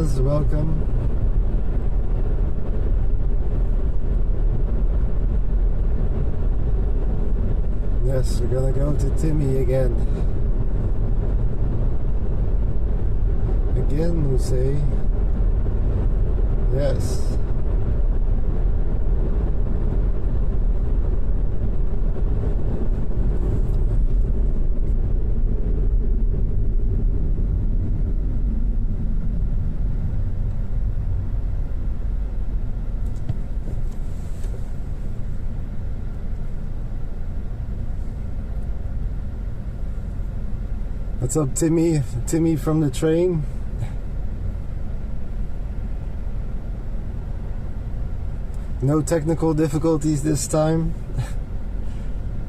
Buzz, welcome. Yes, we're gonna go to Timmy again. Again, we say. Yes. What's up, Timmy? Timmy from the train. No technical difficulties this time,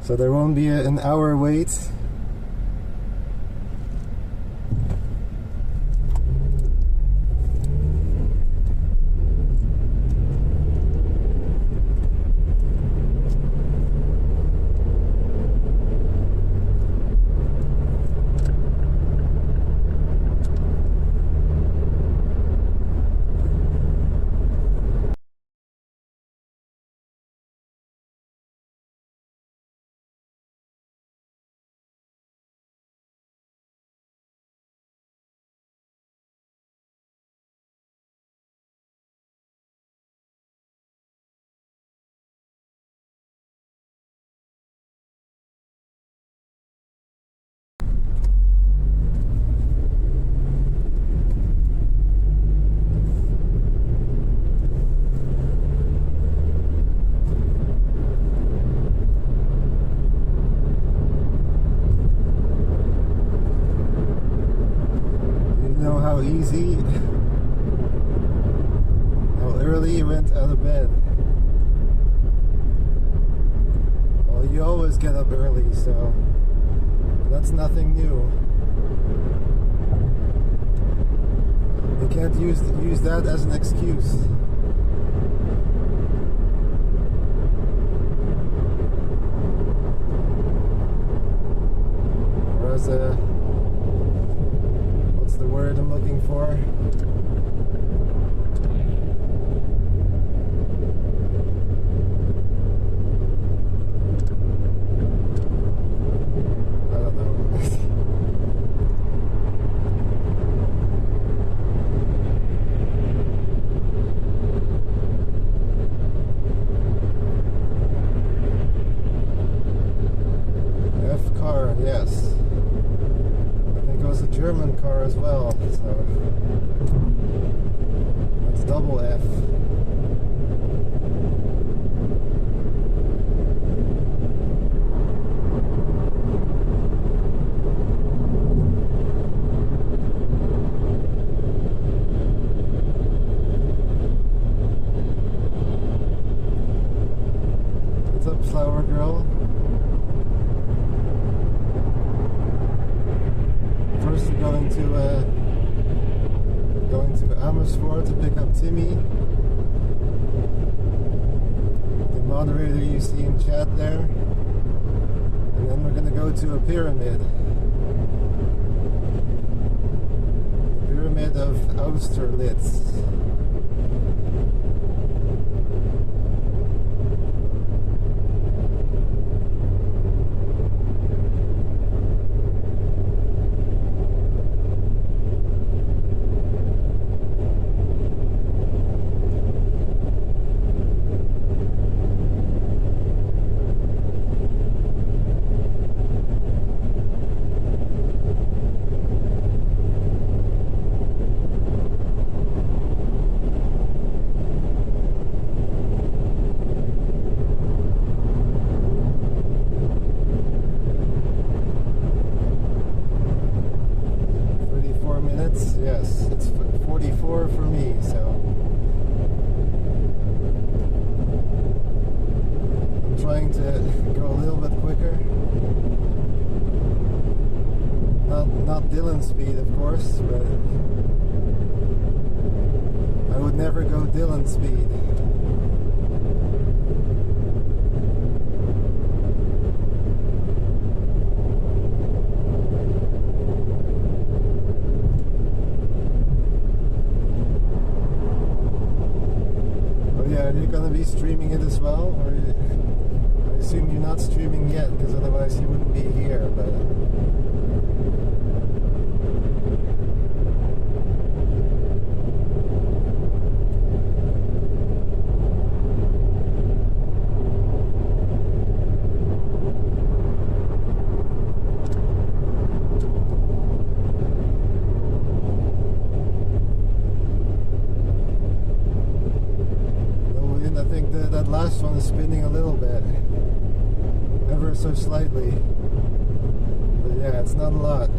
so there won't be an hour wait. How easy, how early you went out of bed. Well, you always get up early, so that's nothing new. You can't use that as an excuse. Or as a the word I'm looking for. I don't know. F car, yes. It was a German car as well, so that's double F. What's up, Flower Girl? First we're going to Amersfoort to pick up Timmy, the moderator you see in chat there, and then we're going to go to a pyramid, the Pyramid of Austerlitz. Yes, it's 44 for me, so I'm trying to go a little bit quicker. Not Dylan speed, of course, but I would never go Dylan speed. as well, or I assume you're not streaming yet, because otherwise you wouldn't be here. But I think that last one is spinning a little bit, ever so slightly, but yeah, it's not a lot.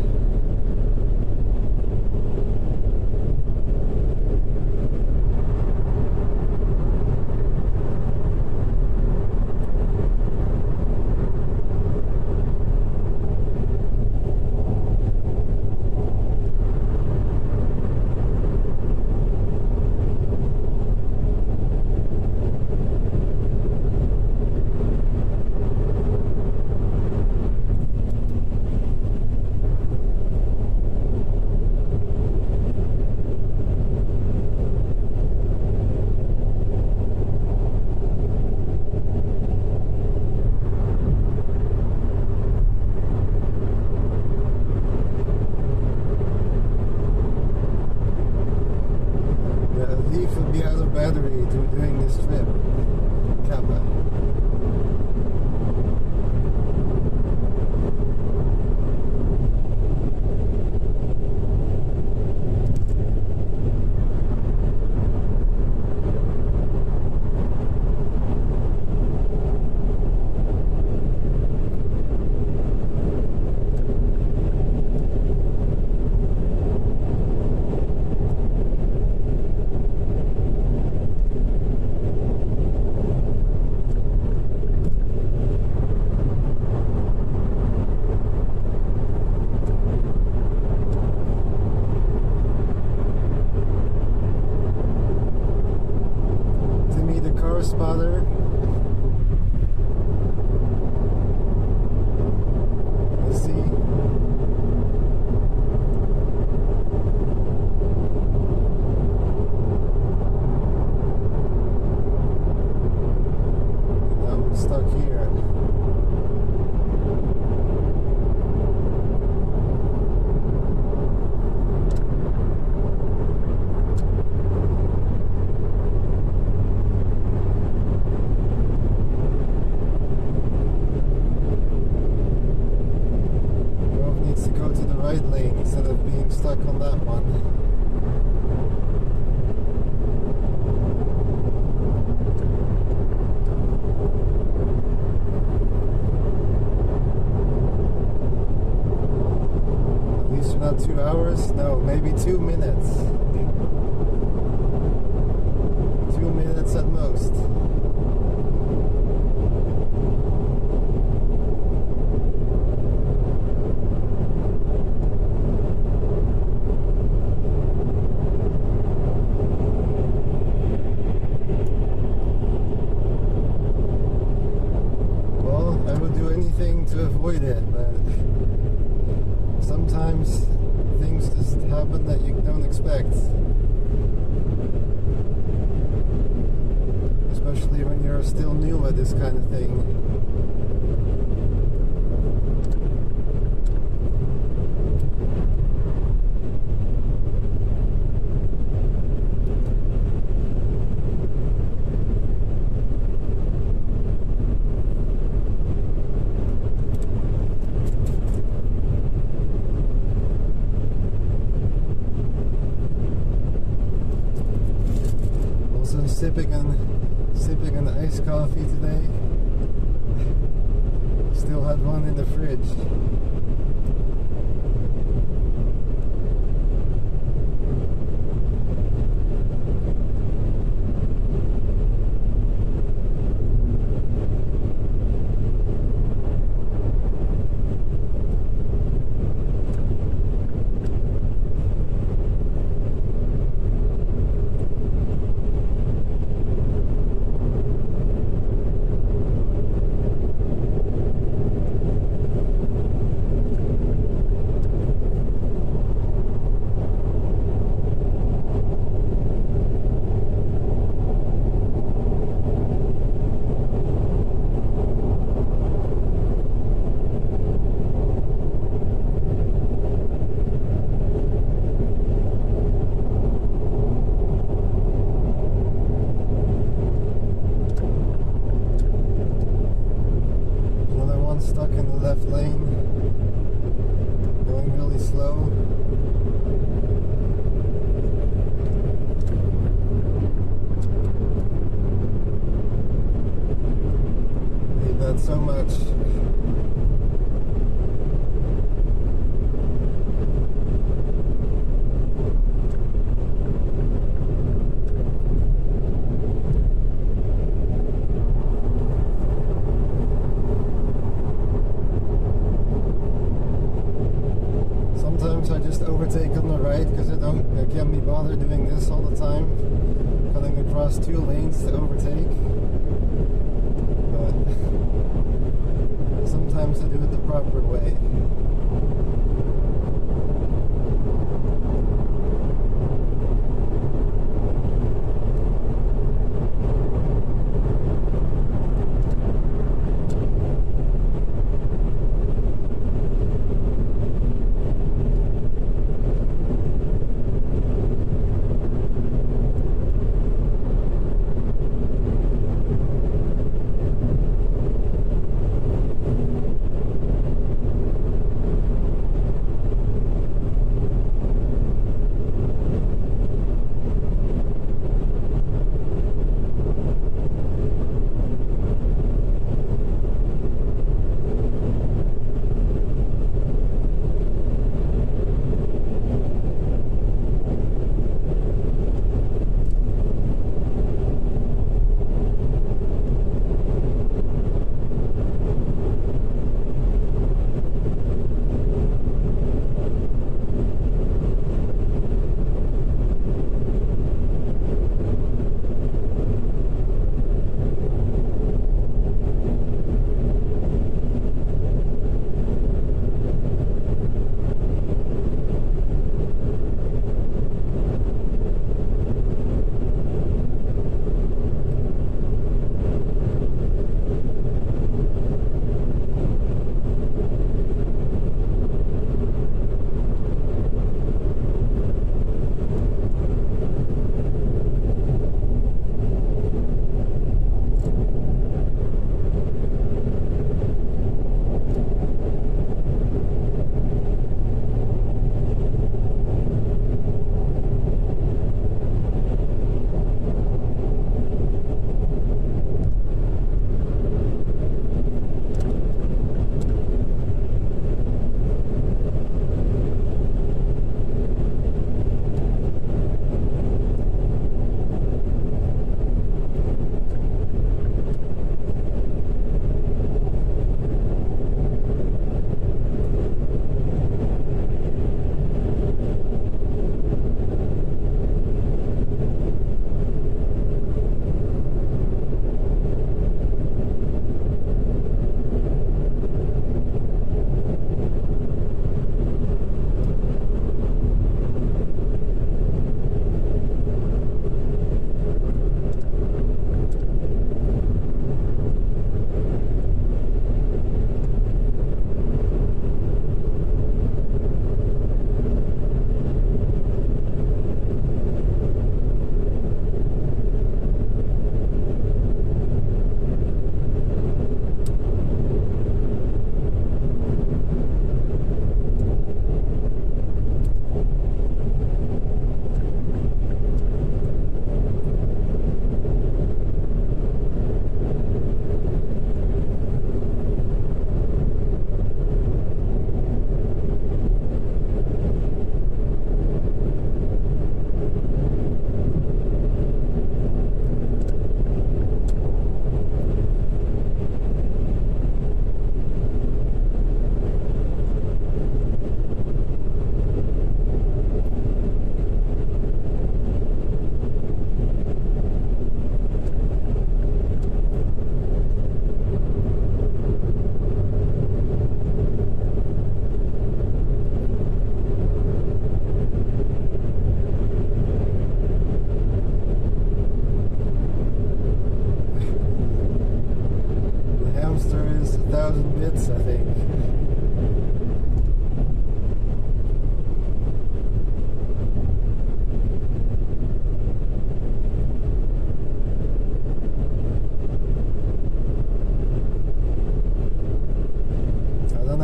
Would be out of battery doing this trip. Kappa. Spotter. Let's see. I'm stuck here. Right lane instead of being stuck on that one. At least not 2 hours, no, maybe 2 minutes. 2 minutes at most. To avoid it, but sometimes things just happen that you don't expect, especially when you're still new at this kind of thing. Sipping an iced coffee today. Still had one in the fridge. stuck in the left lane, going really slow. I hate that so much. Sometimes I just overtake on the right because I can't be bothered doing this all the time, cutting across two lanes to overtake. But sometimes I do it the proper way.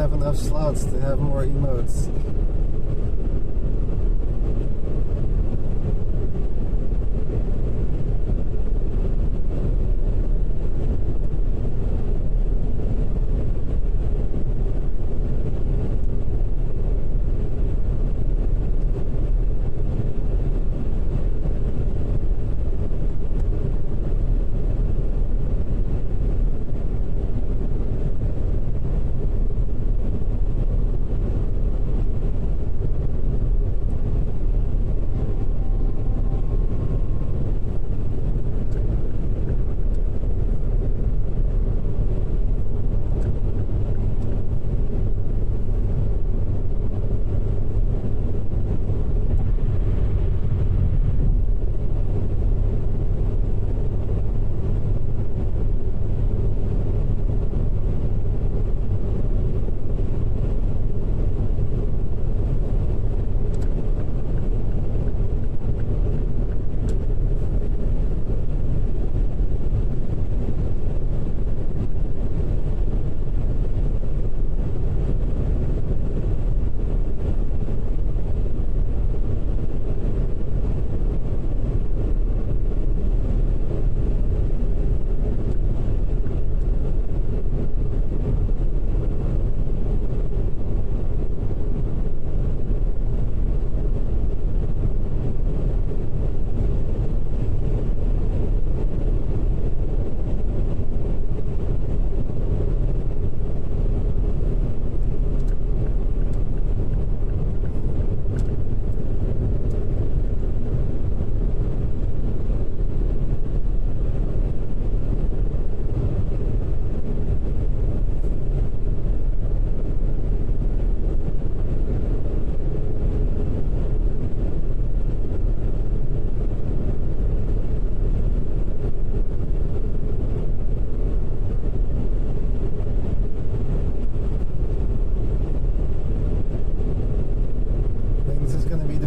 have enough slots to have more emotes.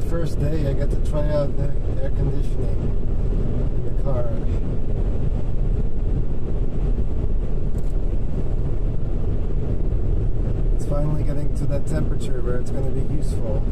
First day I got to try out the air conditioning in the car. It's finally getting to that temperature where it's going to be useful.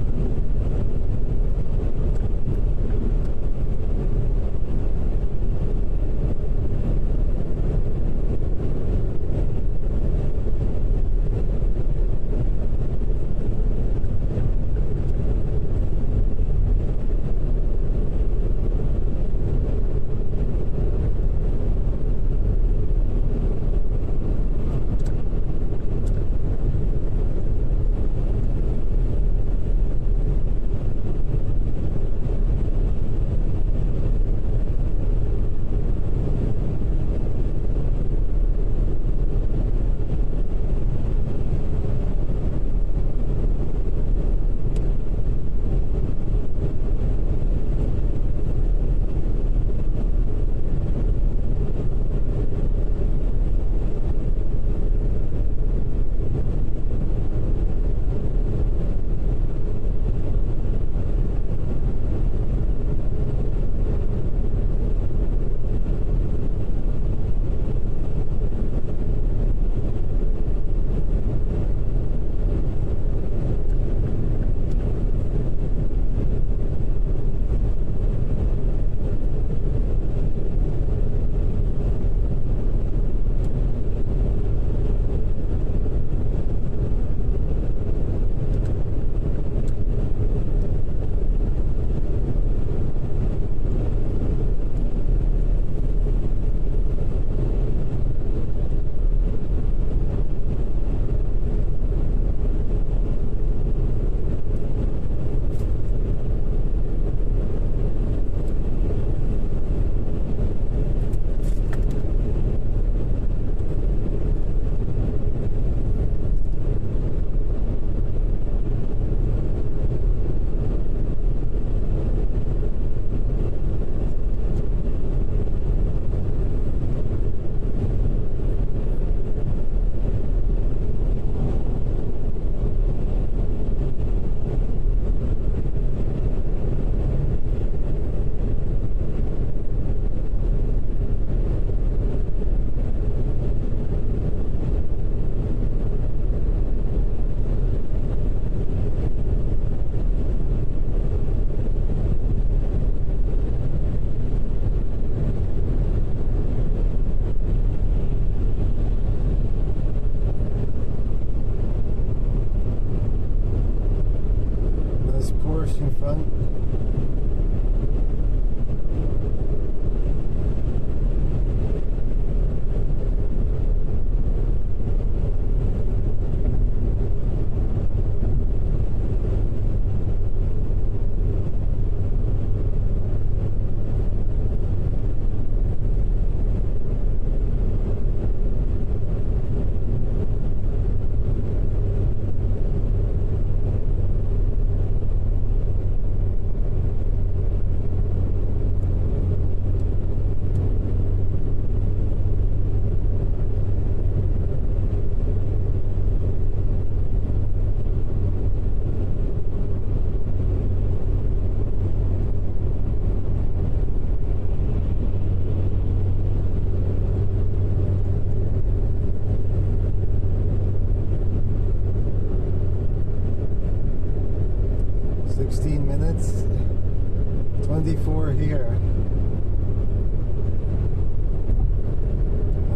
speeds. 24 here.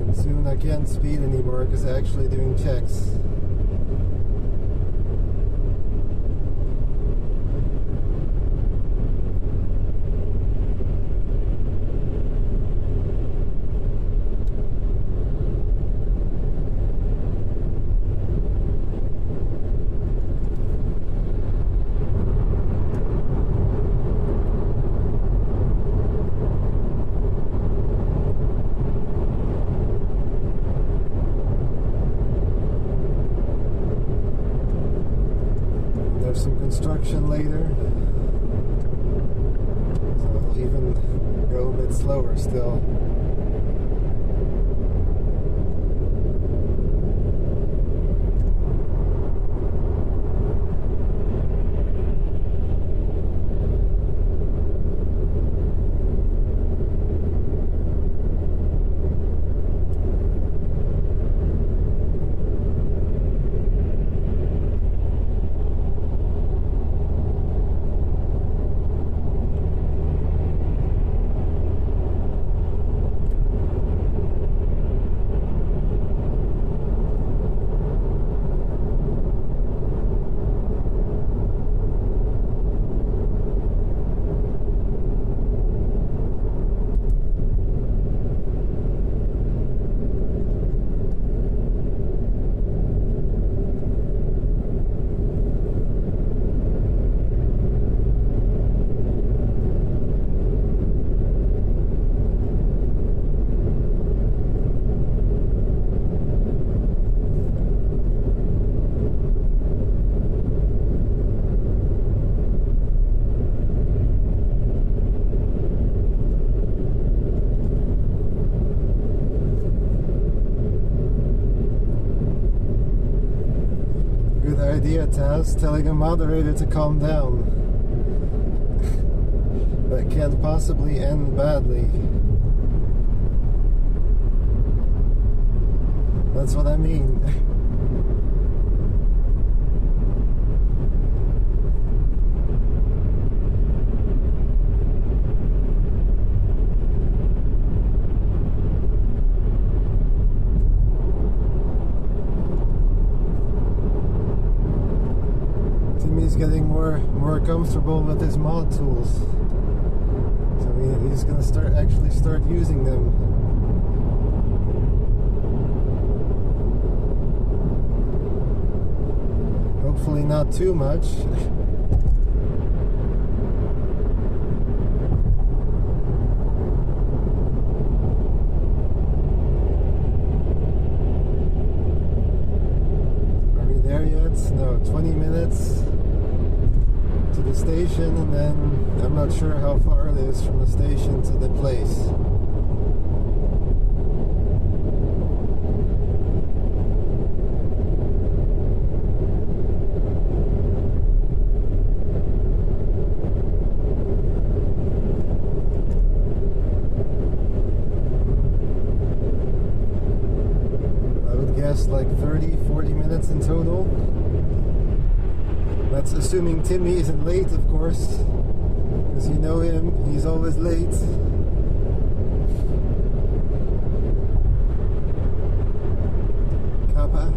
And soon I can't speed anymore because I'm actually doing checks. Some construction later, so it'll even go a bit slower still. Idea, Taz, telling a moderator to calm down. That can't possibly end badly. That's what I mean. He's getting more comfortable with his mod tools, so he's gonna start using them. Hopefully not too much. Are we there yet? No, 20 minutes to the station, and then I'm not sure how far it is from the station to the place. I would guess like 30-40 minutes in total. That's assuming Timmy isn't late, of course, because you know him, he's always late. Kappa.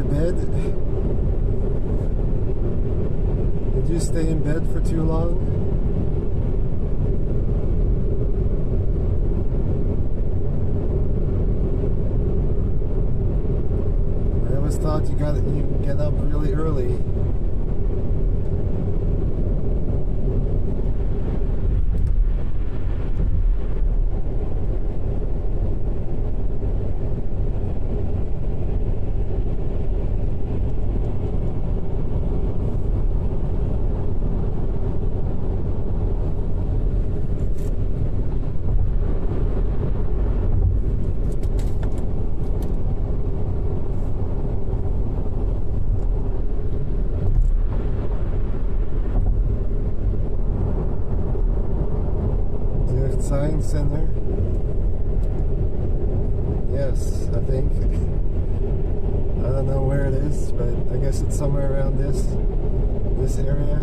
bed? Did you stay in bed for too long? I always thought you get up really early. Science Center. Yes, I think. I don't know where it is, but I guess it's somewhere around this area.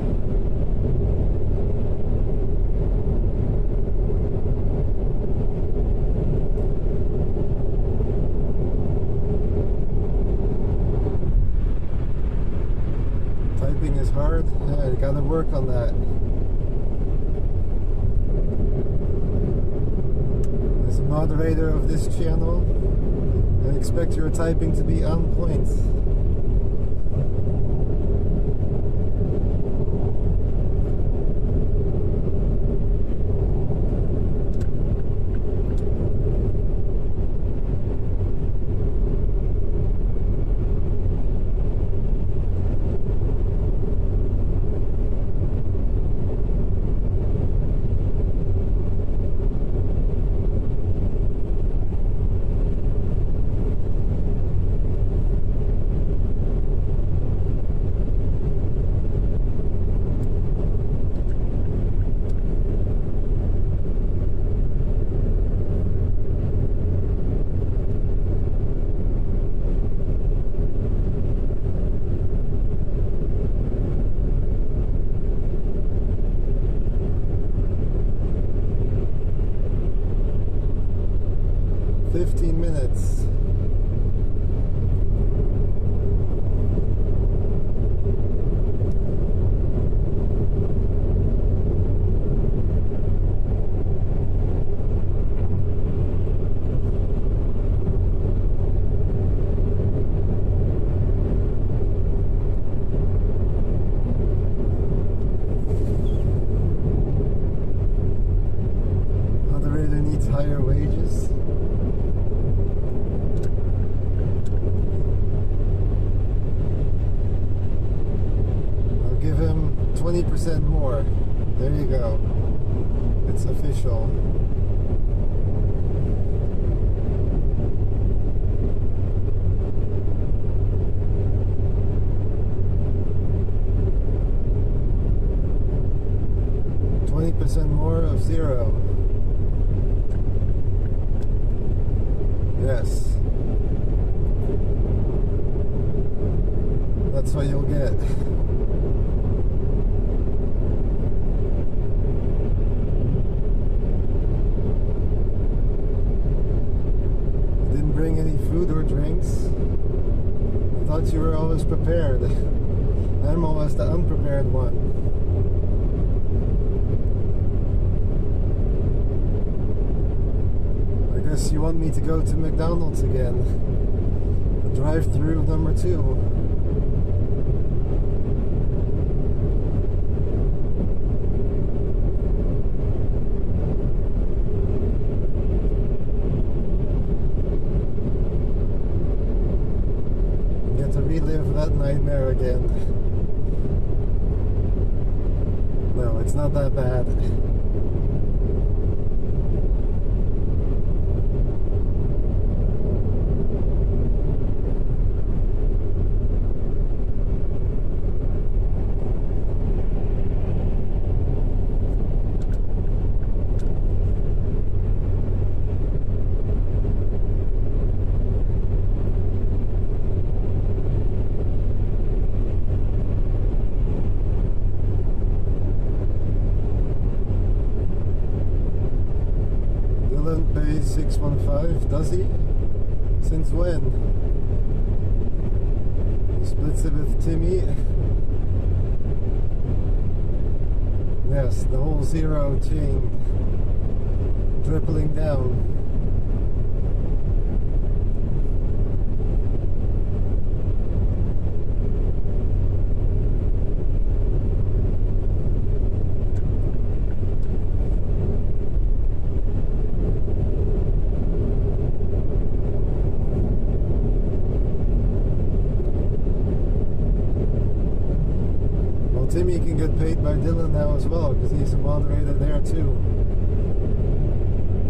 Typing is hard. Yeah, you gotta work on that. Moderator of this channel, and expect your typing to be on point. Minutes. Moderator needs higher wages. Give him 20% more. There you go. It's official. More of 0. Yes. That's what you'll get. Didn't bring any food or drinks. I thought you were always prepared. I'm always the unprepared one. You want me to go to McDonald's again? Drive-through number 2. Get to relive that nightmare again. No, it's not that bad. Pays 615, does he? Since when? Splits it with Timmy. Yes, the whole zero chain dribbling down. Timmy can get paid by Dylan now as well, because he's a moderator there too.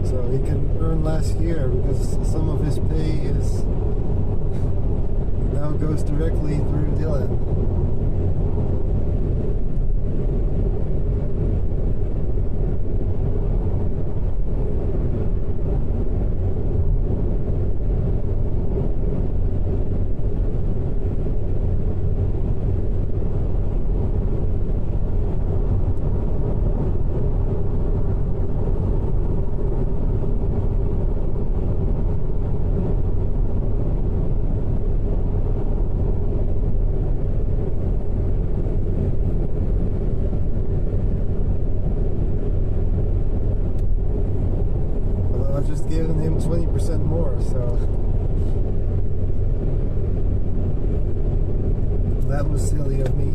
So he can earn less here because some of his pay is now goes directly through Dylan. Just giving him 20% more, so that was silly of me.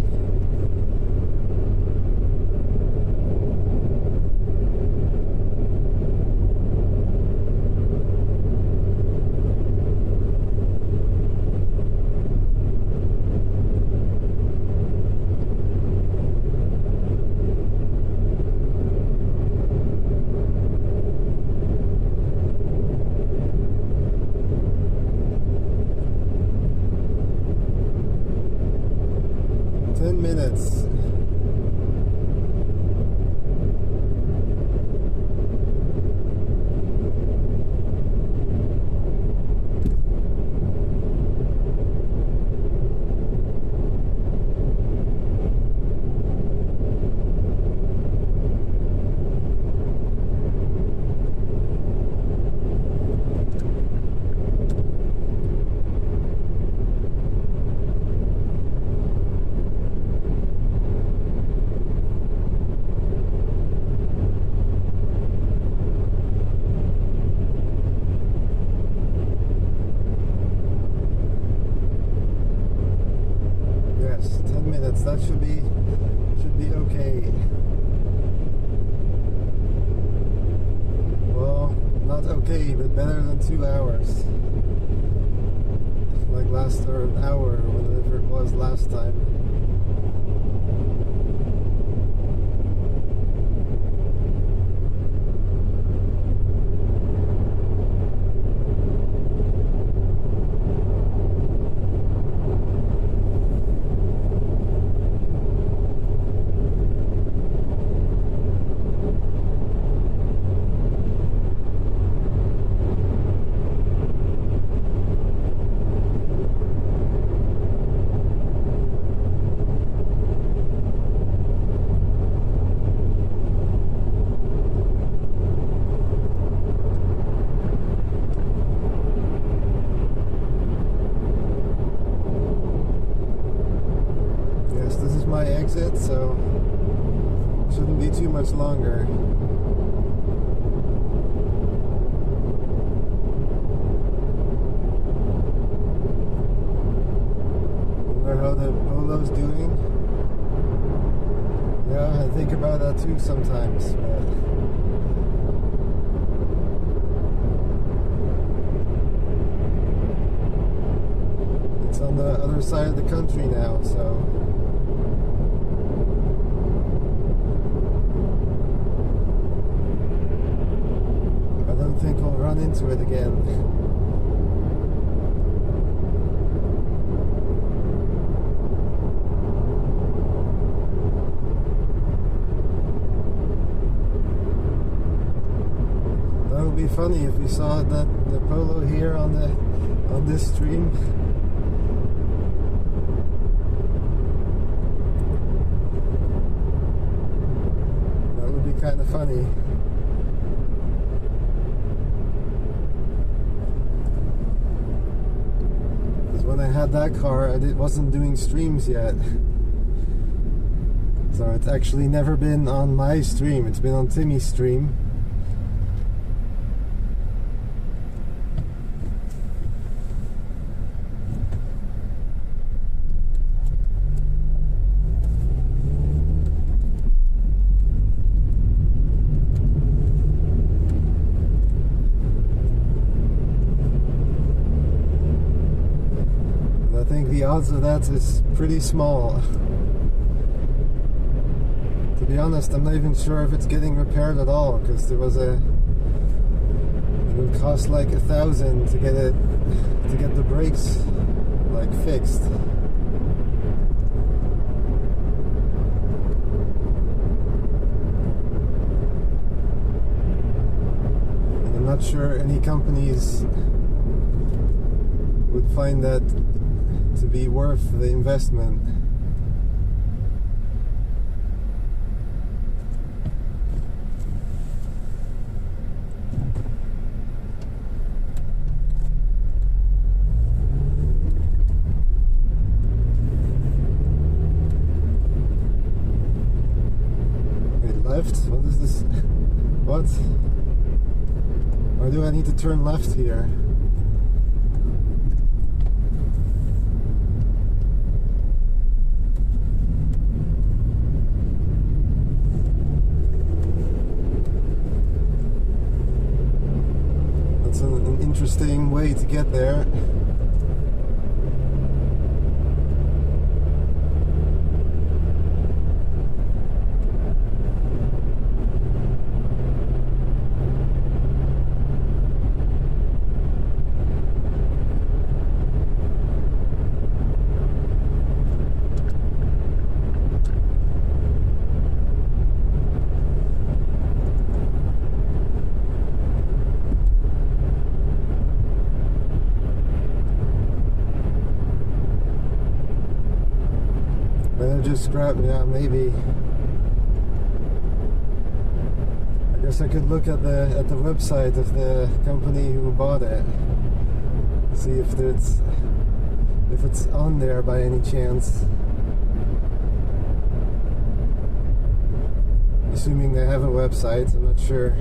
Minutes. That should be okay. Well, not okay, but better than 2 hours. Like last, or an hour, or whatever it was last time. My exit, so shouldn't be too much longer. Wonder how the Polo's doing. Yeah, I think about that too sometimes. It's on the other side of the country now, so I think we'll run into it again. That would be funny if we saw the Polo here on this stream. That would be kind of funny. when I had that car, I wasn't doing streams yet. So it's actually never been on my stream, it's been on Timmy's stream. I think the odds of that is pretty small. To be honest, I'm not even sure if it's getting repaired at all, because there was it would cost like $1,000 to get the brakes like fixed. And I'm not sure any companies would find that to be worth the investment. Wait, left? What is this? What? Why do I need to turn left here? An interesting way to get there. Better just grab, yeah, maybe. I guess I could look at the website of the company who bought it. See if it's on there by any chance. Assuming they have a website, I'm not sure.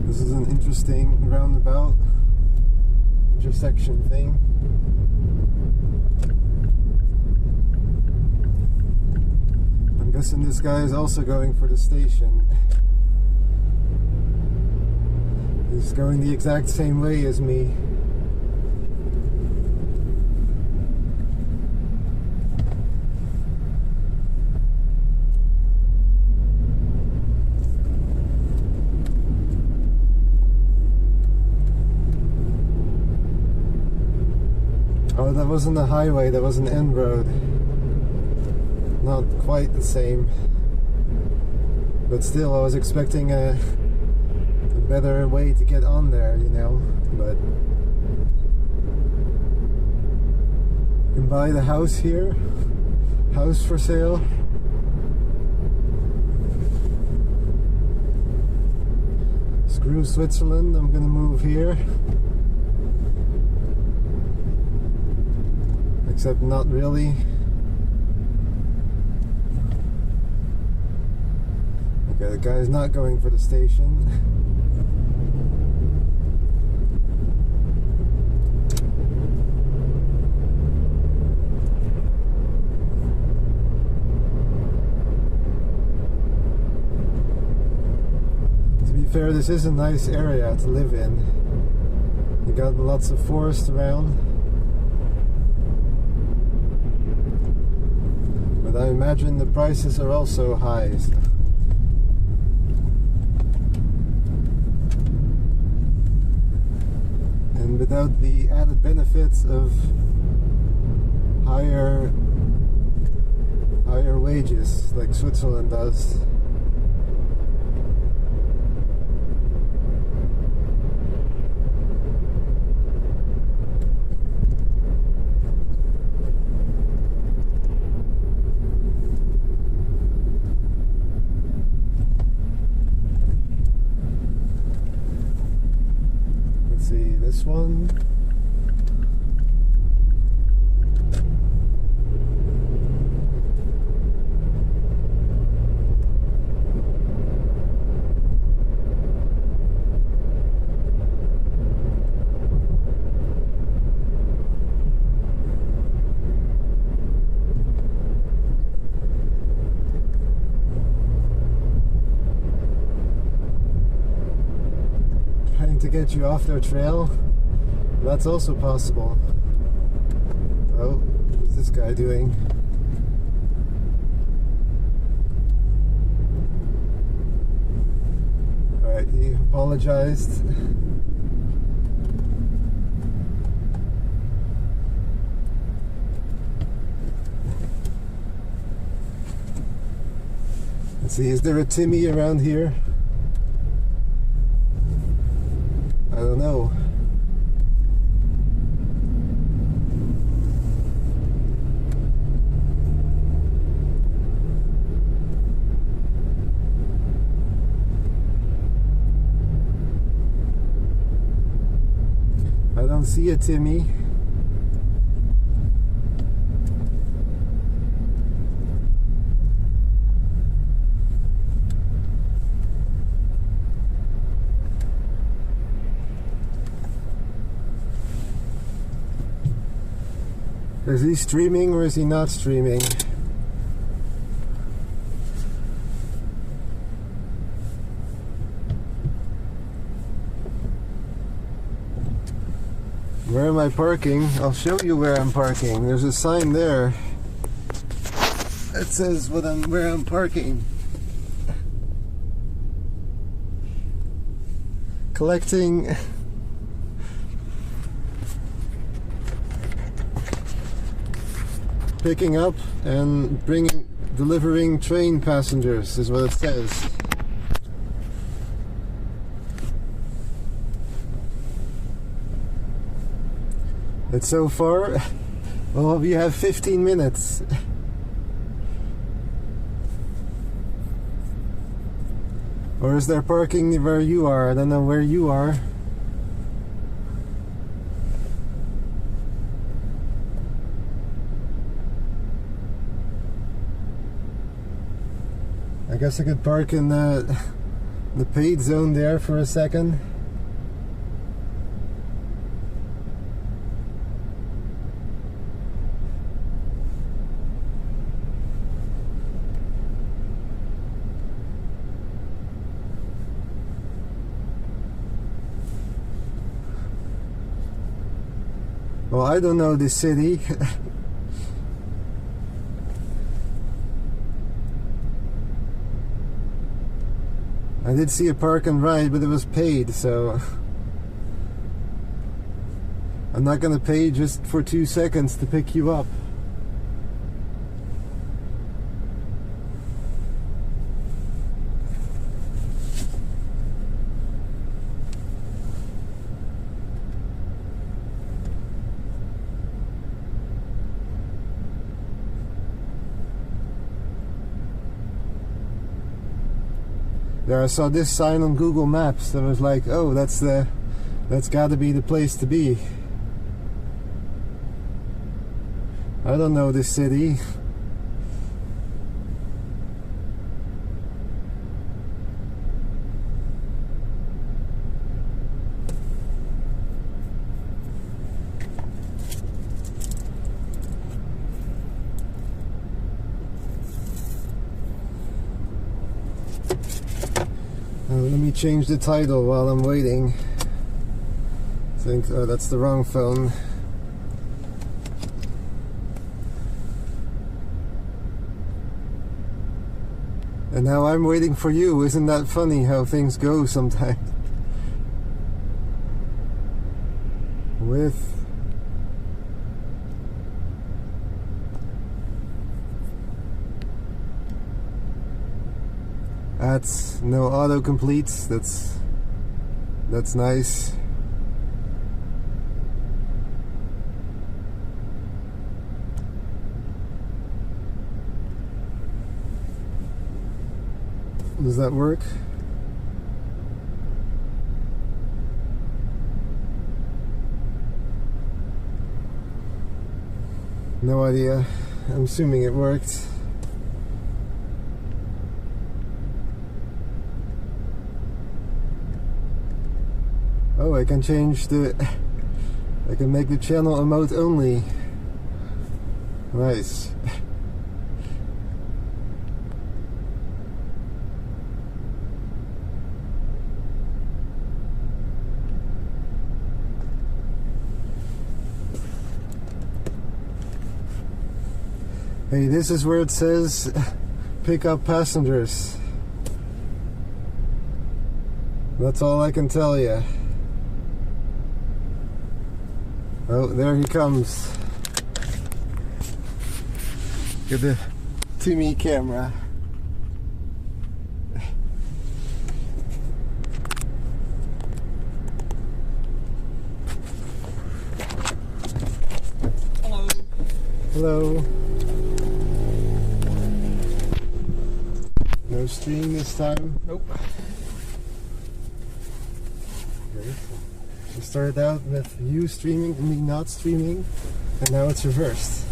This is an interesting roundabout intersection thing. I'm guessing this guy is also going for the station. He's going the exact same way as me. Oh, that wasn't a highway, that was an end road. Not quite the same. But still, I was expecting a better way to get on there, you know. But you can buy the house here. House for sale. Screw Switzerland, I'm gonna move here. Except not really. Okay, the guy's not going for the station. To be fair, this is a nice area to live in. You got lots of forest around. But I imagine the prices are also high. And without the added benefits of higher wages like Switzerland does. See this one. To get you off their trail, that's also possible. Oh, what's this guy doing? Alright, he apologized. Let's see, is there a Timmy around here? I don't know. I don't see a Timmy. Is he streaming or is he not streaming? Where am I parking? I'll show you where I'm parking. There's a sign there that says where I'm parking. Collecting picking up and delivering train passengers is what it says. It's so far. Well, we have 15 minutes. Or is there parking where you are? I don't know where you are. I guess I could park in the paid zone there for a second. Well, I don't know this city. I did see a park and ride, but it was paid, so I'm not gonna pay just for 2 seconds to pick you up. There, I saw this sign on Google Maps that was like, oh, that's gotta be the place to be. I don't know this city. Let me change the title while I'm waiting. Oh, that's the wrong phone. And now I'm waiting for you. Isn't that funny how things go sometimes? With that's no autocompletes. That's nice. Does that work? No idea. I'm assuming it worked. Oh, I can change the... I can make the channel emote only. Nice. Hey, this is where it says pick up passengers. That's all I can tell you. Oh, there he comes. Get the Timmy camera. Hello. Hello. No stream this time? Nope. Okay. We started out with you streaming and me not streaming, and now it's reversed.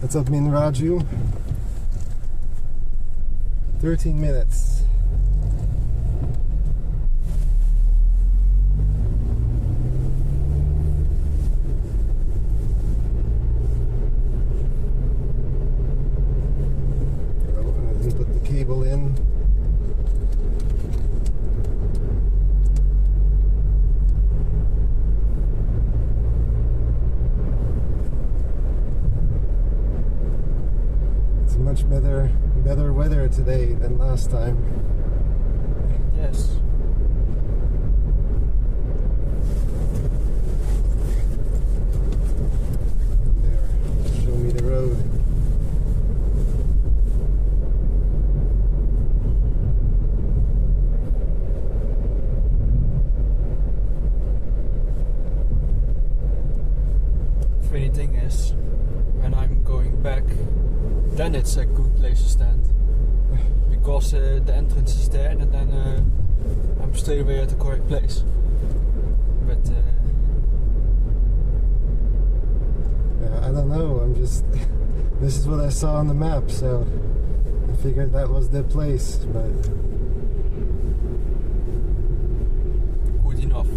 What's up, Min Raju? 13 minutes. Cable in. It's much better weather today than last time. Yes. There, show me the road. Funny thing is, when I'm going back, then it's a good place to stand. Because the entrance is there, and then I'm straight away at the correct place. But I don't know, I'm just... This is what I saw on the map, so I figured that was the place, but... good enough.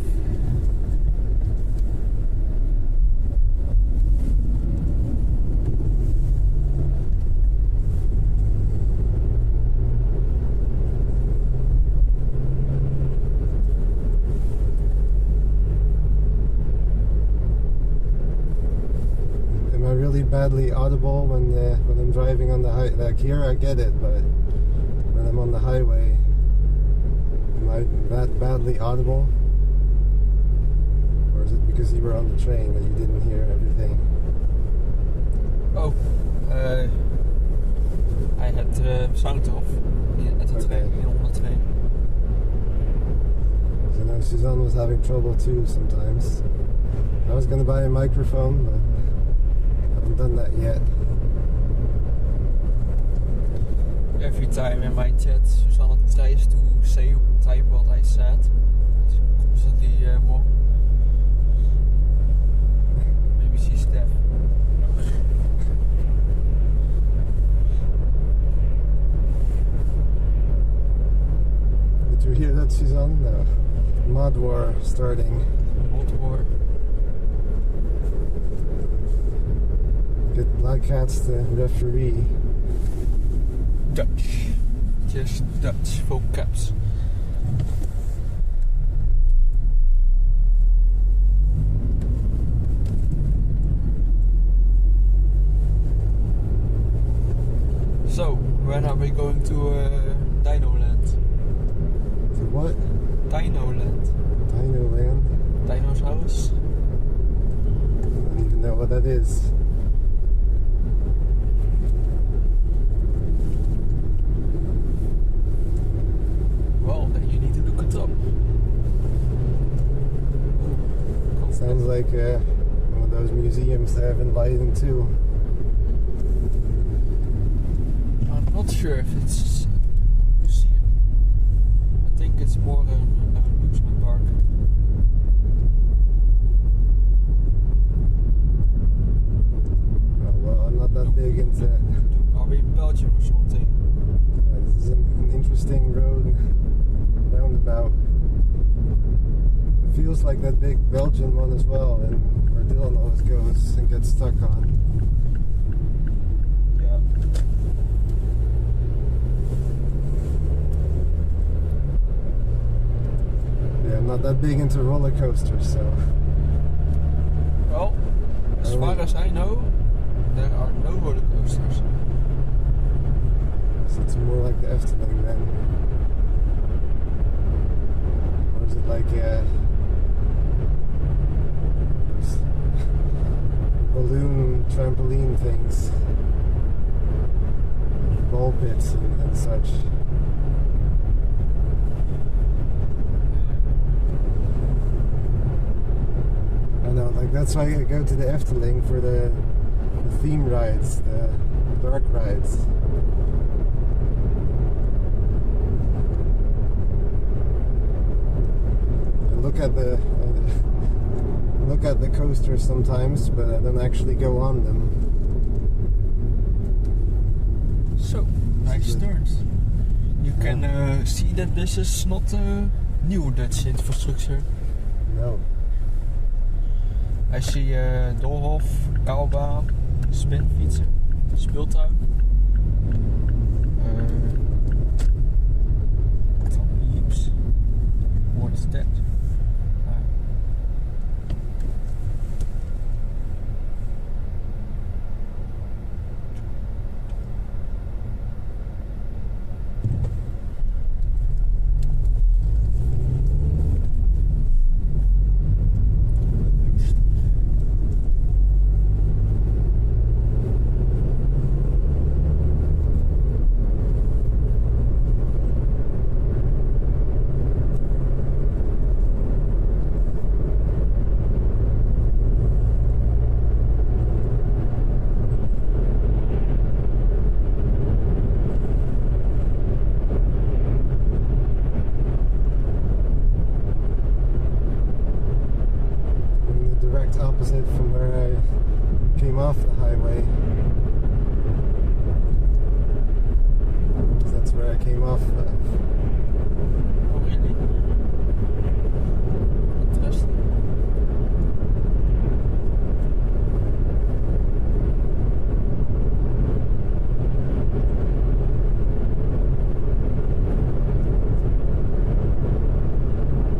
Really badly audible when I'm driving on the high. Like here, I get it, but when I'm on the highway, am I that badly audible? Or is it because you were on the train that you didn't hear everything? Oh, I had sound off at the train, on the train. So now Suzanne was having trouble too sometimes. I was gonna buy a microphone, but haven't done that yet. Every time in my chat, Susanne tries to type what I said. It's constantly wrong. Maybe she's deaf. Did you hear that, Suzanne? No. Mod war starting. Mod war. Get Black Cat's the referee. Dutch. Just Dutch, full caps. So, when are we going to Dino Land? To what? Dino Land. Dino Land? Dino's house? I don't even know what that is. Well, then you need to look it up. Sounds like one of those museums that I have in Leiden too. sure if it's a museum. I think it's more an amusement park. Oh, well, I'm not that big into. Are we in Belgium or something? This is an interesting road roundabout. It feels like that big Belgian one as well, and where Dylan always goes and gets stuck on. Yeah. Yeah, I'm not that big into roller coasters, so. Well, as far as I know, there are no roller coasters. So it's more like the Efteling then. Or is it like those balloon trampoline things? Ball pits and such. I know, like that's why I go to the Efteling for the theme rides, the dark rides. Look at the coasters sometimes, but I don't actually go on them. So, nice turns. You can see that this is not new Dutch infrastructure. No. I see Doolhof, Kaalbaan, Spinfietsen, Speeltuin. Van Lieps. What is that? Opposite from where I came off the highway. That's where I came off. Oh, really? Interesting.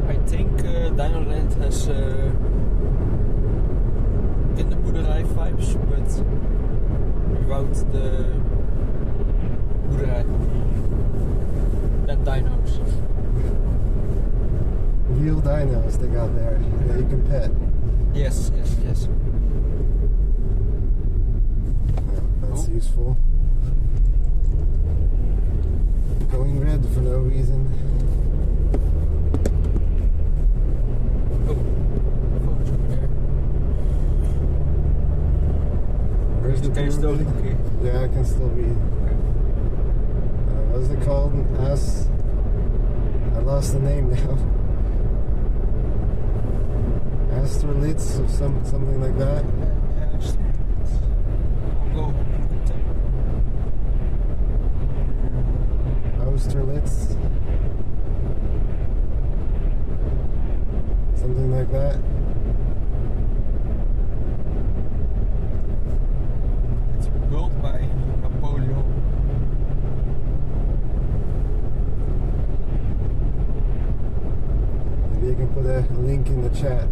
I think Dinoland has kinderboerderij vibes, but without the boerderij. Than dinos. Real dinos they got there that you can pet. Yes. Yeah, that's useful. Going red for no reason. Can you still read? Okay. Yeah, I can still read. What is it called? I lost the name now. Austerlitz or something like that. I'll go. Austerlitz. Something like that. Built by Napoleon. Maybe you can put a link in the chat.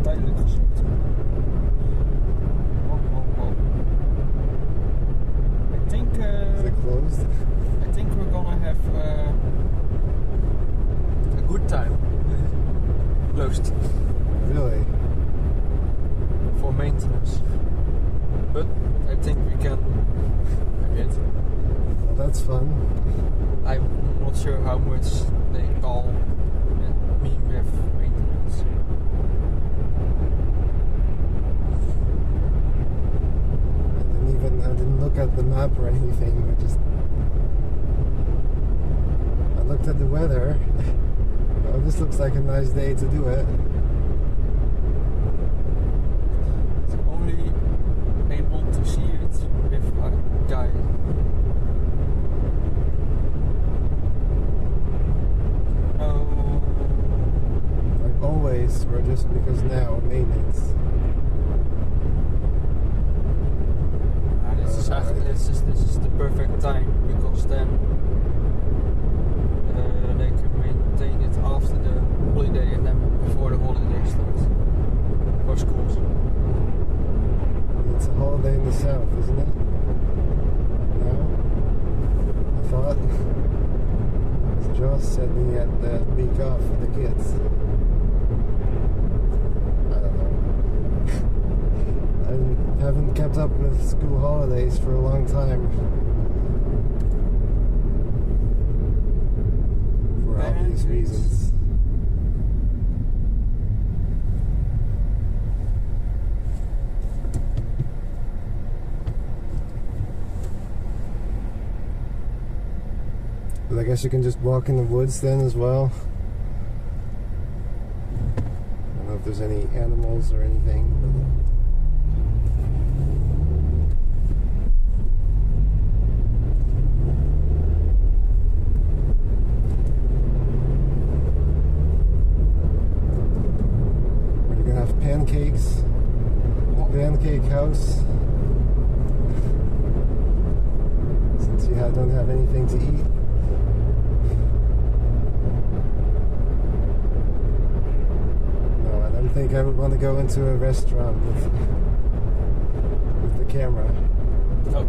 Tijdelijk gezocht. I think. Is it closed? I think we're gonna have a good time. Closed. Really? For maintenance. But I think we can make it. Well, that's fun. I'm not sure how much they call me with maintenance. I didn't didn't look at the map or anything. I looked at the weather. Oh, this looks like a nice day to do it. It's only able to see it with a guide. No. Like always, or just because now maintenance. This is the perfect time, because then they can maintain it after the holiday and then before the holiday starts for schools. It's a holiday in the south, isn't it? No? I thought. Josh said he had the week off for the kids. I don't know. I haven't kept up with school holidays for a long time. For obvious reasons. But I guess you can just walk in the woods then as well. I don't know if there's any animals or anything. We're gonna have pancakes. The pancake house. Since you don't have anything to eat. I think I would want to go into a restaurant with the camera. Oh.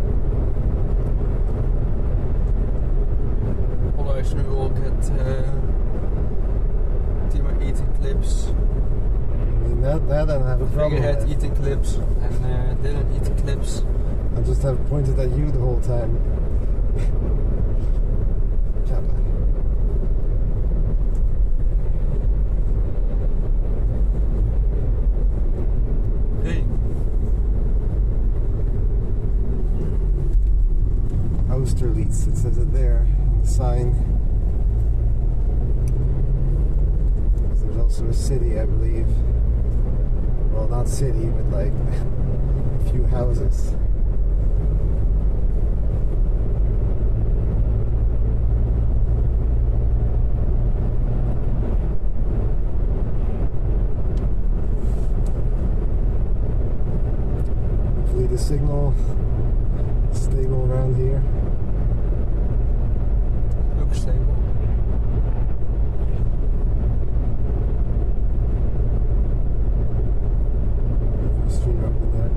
Otherwise we will get Timo eating clips. I mean that I don't have a problem Figurehead with. eating clips and Dylan eating clips. I just have pointed at you the whole time. Austerlitz, it says it there on the sign. There's also a city, I believe. Well, not city, but like a few houses. Hopefully the signal is stable around here. Looks stable. Stream open there.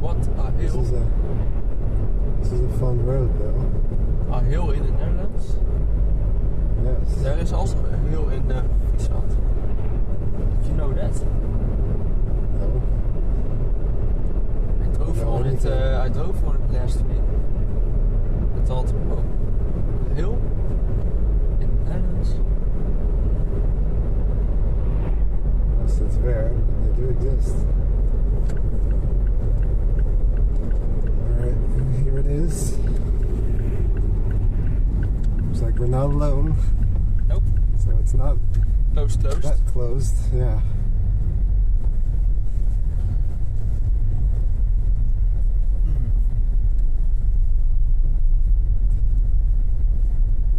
What a hill. This is a fun road though. A hill in the Netherlands? Yes. There is also a hill in Friesland. Did you know that? No. I drove on it last week. I thought, oh, a hill in the Netherlands? Yes, it's rare, but they do exist. Alright, here it is. Looks like we're not alone. Nope. So it's not Closed. that closed, yeah.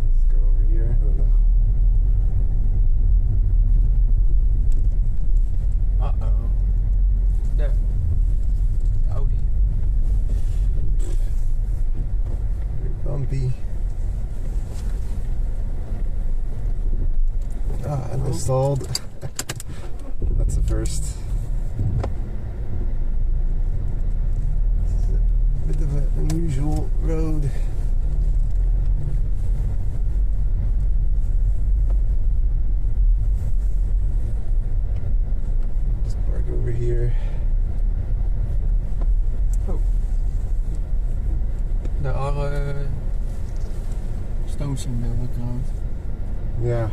Let's go over here. I don't know. Uh-oh. There. Audi. Very bumpy. And installed. That's the first. This is a bit of an unusual road. Just park over here. Oh. in the background. Yeah.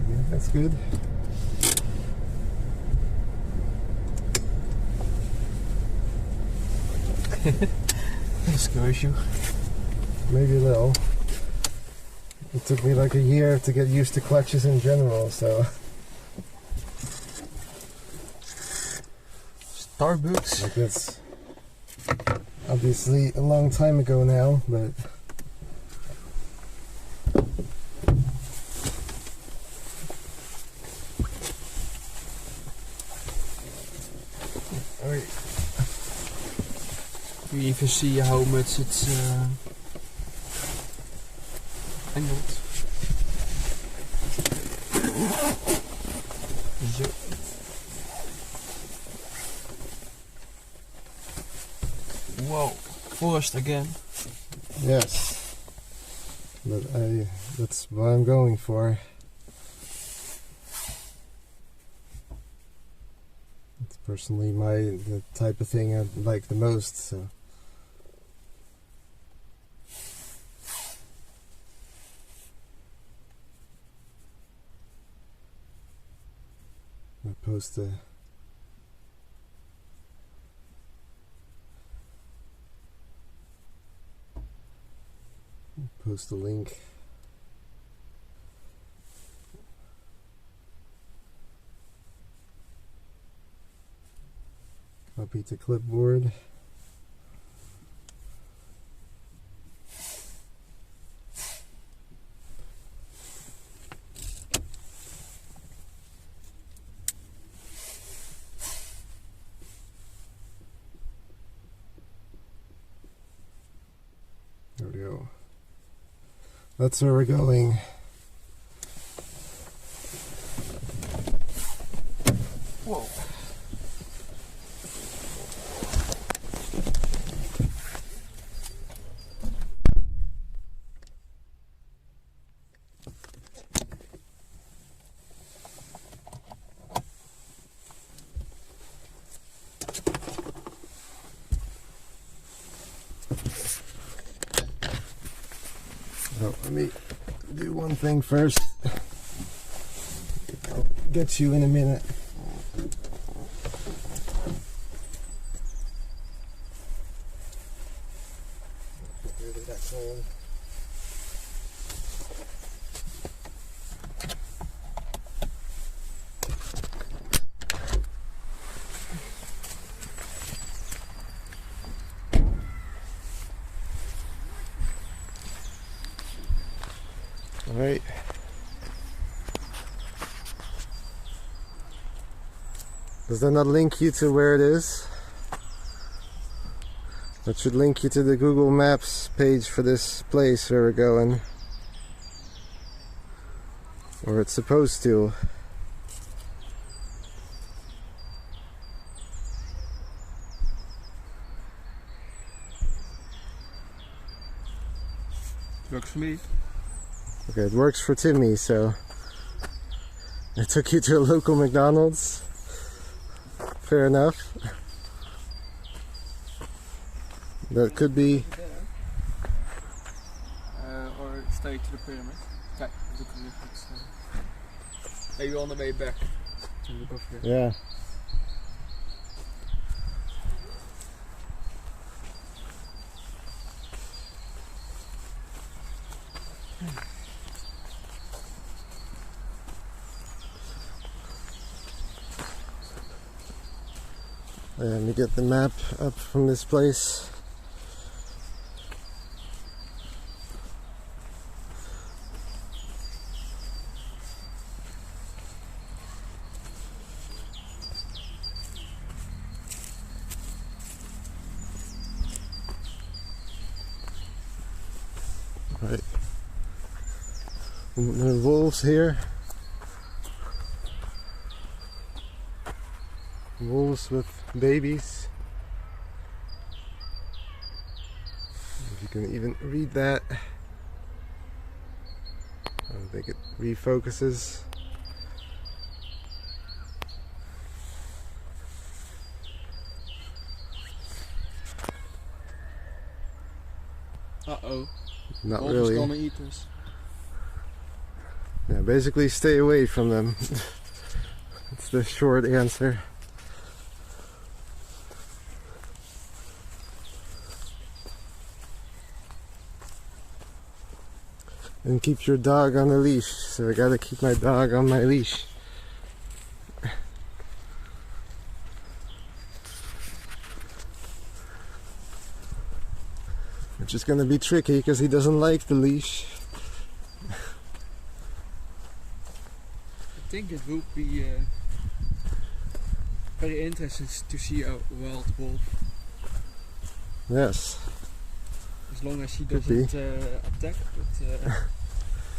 Yeah, that's good. Scares you. Maybe a little. It took me like a year to get used to clutches in general, so. Starbucks. Like that's obviously a long time ago now, but. Alright. You even see how much it's angled. Zo. Whoa, forest again. Yes. But that's what I'm going for. It's personally the type of thing I like the most, so. I post a link. Copy to clipboard. There we go. That's where we're going. Whoa. Oh, let me do one thing first. I'll get you in a minute. Alright. Does that not link you to where it is? That should link you to the Google Maps page for this place where we're going. Or it's supposed to. Works for me. Okay, it works for Timmy, so I took you to a local McDonald's. Fair enough. That could be. Or straight to the pyramid. Kijk, look at it. Maybe on the way back. To look over here. Yeah. Let me get the map up from this place. Right. There are wolves here. Wolves with babies. If you can even read that. I don't think it refocuses. Uh-oh. Not Wolf is really. gonna eat us. Yeah, basically stay away from them. It's the short answer. And keep your dog on a leash. So I gotta keep my dog on my leash. Which is gonna be tricky because he doesn't like the leash. I think it would be very interesting to see a wild wolf. Yes. As long as he Could be. doesn't attack, but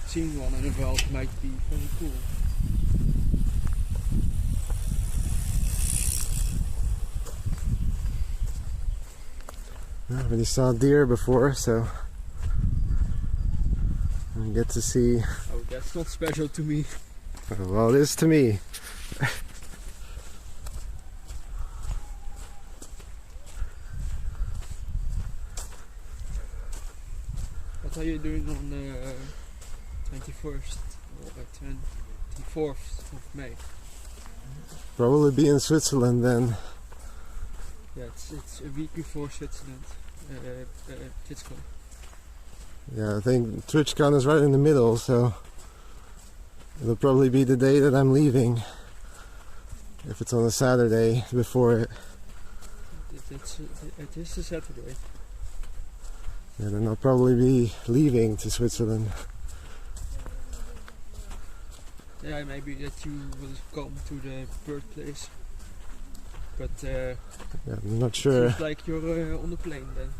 seeing one in the wild might be very cool. I already saw deer before, so I get to see. Oh, that's not special to me. Well, it is to me. What are you doing on the 21st or 24th of May? Probably be in Switzerland then. Yeah, it's a week before Switzerland. TwitchCon. Yeah, I think TwitchCon is right in the middle, so it'll probably be the day that I'm leaving. If it's on a Saturday before it. It is a Saturday. Yeah, then I'll probably be leaving to Switzerland. Yeah, maybe that you will come to the birthplace. But Yeah, I'm not sure. seems like you're on the plane then.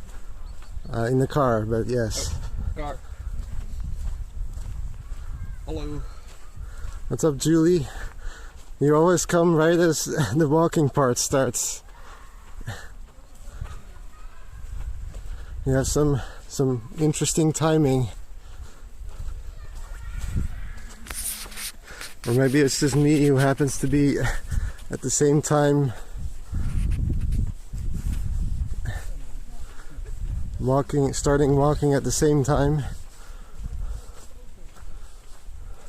In the car, but yes. Car. Hello. What's up, Julie? You always come right as the walking part starts. You have some interesting timing. Or maybe it's just me who happens to be at the same time starting walking at the same time.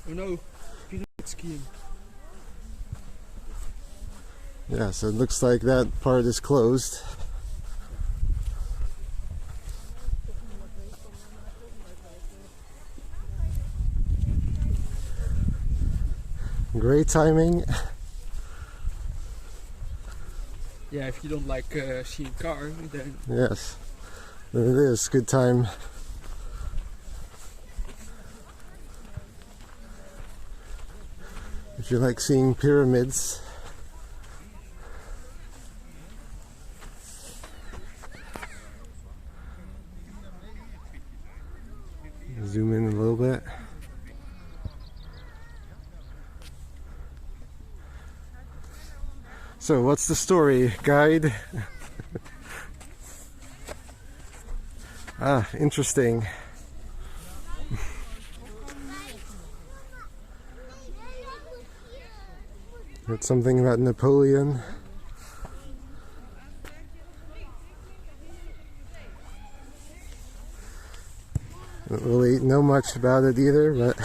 Oh no, you're not skiing. Yeah, so it looks like that part is closed. Great timing. Yeah, if you don't like seeing car, then Yes, it is good time. If you like seeing pyramids. Zoom in a little bit. So, what's the story, guide? Ah, interesting. It's something about Napoleon. Don't really know much about it either, but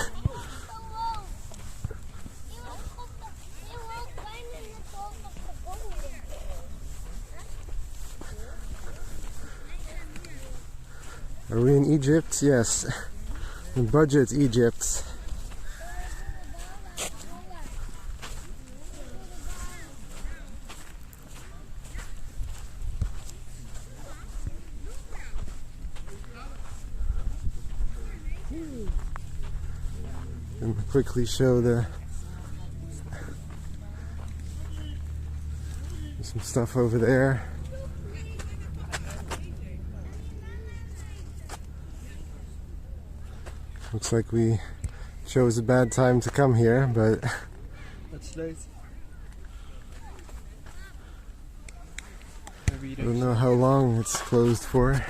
are we in Egypt? Yes. In budget Egypt. And quickly show some stuff over there. Looks like we chose a bad time to come here, but that's late. Maybe I don't know how long it's closed for.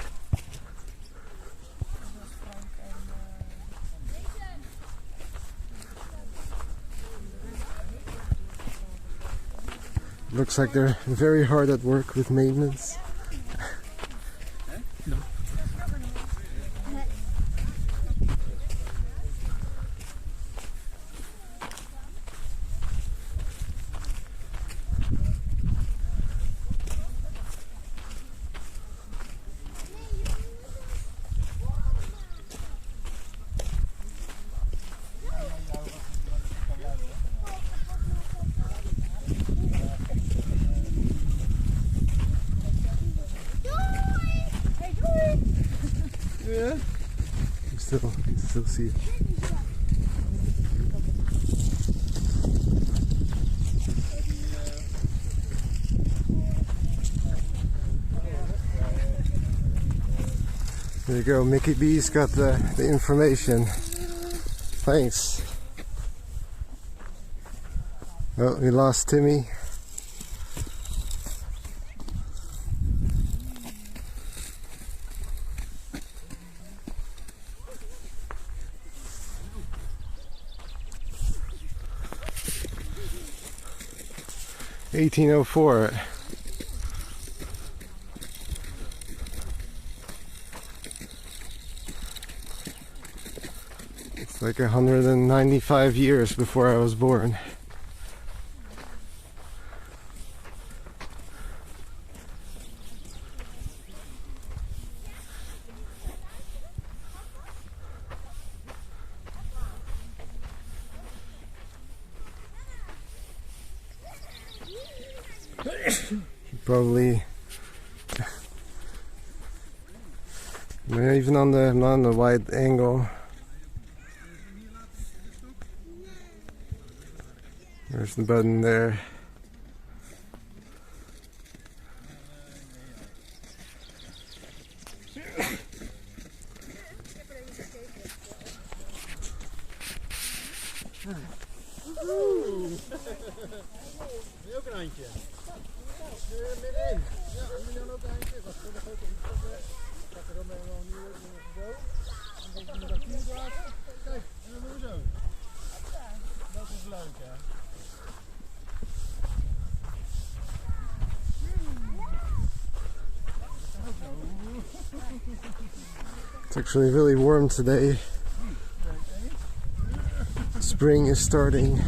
Looks like they're very hard at work with maintenance. still see it. There you go, Mickey B's got the information. Thanks. Oh, we lost Timmy. $18.04. It's like 195 years before I was born. Probably even on the not on the wide angle. There's the button there. Ook een handje. Middenin. Ja, en dan ook een handje. Wat voor de grote inkopen. Ik heb er dan wel nu zo. En dan moet dat hier laten. Kijk, en dan doen we zo. Dat is leuk, hè. It's actually really warm today. Spring is starting.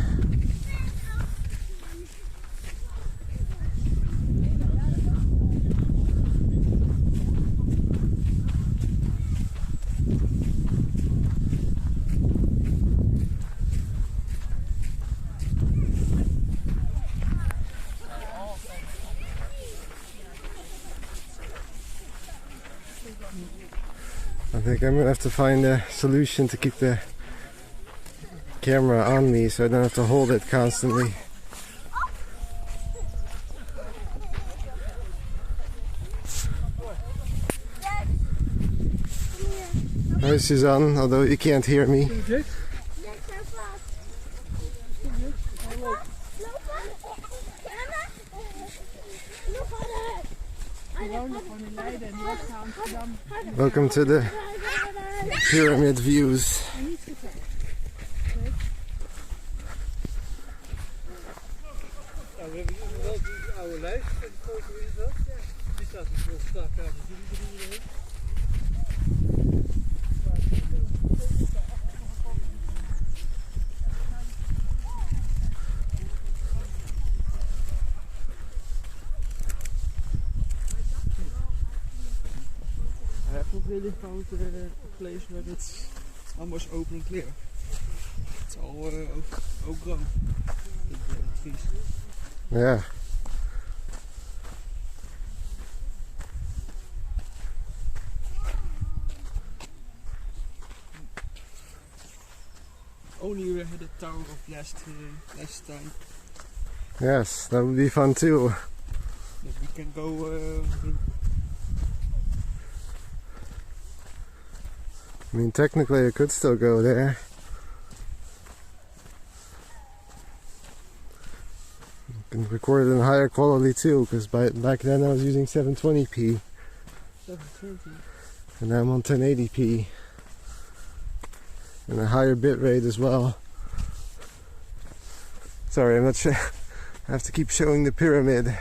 I think I'm gonna have to find a solution to keep the camera on me so I don't have to hold it constantly. Hi Suzanne, although you can't hear me. Welcome to the pyramid views. Nou, we hebben wel die oude lijst. En foto is dat. Die staat dus op de dakkamer. I have not really found a place where it's almost open and clear. It's all ook grown. Trees. Yeah. Only we had the tower of last time. Yes, that would be fun too. That we can go. I mean, technically I could still go there. You can record it in higher quality too, because back then I was using 720p. 720. And now I'm on 1080p. And a higher bit rate as well. Sorry, I'm not sure. I have to keep showing the pyramid.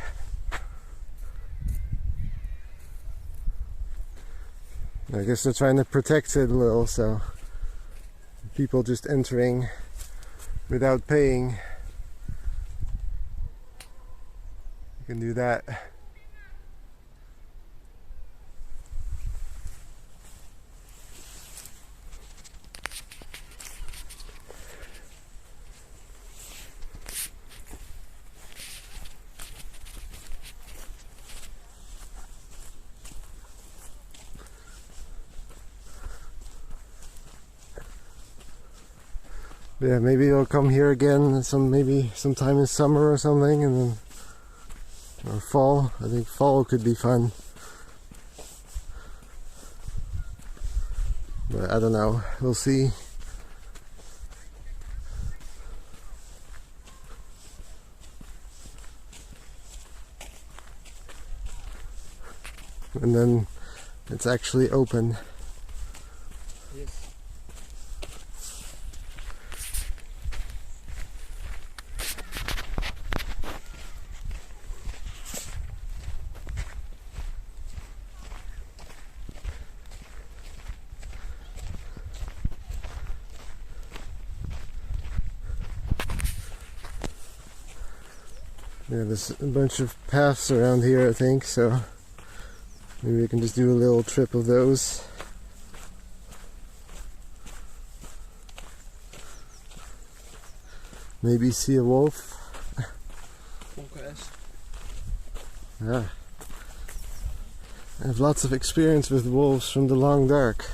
I guess they're trying to protect it a little, so people just entering without paying, you can do that. Yeah, maybe I'll come here again maybe sometime in summer or something, and then or fall. I think fall could be fun. But I don't know. We'll see. And then it's actually open. Yes. Yeah, there's a bunch of paths around here, I think, so maybe we can just do a little trip of those. Maybe see a wolf. Yeah. I have lots of experience with wolves from the long dark.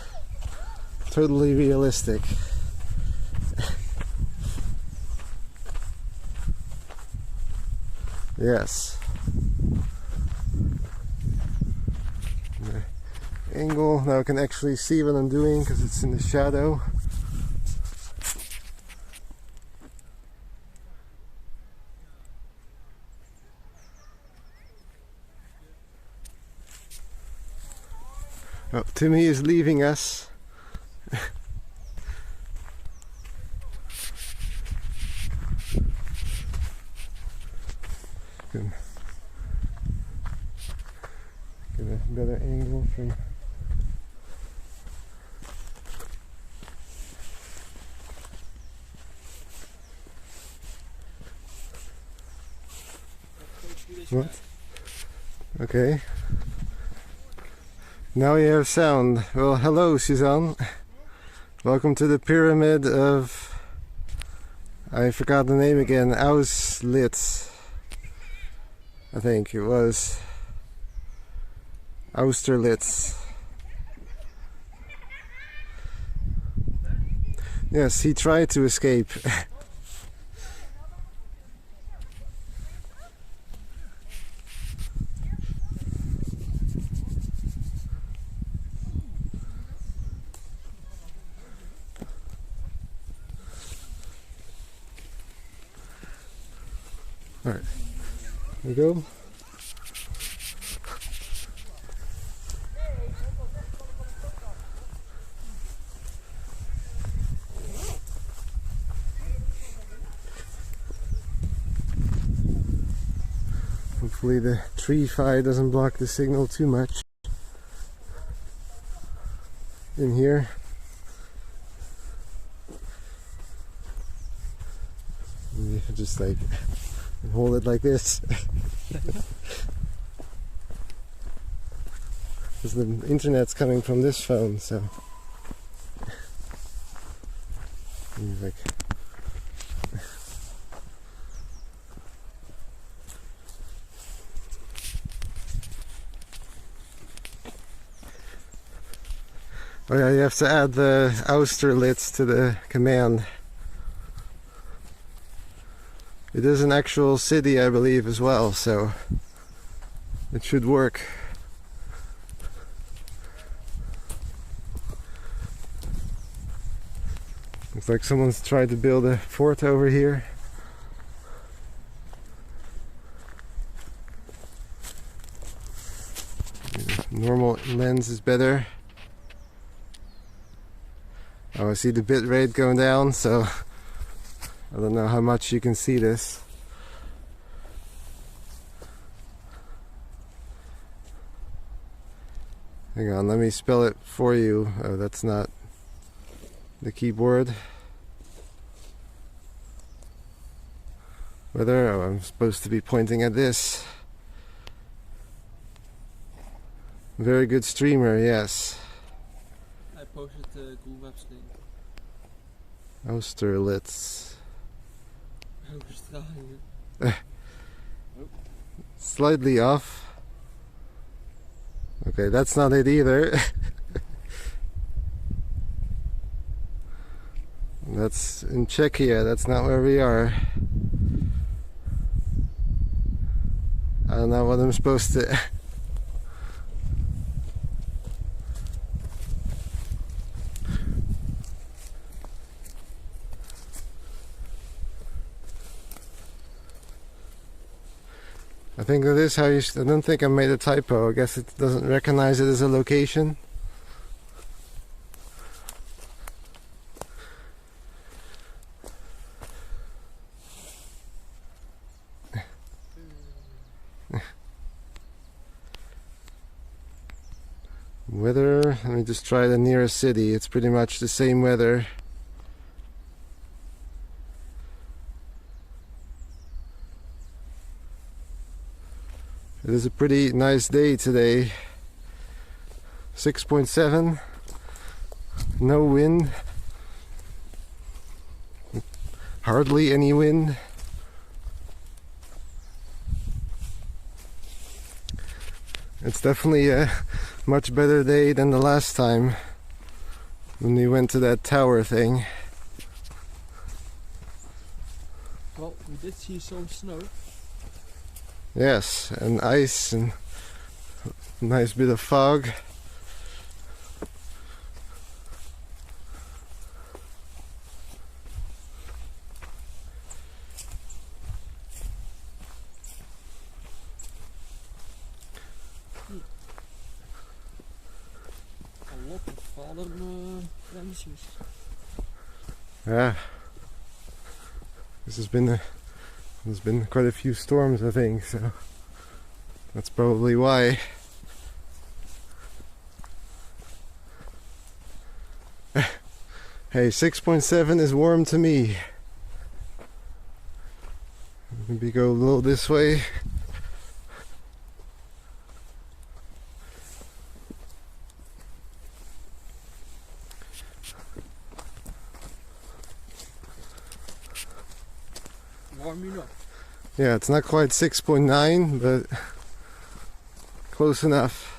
Totally realistic. Yes. The angle, now I can actually see what I'm doing because it's in the shadow. Oh, Timmy is leaving us. Get a better angle from. What? Okay. Now you have sound. Well, hello, Suzanne. Welcome to the pyramid of. I forgot the name again. Austerlitz. I think it was. Austerlitz. Yes, he tried to escape. Alright, here we go. Hopefully the tree fire doesn't block the signal too much in here. You just like hold it like this. Because the internet's coming from this phone, so like oh yeah, you have to add the Austerlitz to the command. It is an actual city, I believe, as well, so it should work. Looks like someone's tried to build a fort over here. Normal lens is better. Oh, I see the bit rate going down, so I don't know how much you can see this. Hang on, let me spell it for you. Oh, that's not the keyboard. Whether I'm supposed to be pointing at this. Very good streamer, yes. I posted the Google Maps link. Austerlitz. Oh. Slightly off. Okay, that's not it either. That's in Czechia, that's not where we are. I don't know what I'm supposed to... I think that is how you... I don't think I made a typo. I guess it doesn't recognize it as a location. Weather, let me just try the nearest city. It's pretty much the same weather. It is a pretty nice day today. 6.7, no wind, hardly any wind. It's definitely a much better day than the last time when we went to that tower thing. Well, we did see some snow. Yes, and ice and a nice bit of fog. A lot of fallen branches. Yeah, there's been quite a few storms, I think, so that's probably why. Hey, 6.7 is warm to me. Maybe go a little this way. Warm enough. Yeah, it's not quite 6.9, but close enough.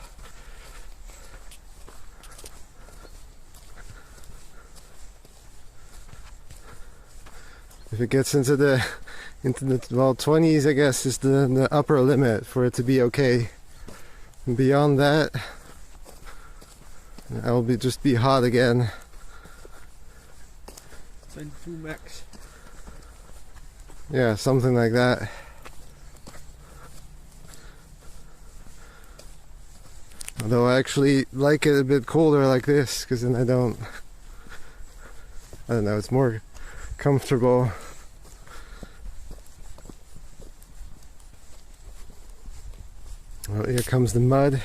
If it gets into the well, 20s, I guess, is the upper limit for it to be okay. And beyond that, I'll just be hot again. 22 max. Yeah, something like that. Although I actually like it a bit colder like this, because then I don't know, it's more comfortable. Well, here comes the mud.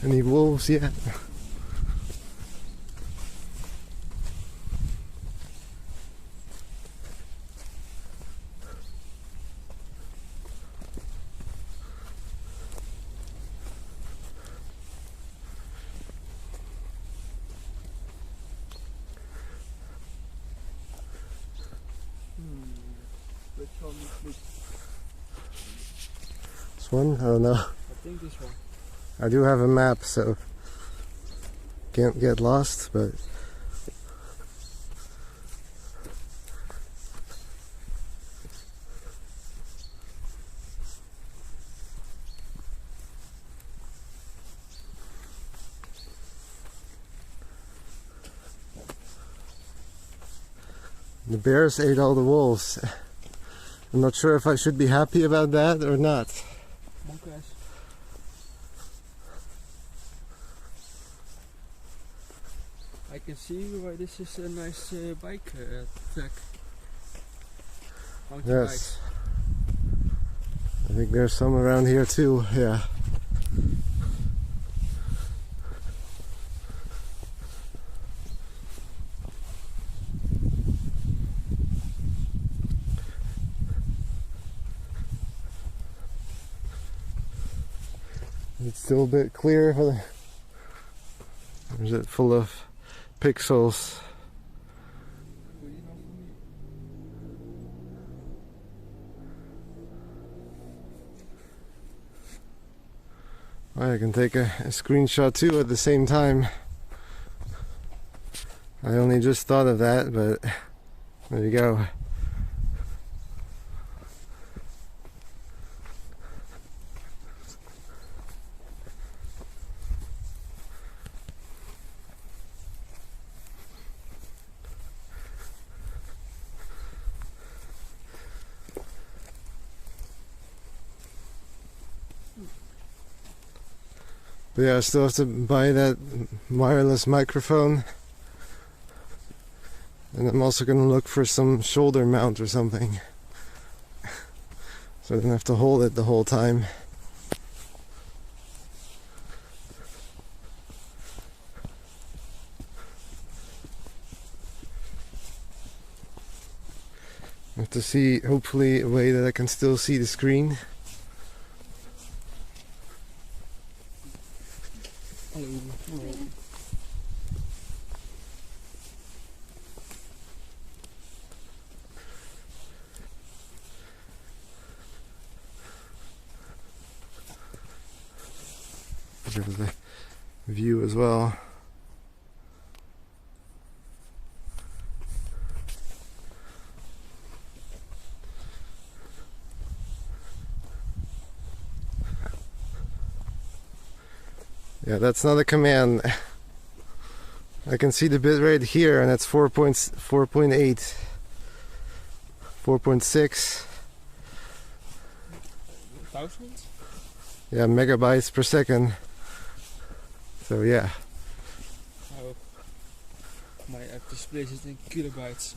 Any wolves yet? Which one is This one? I don't know. I think this one. I do have a map, so can't get lost, but the bears ate all the wolves. I'm not sure if I should be happy about that or not. Monkeys. I can see why this is a nice bike track. Mountain Yes. I think there's some around here too, yeah. It's still a bit clear. Or is it full of pixels? I can take a screenshot too at the same time. I only just thought of that, but there you go. But yeah, I still have to buy that wireless microphone. And I'm also going to look for some shoulder mount or something. So I don't have to hold it the whole time. I have to see, hopefully, a way that I can still see the screen. There's the view as well. Yeah, that's not a command. I can see the bitrate here, and that's 4.8, 4.6. Thousands? Yeah, megabytes per second. So yeah. Oh. My app displays it in kilobytes.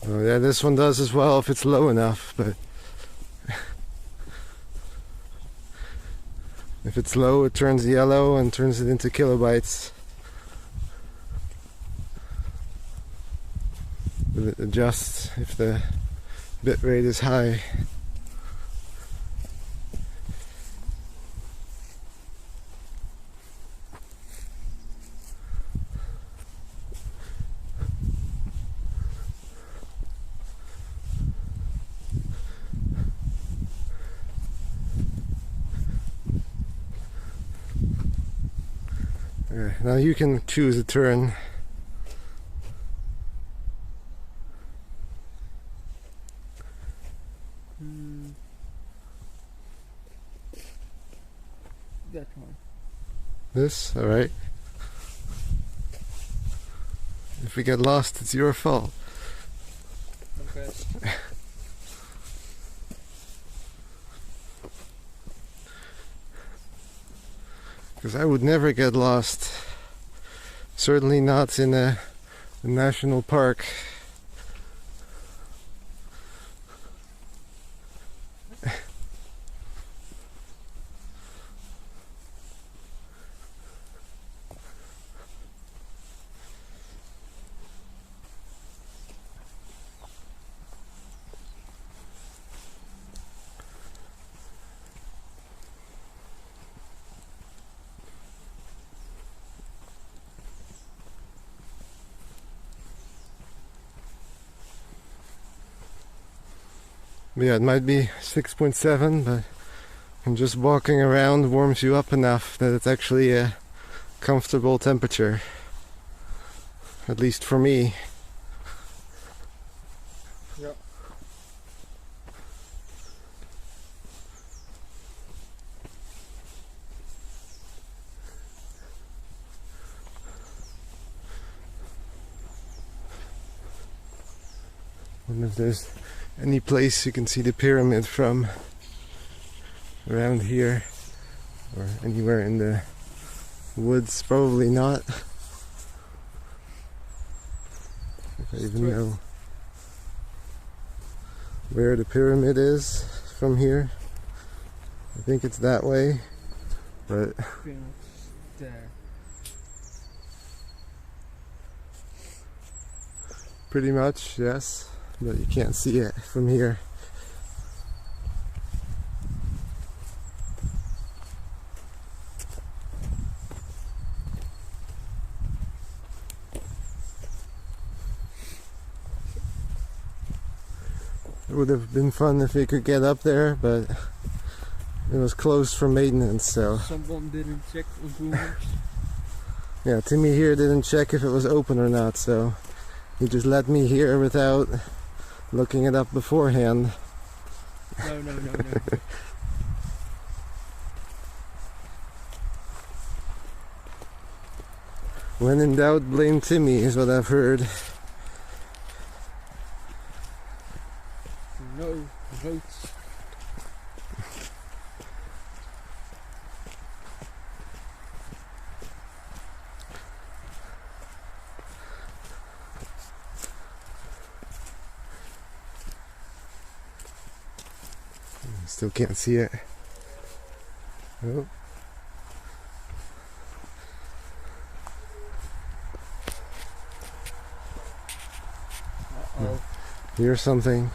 Oh yeah, this one does as well if it's low enough, but if it's low, it turns yellow and turns it into kilobytes. But it adjusts if the bitrate is high. Okay, now you can choose a turn. That one. This? Alright. If we get lost, it's your fault. Okay. Because I would never get lost. Certainly not in a national park. Yeah, it might be 6.7, but I'm just walking around warms you up enough that it's actually a comfortable temperature. At least for me. Yeah. And if there's any place you can see the pyramid from around here or anywhere in the woods, probably not. If I even know where the pyramid is from here. I think it's that way, but There. pretty much, yes. But you can't see it from here. It would have been fun if we could get up there, but it was closed for maintenance, so Someone didn't check on Google. yeah, Timmy here didn't check if it was open or not, so he just let me here without looking it up beforehand. No. When in doubt, blame Timmy is what I've heard. No roads. Still can't see it. Oh. Uh-oh. Here's something.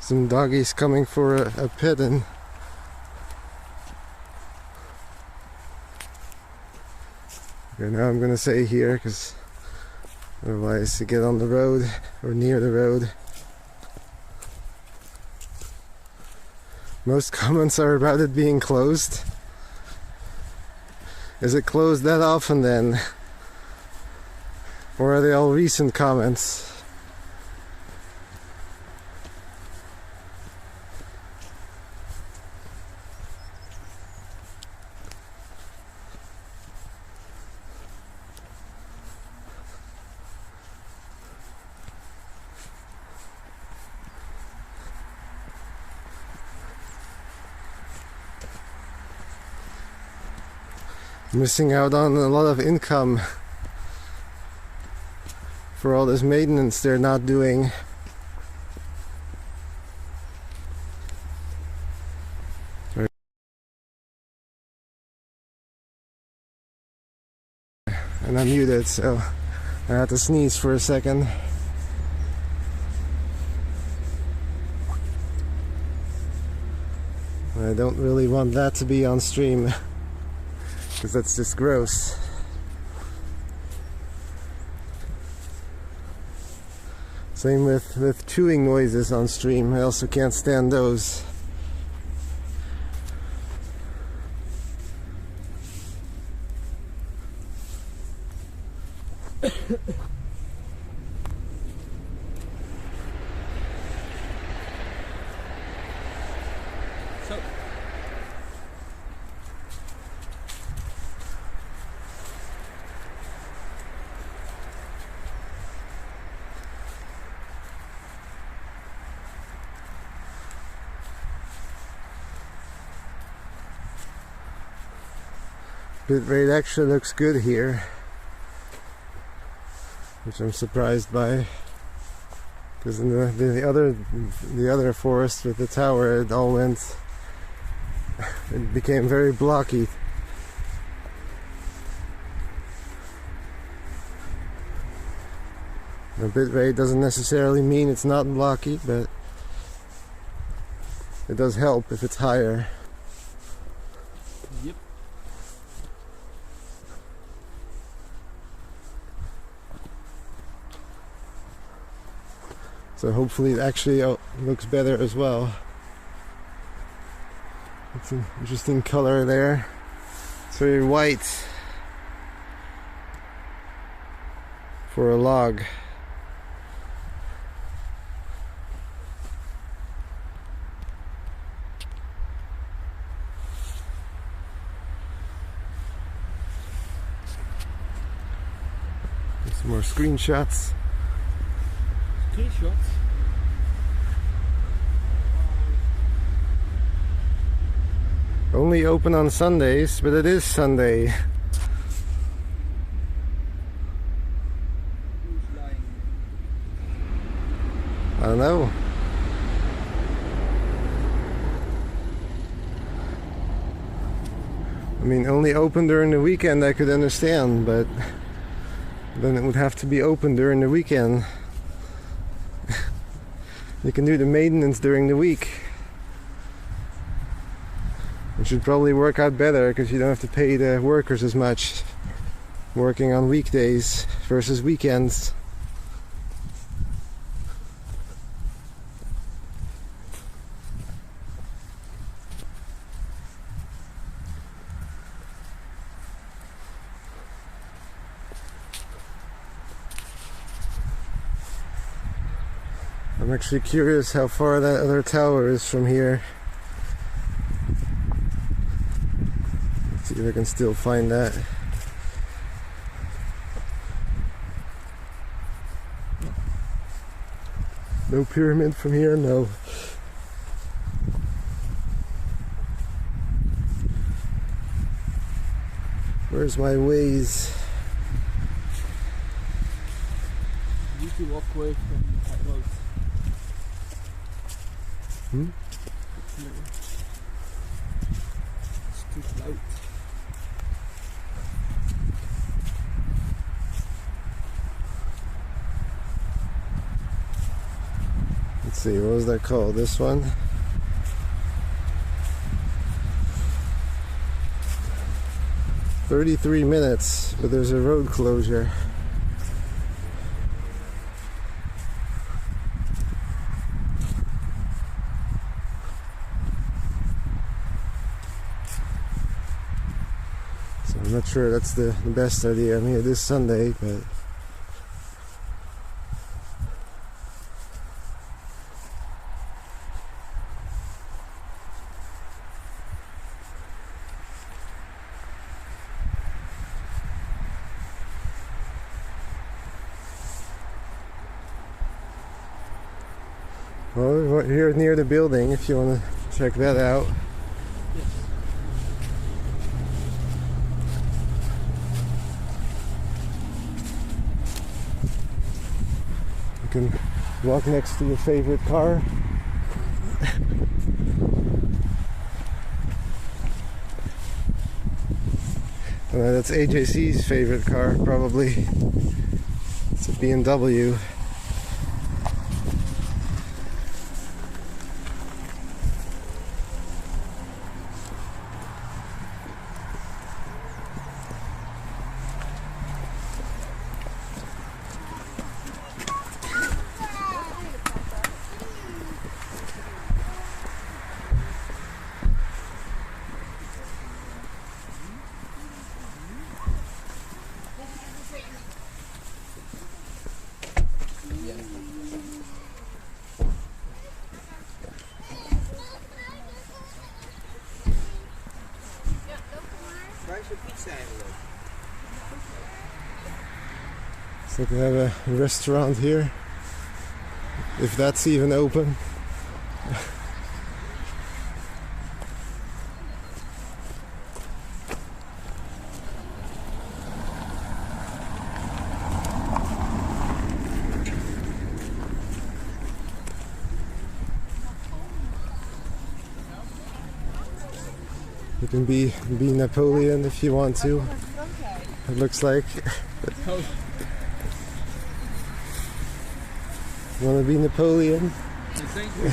Some doggies coming for a piddin'. Okay, now I'm gonna say here, because otherwise to get on the road or near the road. Most comments are about it being closed. Is it closed that often then? Or are they all recent comments? Missing out on a lot of income for all this maintenance they're not doing. And I'm muted, so I had to sneeze for a second. I don't really want that to be on stream, because that's just gross. Same with chewing noises on stream. I also can't stand those. So, Bitrate actually looks good here, which I'm surprised by, because in the other forest with the tower, it became very blocky. The bitrate doesn't necessarily mean it's not blocky, but it does help if it's higher. yep. So hopefully it actually looks better as well. It's an interesting color there. It's very white for a log. Some more screenshots. Screenshots. Only open on Sundays, but it is Sunday. Who's lying? I don't know. I mean, only open during the weekend I could understand, but then it would have to be open during the weekend. You can do the maintenance during the week. It should probably work out better, because you don't have to pay the workers as much working on weekdays versus weekends. I'm actually curious how far that other tower is from here. Let's see if I can still find that. No pyramid from here, no. Where's my Waze? You need to walk away from that road. Hmm? It's too loud. Let's see, what was that called? This one? "33 minutes, but there's a road closure." So I'm not sure that's the best idea. I'm here this Sunday, but well, we're here near the building if you want to check that out. Yes. You can walk next to your favorite car. That's AJC's favorite car, probably. It's a BMW. Waar is je pizza eigenlijk? So they have a restaurant here, if that's even open. You can be Napoleon if you want to. It looks like. You want to be Napoleon? Thank you.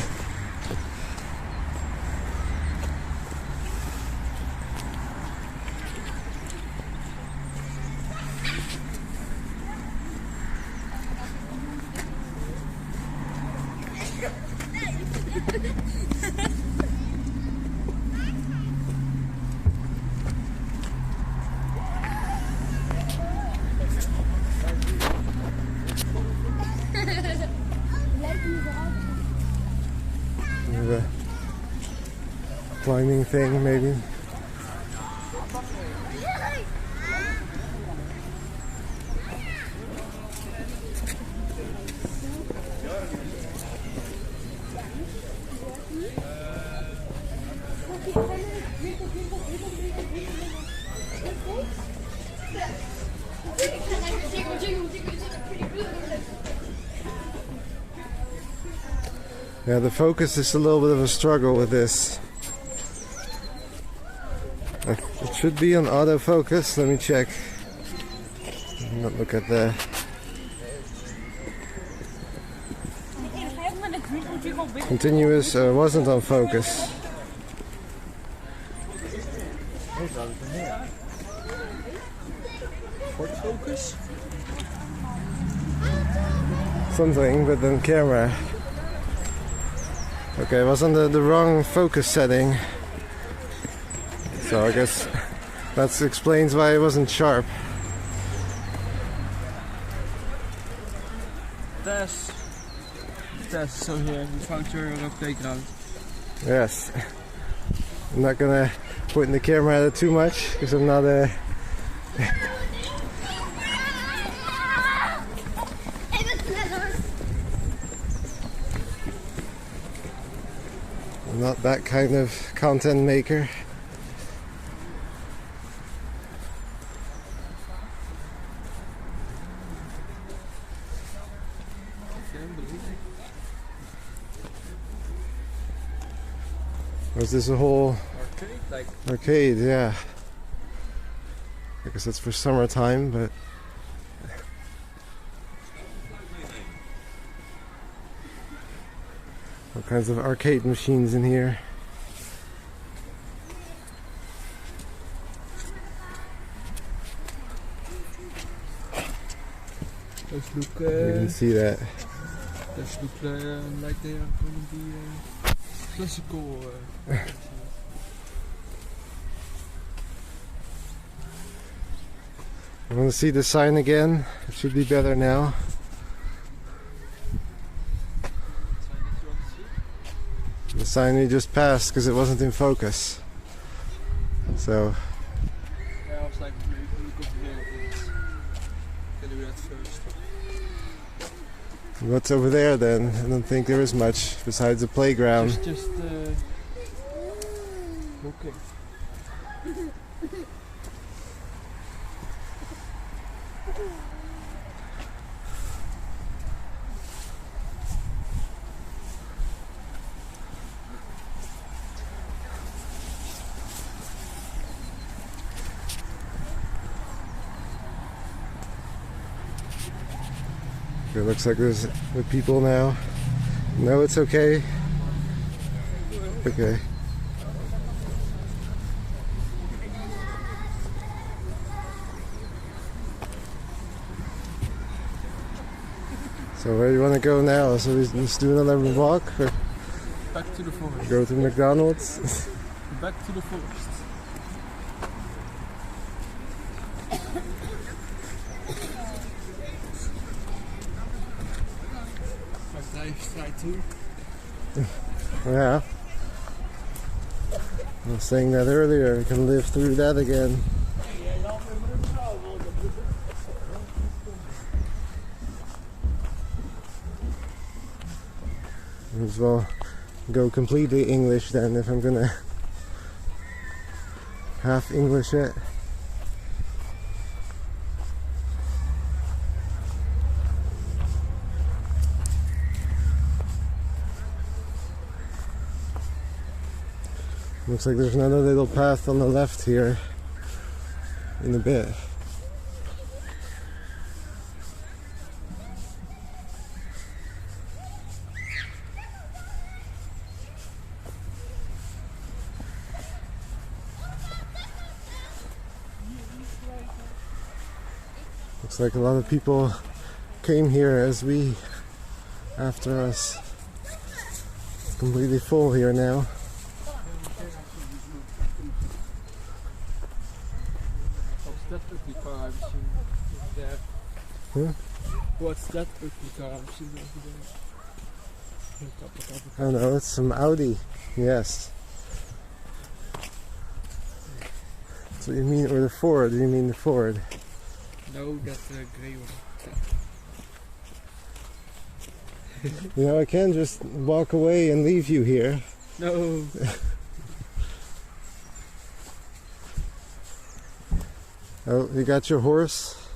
A climbing thing, maybe. Yeah, the focus is a little bit of a struggle with this. It should be on autofocus. Let me check. Not look at the. Continuous wasn't on focus. Ford Focus? Something, but then camera. Okay, it was on the wrong focus setting. So I guess that explains why it wasn't sharp. There's stairs. So here we found your playground. Yes. I'm not gonna point in the camera at it too much because I'm not a. I'm not that kind of content maker. Was this a whole Arcade, like arcade? Yeah. I guess that's for summertime, but all kinds of arcade machines in here. those look. You can see that. Those look like they are going to be classical. I want to see the sign again. It should be better now. The sign we just passed because it wasn't in focus. So Yeah, I was like, maybe look over here. Can do that first. what's over there then? I don't think there is much besides a playground. Just okay. It looks like there's the people now. No, it's okay. Okay. So where do you want to go now? So let's do another walk or Back to the forest. go to McDonald's? Back to the forest. Try to. Yeah. I was saying that earlier, we can live through that again. Might as well go completely English then if I'm gonna half English it. Looks like there's another little path on the left here in a bit. Looks like a lot of people came here after us. It's completely full here now. What's that ugly car I've seen over there? Huh? What's that ugly car I've seen over there? I don't know, it's some Audi. Yes. That's what you mean, or the Ford? You mean the Ford? No, that grey one. You know, I can just walk away and leave you here. No. Oh, you got your horse?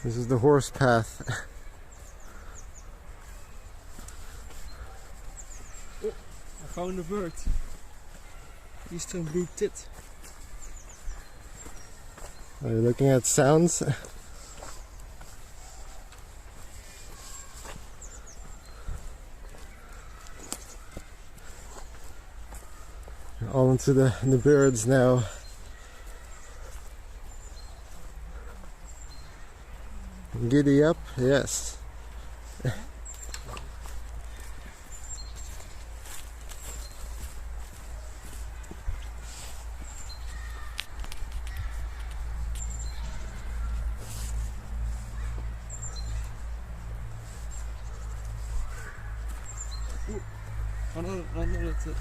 This is the horse path. I found a bird. Eastern blue tit. Are you looking at sounds? All into the birds now. Giddy up, yes. Another tit.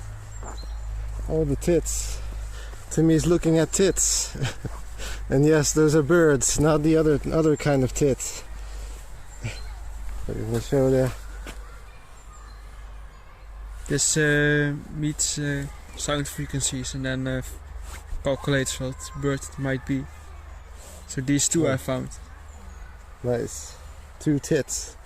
Oh, the tits. Timmy's looking at tits. And yes, those are birds, not the other kind of tits. I'm gonna show there. This meets sound frequencies and then calculates what bird it might be. So these two I found. Nice. 2 tits.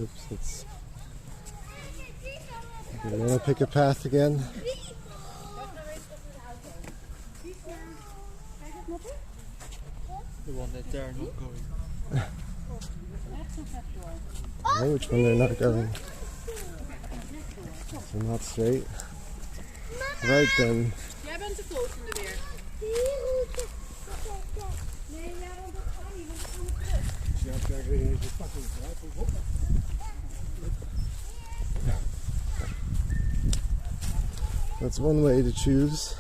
Oops, it's... You want to pick a path again? The one that they're not going. I know which one they're not going. So not straight. Right then. Jij bent de volgende weer. Nee, ja, want dat kan niet, want het komt terug. Ja, kijk weer eens het pakken. That's one way to choose.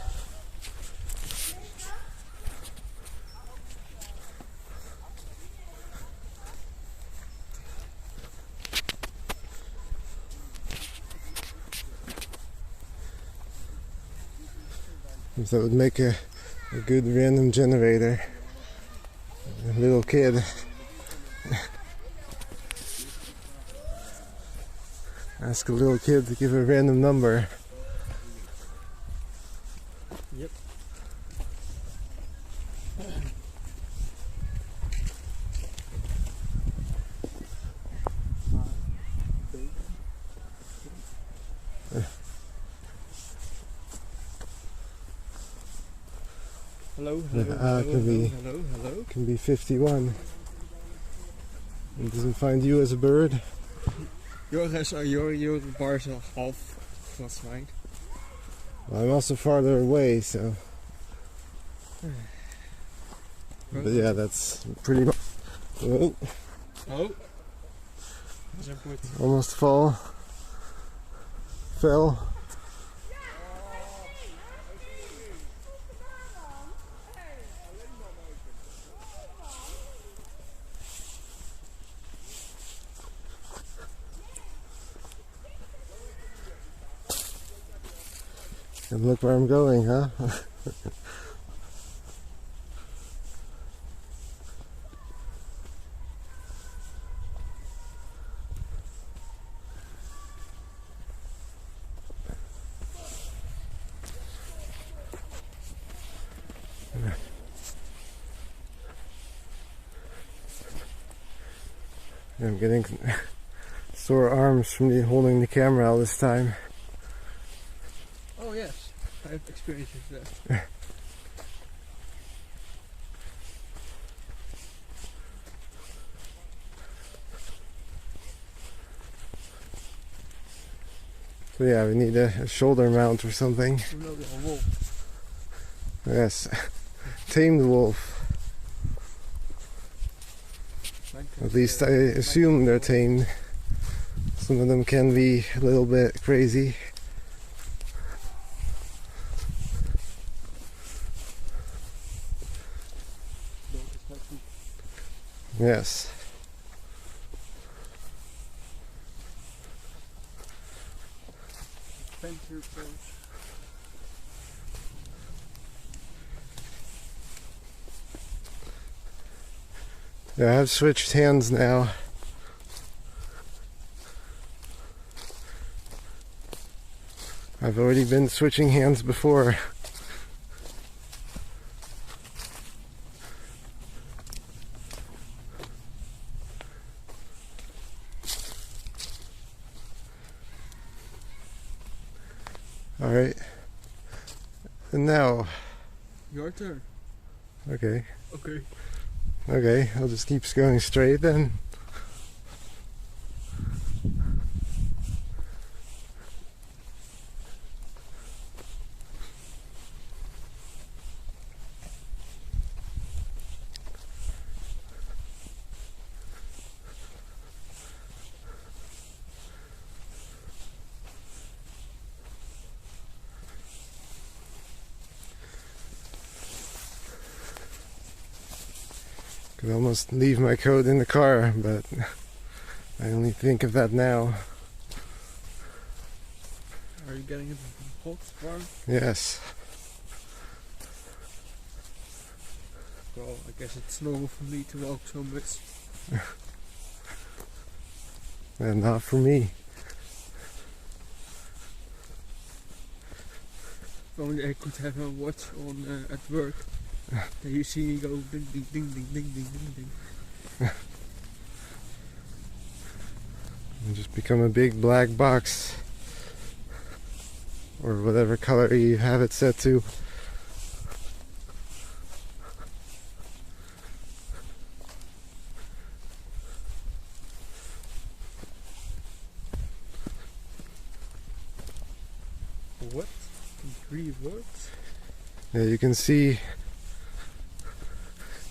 That would make a good random generator. A little kid. Ask a little kid to give a random number. Yep. Hello, Can be 51. It doesn't find you as a bird. your bars are half. That's fine. Well, I'm also farther away, so. But yeah, that's pretty much. Oh, Oh. almost fell. And look where I'm going, huh? I'm getting sore arms from holding the camera all this time. Oh yes, I have experience with that. So yeah, we need a shoulder mount or something. A wolf. Yes, tame the wolf. At least I assume they're tamed. Some of them can be a little bit crazy. Yes. Yeah, I've switched hands now. I've already been switching hands before. Alright. And now, Your turn. okay. Okay. Okay, I'll just keep going straight then. Could almost leave my coat in the car, but I only think of that now. Are you getting it hot, warm? Yes. Well, I guess it's normal for me to walk so much. And not for me. If only I could have a watch on at work. Then you see me go ding ding ding ding ding ding ding ding. And just become a big black box. Or whatever color you have it set to. What? In 3 words? Yeah, you can see,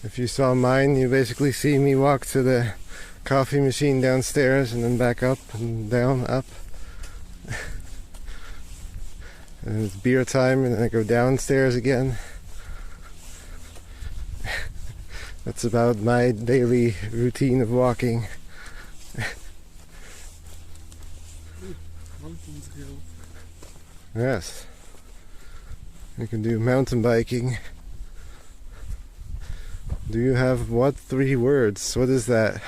if you saw mine, you basically see me walk to the coffee machine downstairs and then back up and down, up. And it's beer time and then I go downstairs again. That's about my daily routine of walking. Mountain trail. Yes. You can do mountain biking. Do you have what 3 words? What is that?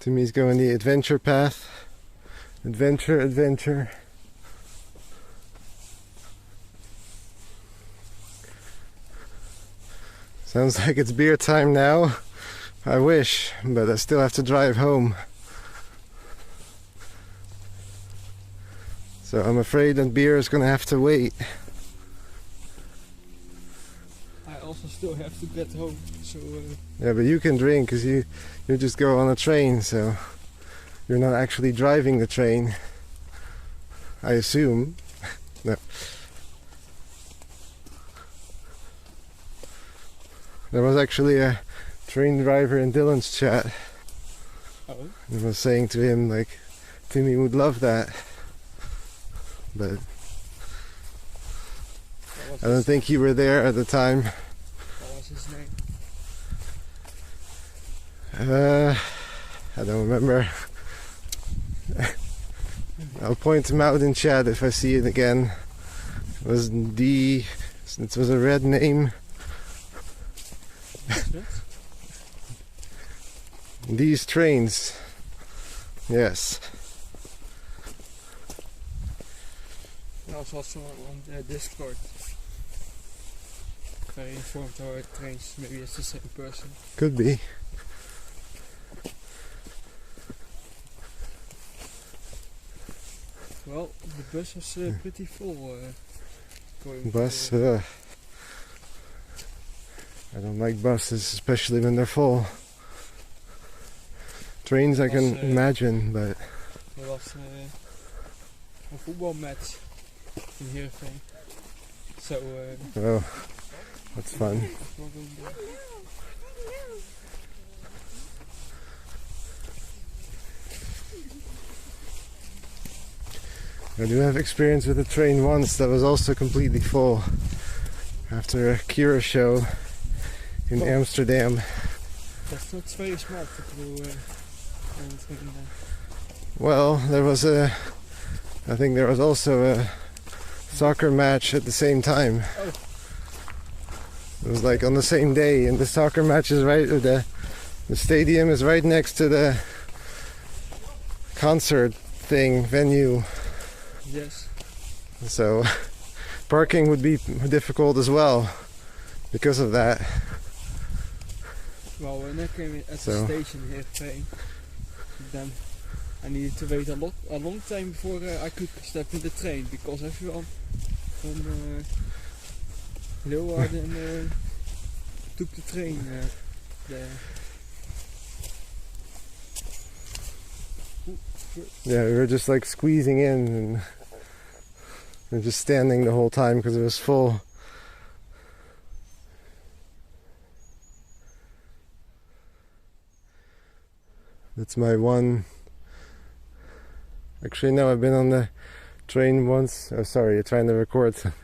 Timmy's going the adventure path. Adventure, adventure. Sounds like it's beer time now. I wish, but I still have to drive home. So I'm afraid that beer is gonna have to wait. I also still have to get home, so Yeah, but you can drink because you just go on a train, so you're not actually driving the train. I assume. No. There was actually a train driver in Dylan's chat. oh, I was saying to him, like, Timmy would love that. But I don't think you were there at the time. What was his name? I don't remember. I'll point him out in chat if I see it again. It was it was a red name. What's that? These trains. Yes. I was also on the Discord. Very informed about trains. Maybe it's the same person. Could be. Well, the bus was pretty full. Going Bus. I don't like buses, especially when they're full. Trains I can imagine, but There was a football match in Heerenveen. So oh, that's fun. we're going there. I do have experience with a train once that was also completely full after a Cura show in Amsterdam. That's not very smart to do anything there. Well, I think there was also a soccer match at the same time. Oh. It was like on the same day, and the soccer match is right, or the stadium is right next to the concert thing venue. Yes. So parking would be difficult as well because of that. Well, when I came in at So. the station here, train, then I needed to wait a long time before I could step in the train, because everyone from Leeuwarden took the train there. Yeah, we were just like squeezing in, and we were just standing the whole time because it was full. That's my one. Actually, no, I've been on the train once. Oh, sorry, you're trying to record something.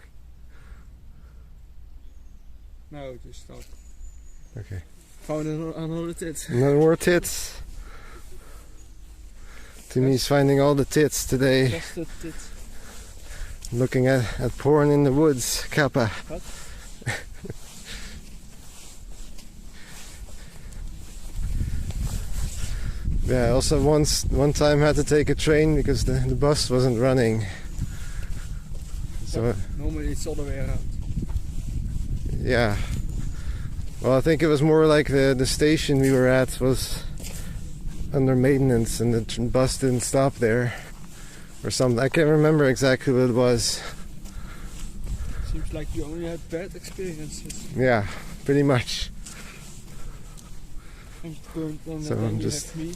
No, just stop. Okay. Found another tit. No more tits. Timmy's finding all the tits today. Just the tit. Looking at porn in the woods, Kappa. What? Yeah, I also one time had to take a train because the bus wasn't running. So Normally it's all the way around. yeah. Well, I think it was more like the station we were at was under maintenance and the bus didn't stop there or something. I can't remember exactly what it was. Seems like you only had bad experiences. Yeah, pretty much. And burnt, and So then I'm you just- have me.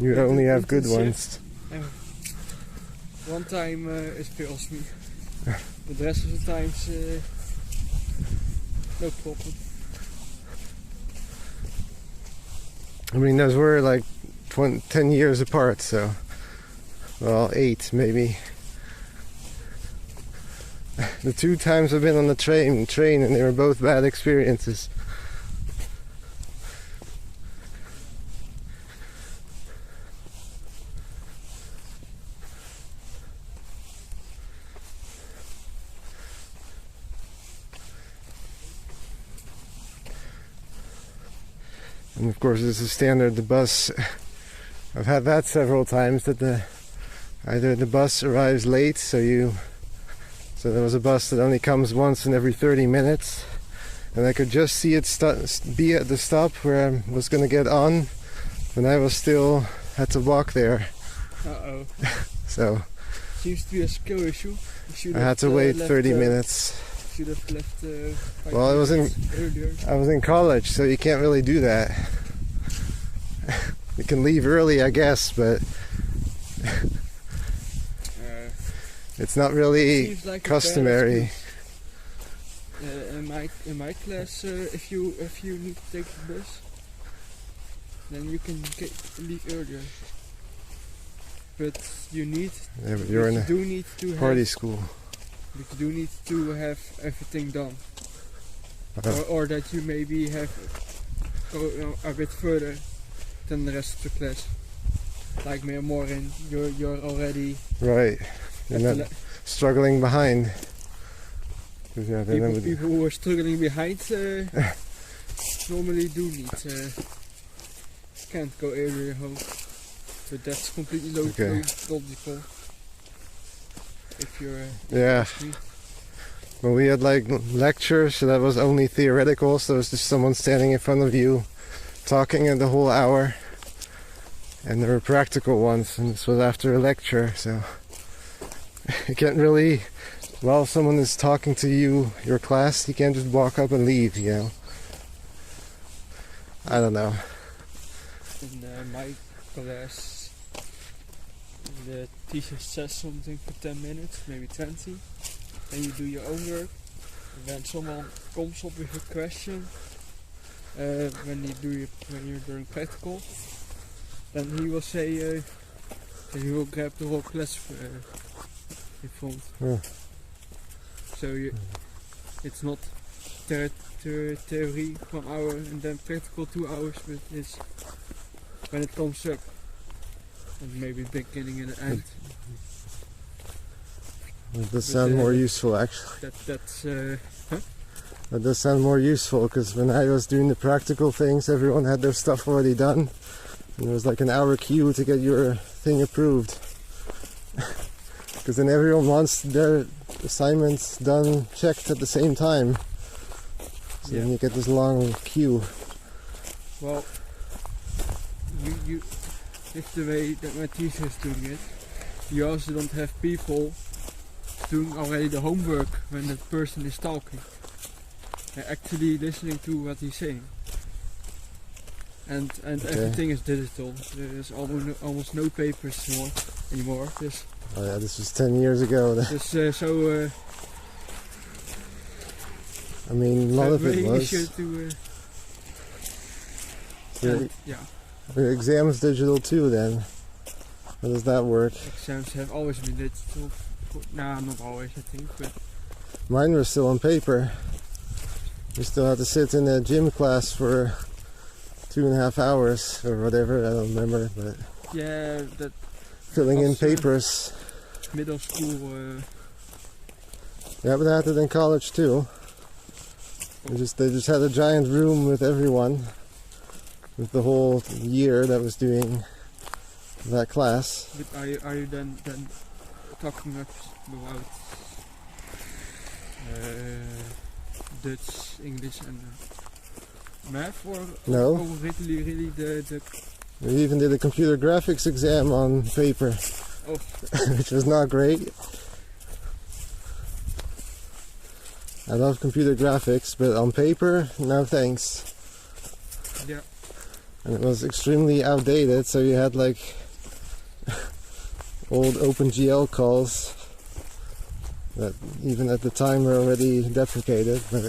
You Yeah, only have it's good a shift. ones. One time it fails me. But the rest of the times, no problem. I mean, those were like 10 years apart, so well, 8 maybe. The 2 times I've been on the train, and they were both bad experiences. And of course, it's a standard. The bus, I've had that several times, that either the bus arrives late, so there was a bus that only comes once in every 30 minutes, and I could just see it be at the stop where I was going to get on, and I was still had to walk there. Uh-oh. So Seems to be a skill issue. You should I had to have, wait left, 30 minutes. Should have left 5 Well, I was in- minutes earlier. I was in college, so you can't really do that. You can leave early, I guess, but it's not really Seems like a bad customary. excuse. In my class, if you need to take the bus, then you can leave earlier. But you need. Yeah, but you're in you a do need to party have. school. But you do need to have everything done, Uh, or that you maybe have go a bit further than the rest of the class. Like Marin, you're already Right. You're at the not struggling behind. 'Cause, yeah, then I would- people who are struggling behind normally do need can't go earlier home. So that's completely Okay. logical. If you're yeah. me. Well, we had like lectures, so that was only theoretical. So it was just someone standing in front of you, talking the whole hour. And there were practical ones, and this was after a lecture, so you can't really. While someone is talking to you, your class, you can't just walk up and leave, you know. I don't know. In my class, the teacher says something for 10 minutes, maybe 20. Then you do your own work. And then someone comes up with a question. When you're doing practical, then he will say that he will grab the whole class in front. Yeah. So it's not theory 1 hour and then practical 2 hours, but it's when it comes up, and maybe beginning and the end. It does sound more useful, actually. That's It That does sound more useful, because when I was doing the practical things, everyone had their stuff already done. And there was like an hour queue to get your thing approved. Because then everyone wants their assignments done, checked at the same time. So then you get this long queue. Well, you it's the way that my teacher is doing it. You also don't have people doing already the homework when that person is talking. They're actually listening to what he's saying. And everything is digital. There's almost no papers anymore. Oh yeah, this was 10 years ago. I mean, a lot of it very was. easier to. Yeah. The exam's digital too then. How does that work? Exams have always been digital. Nah, not always, I think, but Mine were still on paper. We still had to sit in a gym class for 2.5 hours or whatever, I don't remember, but yeah, that filling in Also- papers. middle school. Yeah, but I had it in college too. They just had a giant room with everyone, with the whole year that was doing that class. But are you then talking about Dutch, English, and math, or No. or really the We even did a computer graphics exam on paper, Oh. which was not great. I love computer graphics, but on paper, no thanks. Yeah. And it was extremely outdated, so you had like old OpenGL calls that even at the time were already deprecated, but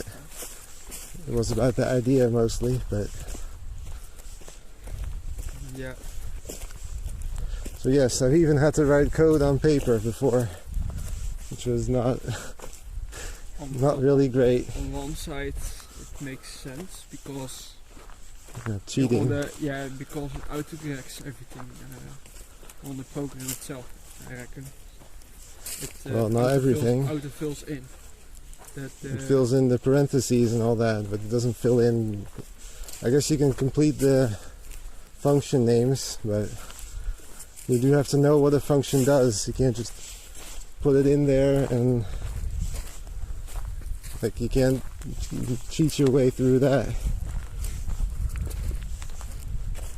it was about the idea mostly. But Yeah. so yes, I've even had to write code on paper before, which was not really great. On one side, it makes sense because Cheating. because it autocorrects everything on the program itself, I reckon. Well, not everything. Autofills in. That It fills in the parentheses and all that, but it doesn't fill in. I guess you can complete the function names, but you do have to know what a function does. You can't just put it in there and like you can't cheat your way through that.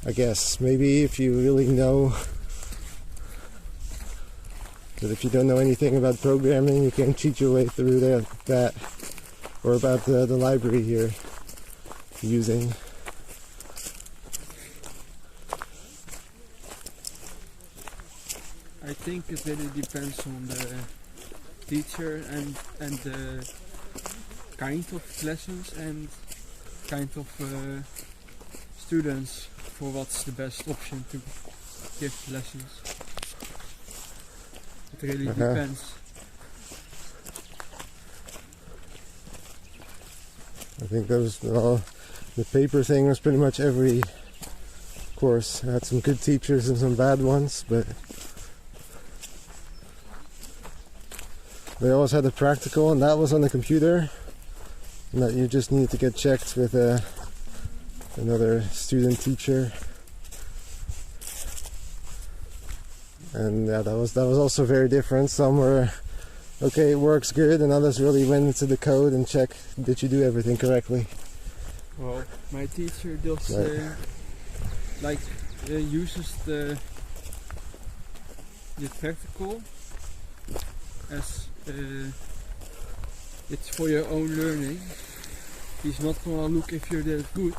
I guess maybe if you really know, but if you don't know anything about programming, you can cheat your way through that, or about the library you're using. I think it really depends on the teacher and the kind of lessons and kind of students for what's the best option to give lessons. It really depends. I think the paper thing was pretty much every course. I had some good teachers and some bad ones, but they always had a practical, and that was on the computer, and that you just needed to get checked with another student teacher. And yeah, that was also very different. Some were okay, it works good, and others really went into the code and checked, did you do everything correctly? Well, my teacher does uses the practical as it's for your own learning. He's not gonna look if you did it good.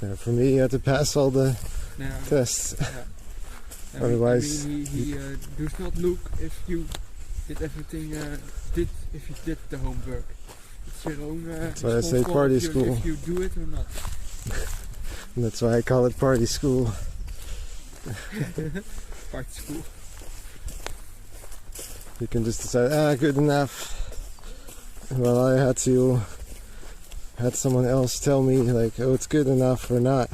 But for me, you had to pass all the yeah, tests. yeah. Otherwise, he does not look if you did everything. If you did the homework, it's your own. That's why I say responsible party if you- school. If you do it or not. And that's why I call it party school. Party school. You can just decide, good enough. Well, I had someone else tell me like, oh, it's good enough or not.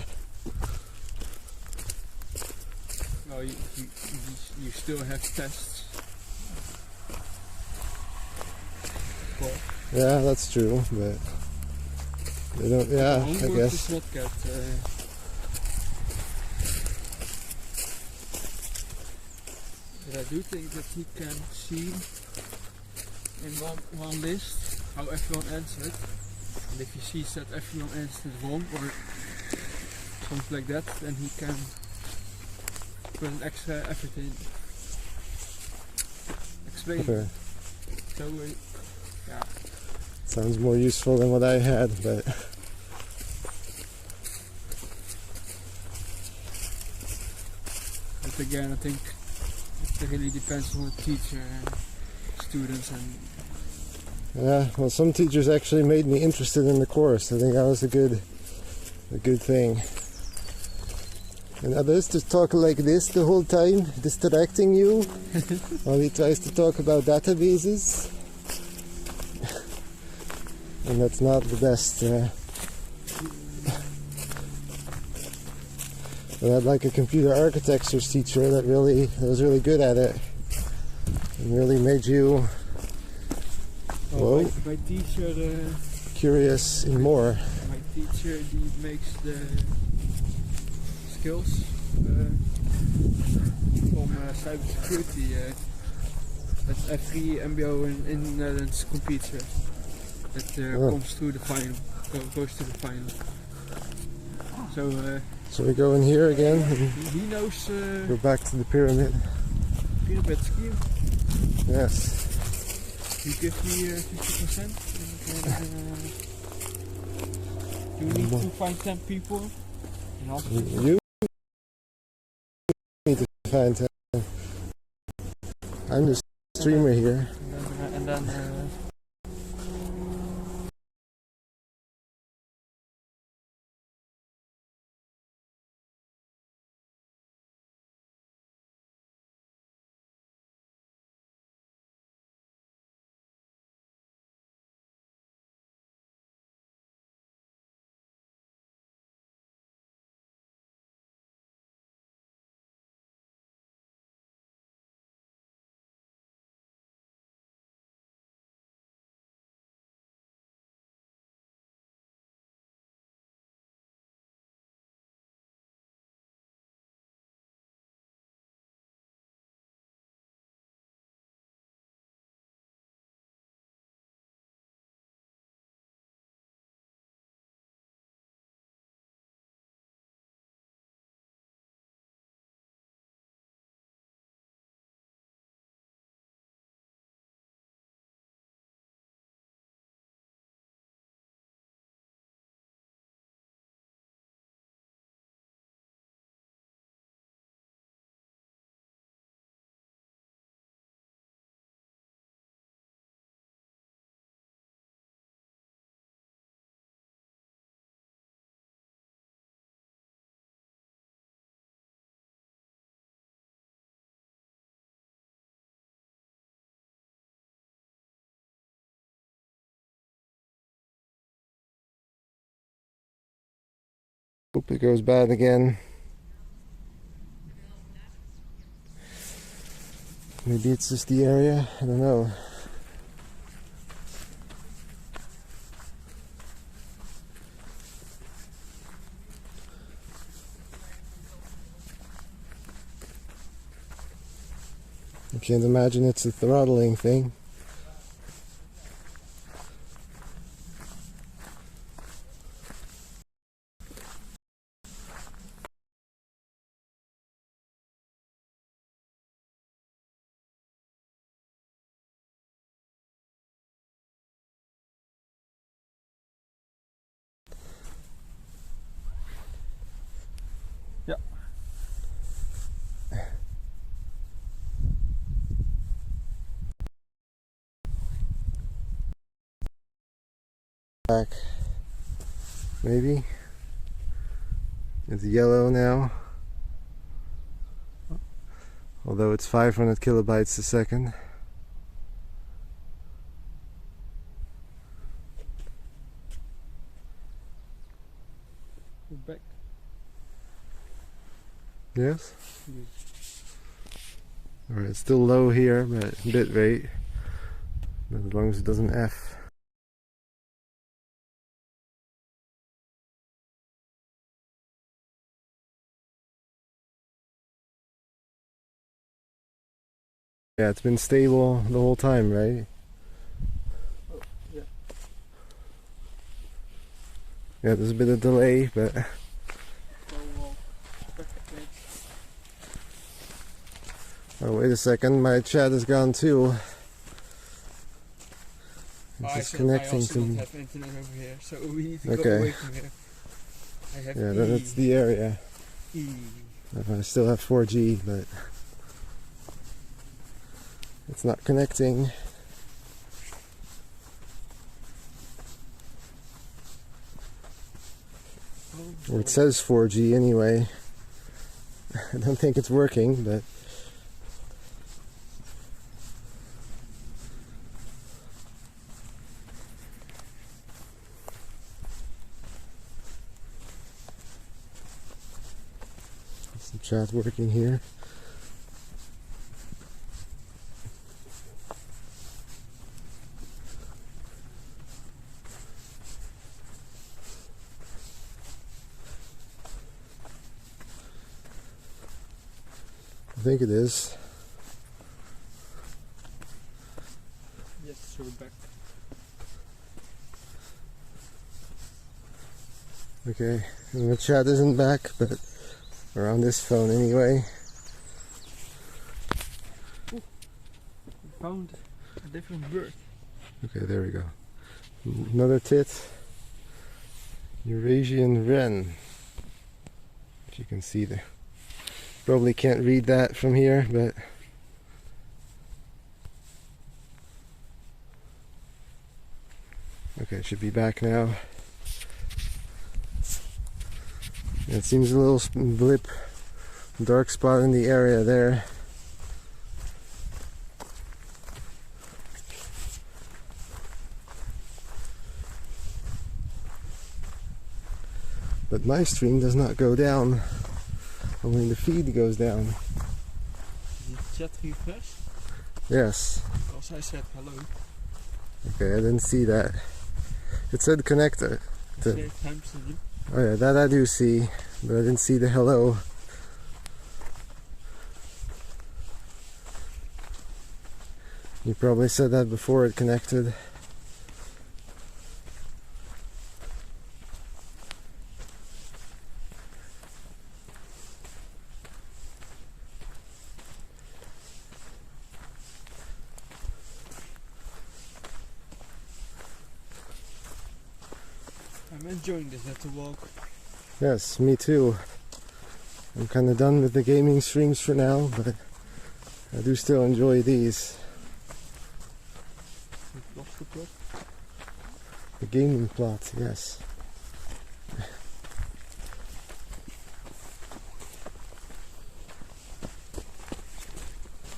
Well, you still have tests. before. Yeah, that's true, but they don't. Yeah, I Homework guess. is not get. But I do think that he can see in one list how everyone answered, and if he sees that everyone answered wrong or something like that, then he can put an extra effort in explaining. Okay. So yeah, Sounds more useful than what I had, but again, I think it really depends on the teacher and students and yeah. Well, some teachers actually made me interested in the course. I think that was a good thing. And others just talk like this the whole time, distracting you while he tries to talk about databases. And that's not the best. But I'd like a computer architecture's teacher that was really good at it and really made you my teacher. curious in more. My teacher, he makes the skills from cybersecurity that every MBO in Netherlands competes with. That comes to the final, goes to the final. So we go in here again and he knows go back to the pyramid. pyramid scheme. Yes. You give me 50%. You need to find 10 people. And also You need to find time. I'm the streamer here. and then Hope it goes bad again. Maybe it's just the area, I don't know. I can't imagine it's a throttling thing. yeah. Back, maybe. It's yellow now, although it's 500 kilobytes a second. Go back. Yes? Alright, it's still low here, but bit rate. As long as it doesn't F. Yeah, it's been stable the whole time, right? Oh, yeah. Yeah, there's a bit of delay, but So back again. oh, wait a second, my chat is gone too. It's just connecting I also to don't me. have internet over here, so we need to Okay. go away from here. I have Yeah, E. that's the area. E. I still have 4G, but it's not connecting. Or it says 4G anyway. I don't think it's working, but some chat working here. I think it is. Yes, so we're back. Okay, and the chat isn't back, but we're on this phone anyway. We found a different bird. Okay, there we go. Another tit. Eurasian wren. If you can see there. Probably can't read that from here, but okay, it should be back now. It seems a little blip, dark spot in the area there. But my stream does not go down, only the feed goes down. Did chat refresh? Yes. Because I said hello. Okay, I didn't see that. It said connected. I said times to you. Oh yeah, that I do see, but I didn't see the hello. You probably said that before it connected. I'm enjoying this at the walk. Yes, me too. I'm kind of done with the gaming streams for now, but I do still enjoy these. We've lost the plot. The gaming plot, yes.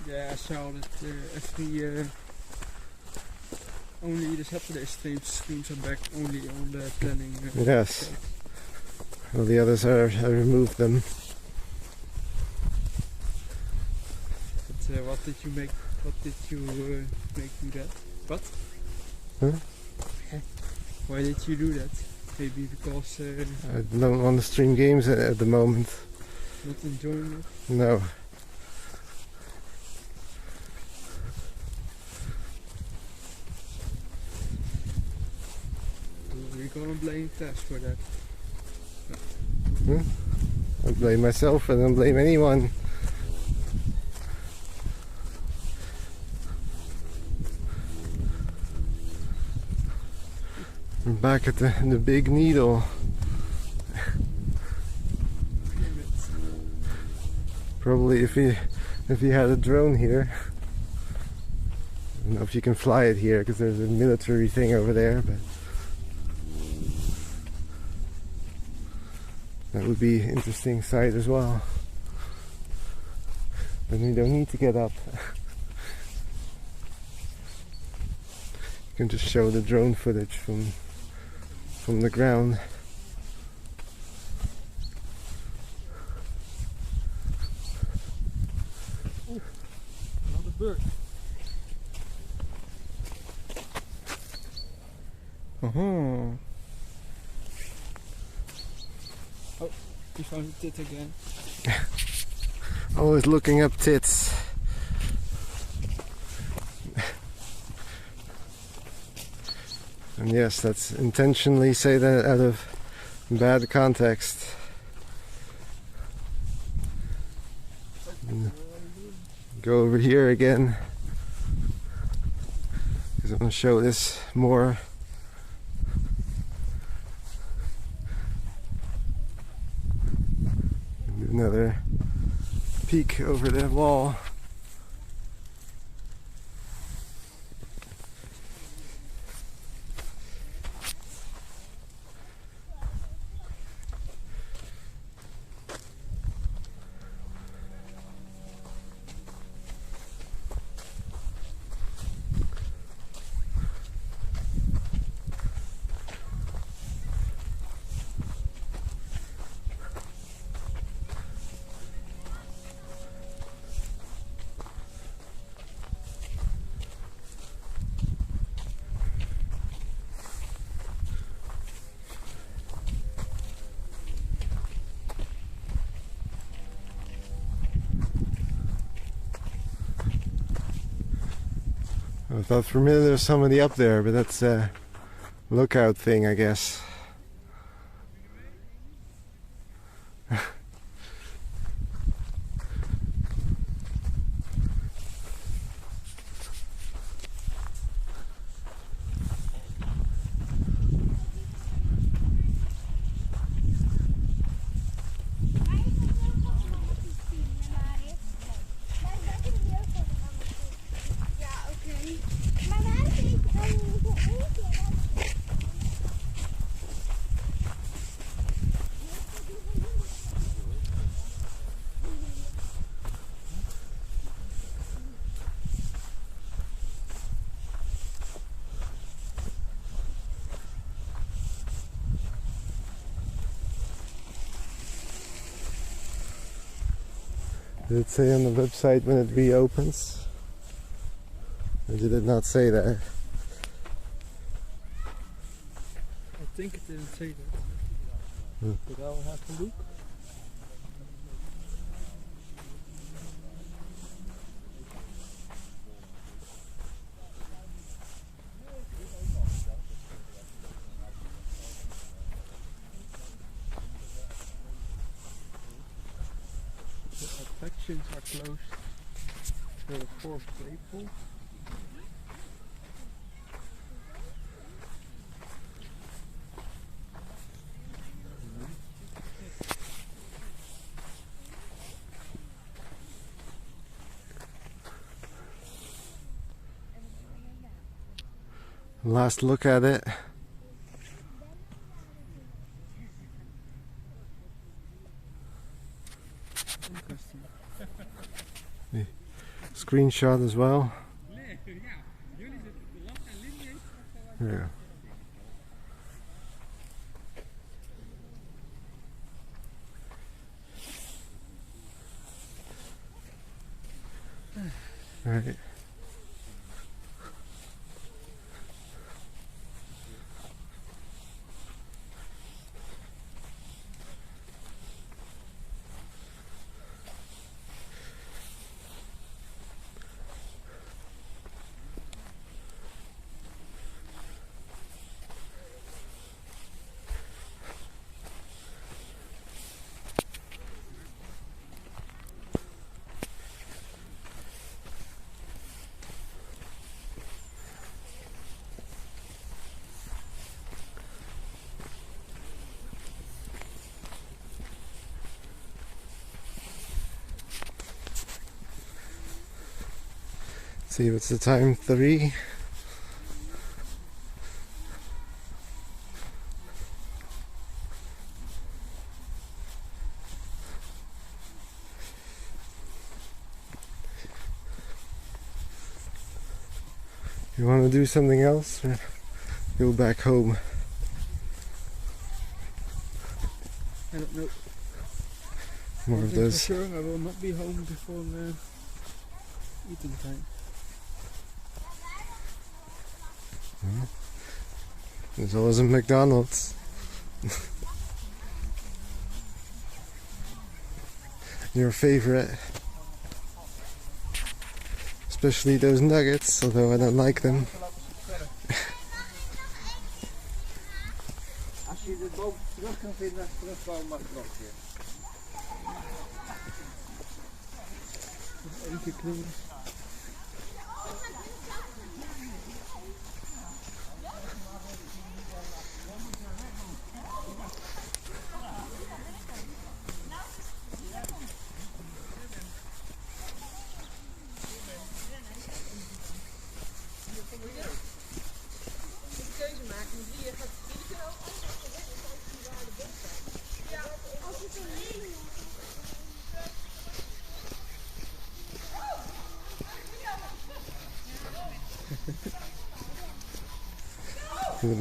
Yeah, I saw that every only the Saturday streams are back only on the planning. Yes. Well, the others are, I removed them. But what did you make? What did you make do that? What? Huh? Why did you do that? Maybe because I don't want to stream games at the moment. not enjoying it. No. We're gonna blame Tess for that. I blame myself, I don't blame anyone. I'm back at the big needle. Probably if you had a drone here. I don't know if you can fly it here because there's a military thing over there, but that would be an interesting sight as well. Then we don't need to get up. You can just show the drone footage from the ground. Another bird. Uh-huh. You found a tit again. Always looking up tits. And yes, that's intentionally say that out of bad context. And go over here again because I'm going to show this more. Do another peek over the wall. I thought for a minute there was somebody up there, but that's a lookout thing, I guess. Did it say on the website when it reopens? Or did it not say that? I think it didn't say that. But I'll have to look. The attractions are closed till the 4th of April. Last look at it. Interesting. Screenshot as well. Yeah. Right. See what's the time? 3. You want to do something else or go back home? I don't know. More of those. For sure, I will not be home before eating time. There's always a McDonald's. Your favorite. Especially those nuggets, although I don't like them. Als je de boom terug kan vinden, terugbouwen mag het nog een keer. Nog één keer klimmen. It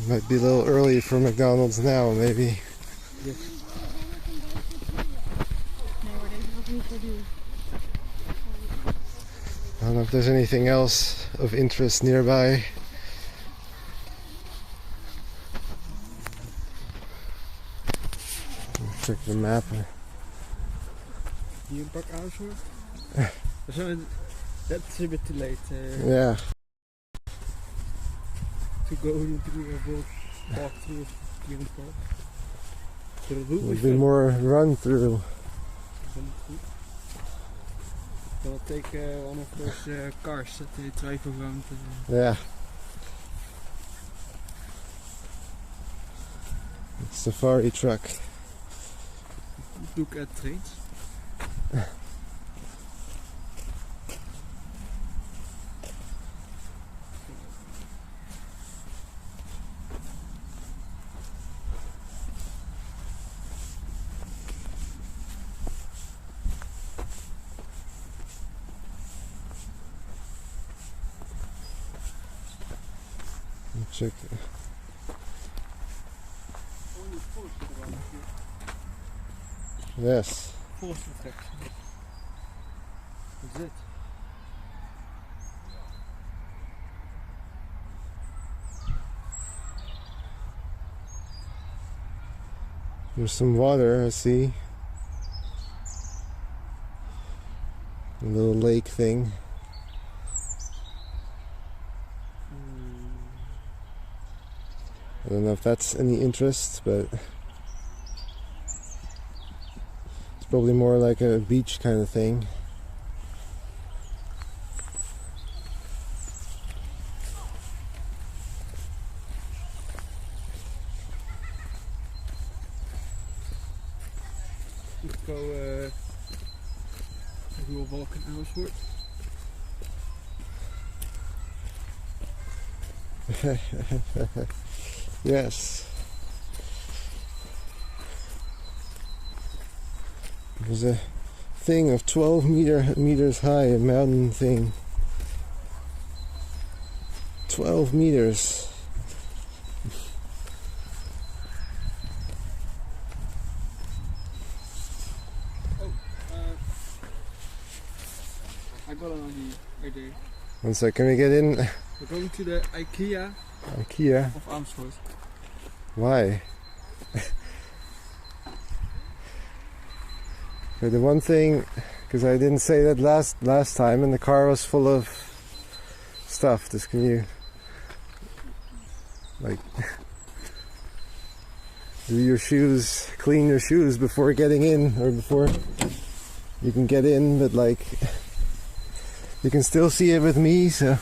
might be a little early for McDonald's now, maybe. Yes. Nee hoor, deze was niet voor doen. I don't know if there's anything else of interest nearby. Check the map. Hier een pak Amersfoort. That's a bit too late Yeah. to go through a walk through Cleveland Park. So the route There'll is be more run through. We'll take one of those cars that they drive around. Yeah. Safari truck. Look at trains. Check. Yes. Forest attraction. That's it. There's some water, I see. A little lake thing. I don't know if that's any interest, but it's probably more like a beach kind of thing. Let's go do a walk in Amersfoort. Yes. There's a thing of 12 meters high, a mountain thing. 12 meters. I got an idea. One sec, can we get in? We're going to the IKEA IKEA. of Amersfoort. Why? Okay, the one thing, because I didn't say that last time, and the car was full of stuff. Just can you, like, do your shoes, clean your shoes before getting in, or before you can get in, but like, you can still see it with me, so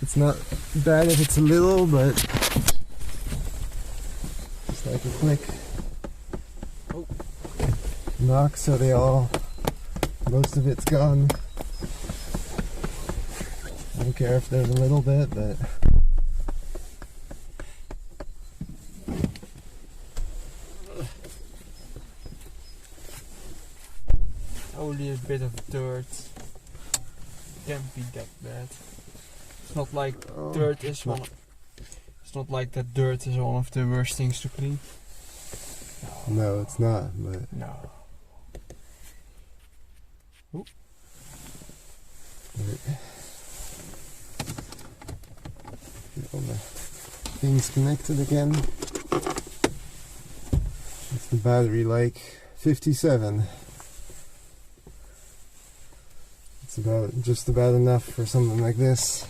it's not bad if it's a little, but just like a quick knock, so most of it's gone. I don't care if there's a little bit, but Only a bit of dirt. Can't be that bad. It's not like dirt is one. It's not like that dirt is one of the worst things to clean. no, it's not. But No. get all the things connected again. It's the battery, like 57. It's just about enough for something like this.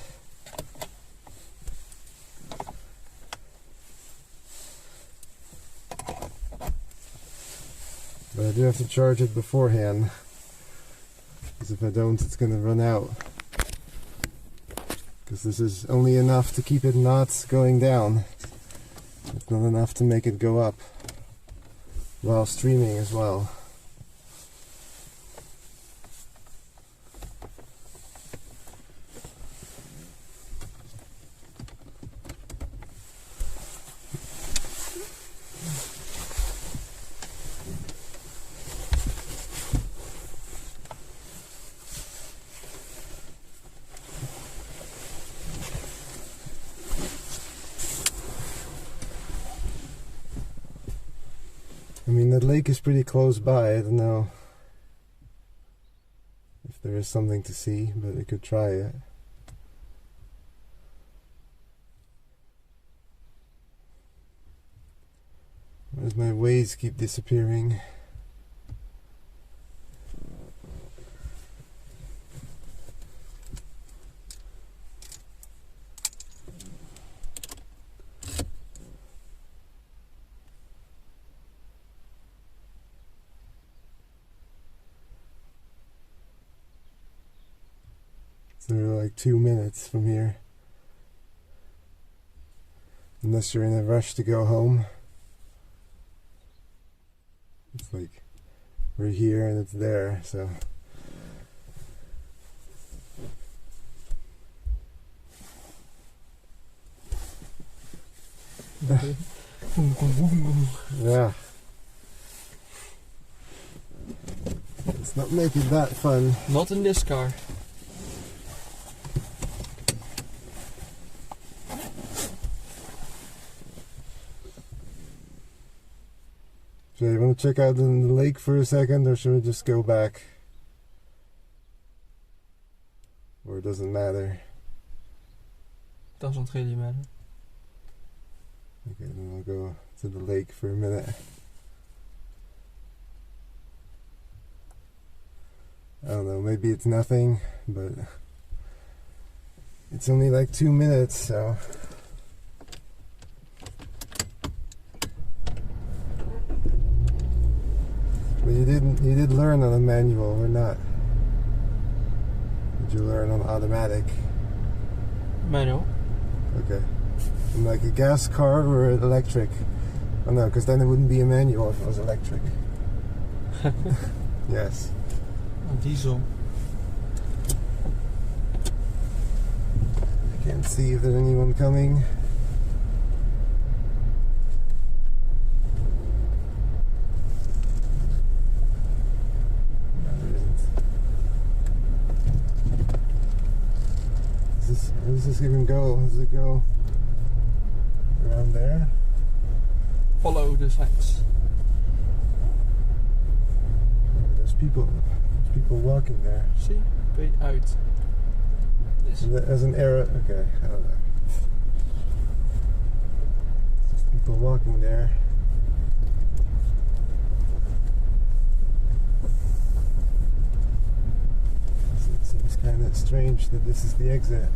But I do have to charge it beforehand, because if I don't, it's gonna run out. Because this is only enough to keep it not going down. It's not enough to make it go up while streaming as well. I mean, the lake is pretty close by. I don't know if there is something to see, but I could try it. Why does my Waze keep disappearing? So they're like 2 minutes from here. Unless you're in a rush to go home. It's like we're here and it's there, so. Yeah. Let's not make it that fun. Not in this car. So you want to check out the lake for a second, or should we just go back? Or it doesn't matter? Doesn't really matter. Okay, then I'll go to the lake for a minute. I don't know, maybe it's nothing, but it's only like 2 minutes, so. But you did learn on a manual or not? Did you learn on automatic? Manual. Okay. And like a gas car or electric? Oh no, because then it wouldn't be a manual if it was electric. Yes. A diesel. I can't see if there's anyone coming. No, there isn't. Where does this even go? Does it go around there? Follow the signs. There's people walking there. See? Way out. This. There's an arrow. Okay, I don't know. Just people walking there. So it seems kind of strange that this is the exit.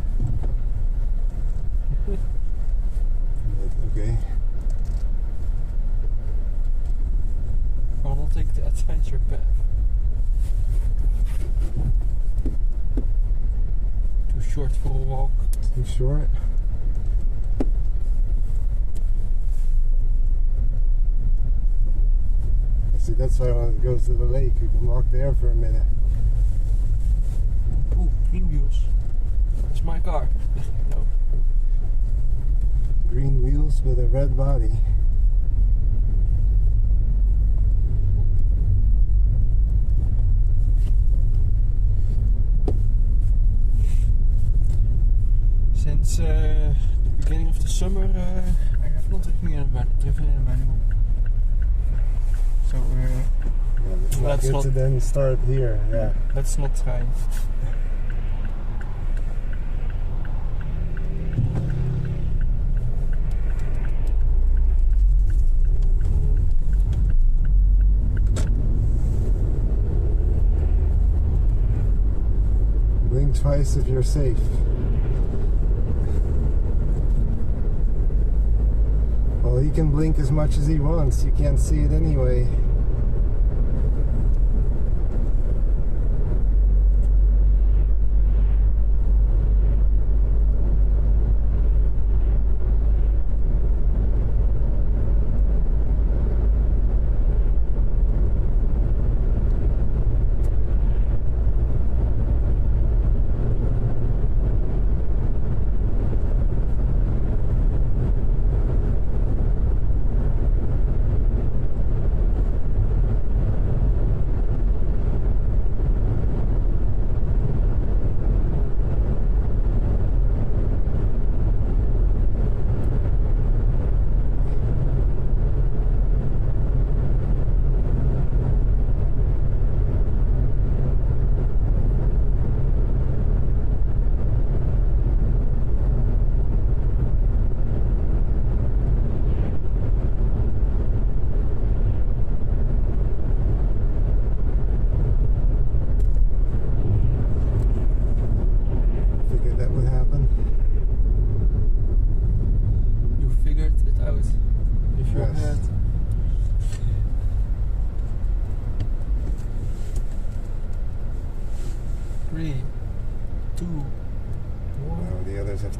But, okay. I'll take the adventure path. Too short for a walk. Too short. See, that's why I want to go to the lake. We can walk there for a minute. Ooh, green wheels. That's my car. No. Green wheels with a red body. Since the beginning of the summer, I have not driven in a manual. So Yeah, it's not Let's good not- to then start here. Yeah. let's not try. Blink twice if you're safe. Well, he can blink as much as he wants. You can't see it anyway.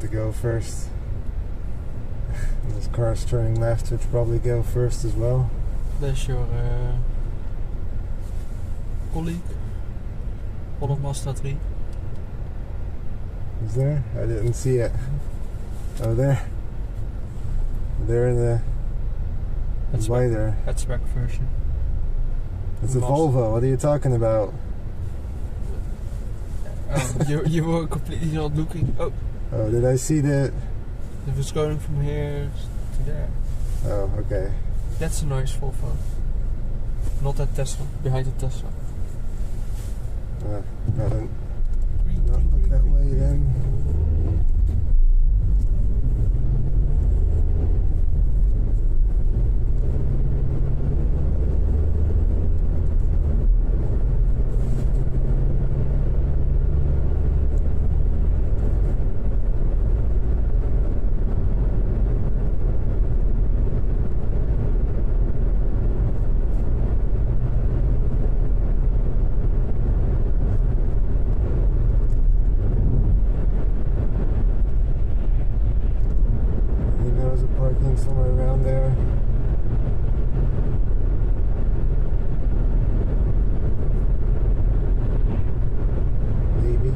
to go first. This car's turning left, which probably go first as well. There's your colleague. Holland Mazda 3. Is there? I didn't see it. Oh, there. There in the wider. Hatchback version. It's a Mazda. Volvo. What are you talking about? You were completely not looking. Oh, Oh, did I see the... it was going from here to there. Oh, okay. That's a nice Volvo. Not that Tesla. Behind the Tesla. Not look that way then. Somewhere around there. Maybe.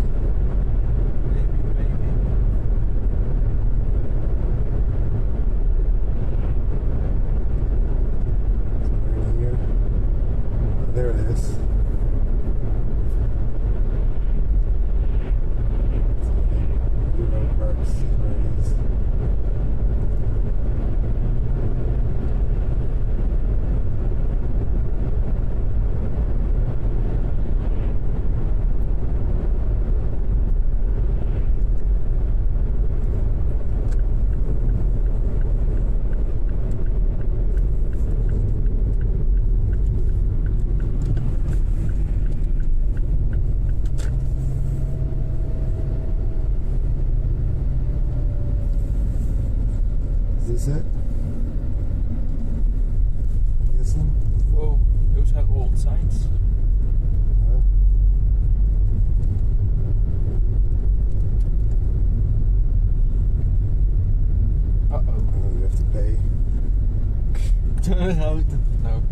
Somewhere in here. Oh, there it is. Euro Parks, where it is. Is it? I'm guessing? Whoa, those are old signs. Huh? Uh-oh. Oh, you have to pay. No.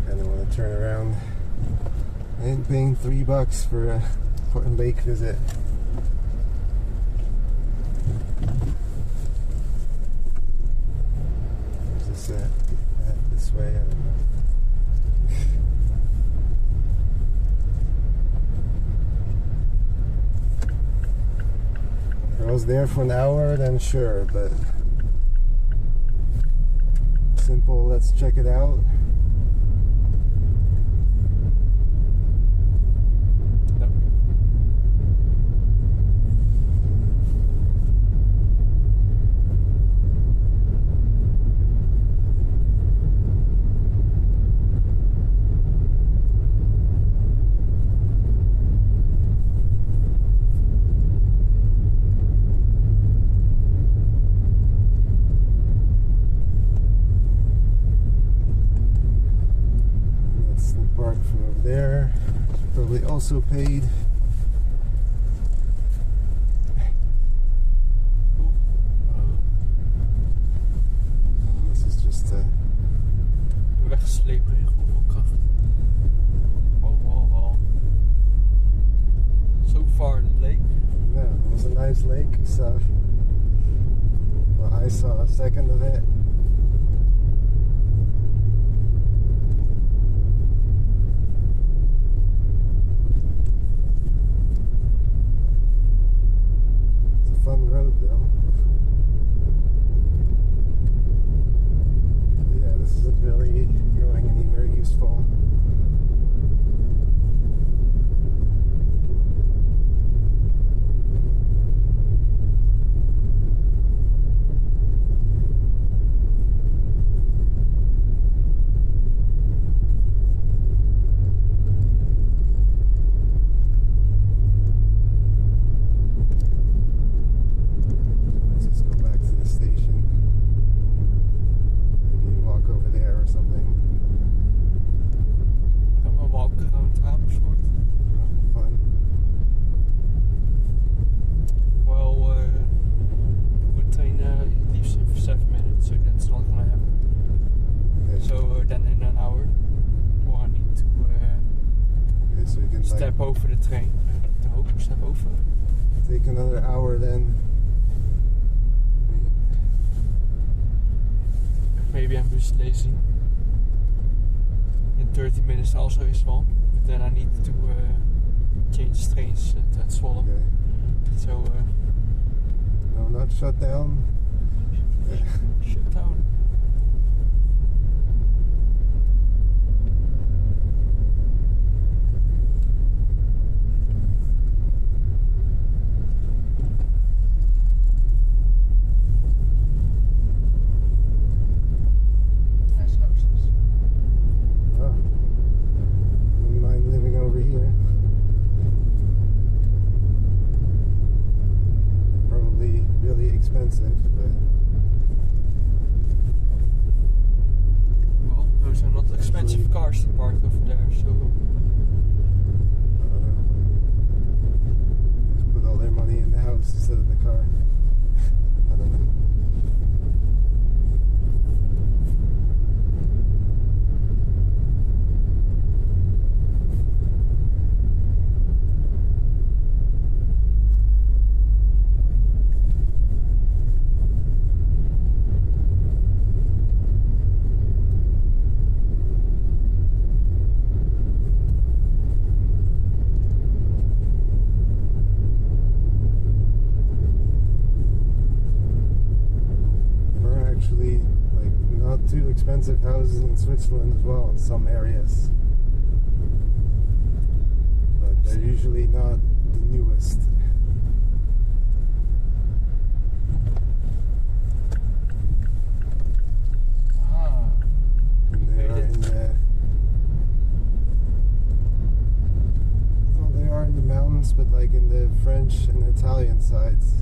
Kind of want to turn around. I ain't paying $3 for a Portland Lake visit. Is this this way? I don't know. If I was there for an hour, then sure, but simple, let's check it out. No. That's the park from over there. Probably also paid. This is just Weggeslepen in hoeveel kracht. Wow. So far the lake. yeah, it was a nice lake. So well, I saw a second of it. It's a fun road though. But yeah, this isn't really going anywhere useful. can step over the train. No, step over. take another hour then. Maybe I'm just lazy. In 30 minutes also is one, but then I need to change trains at Zwolle. Okay. So No, not shut down. shut down. Nice houses. Oh. Wouldn't mind living over here. Probably really expensive, but Well, those are not expensive cars to park over there, so I don't know. Just put all their money in the house instead of the car. I don't know. There are actually like not too expensive houses in Switzerland as well in some areas. But they're usually not the newest. ah, And they Made are it. in the well, they are in the mountains, but like in the French and Italian sides.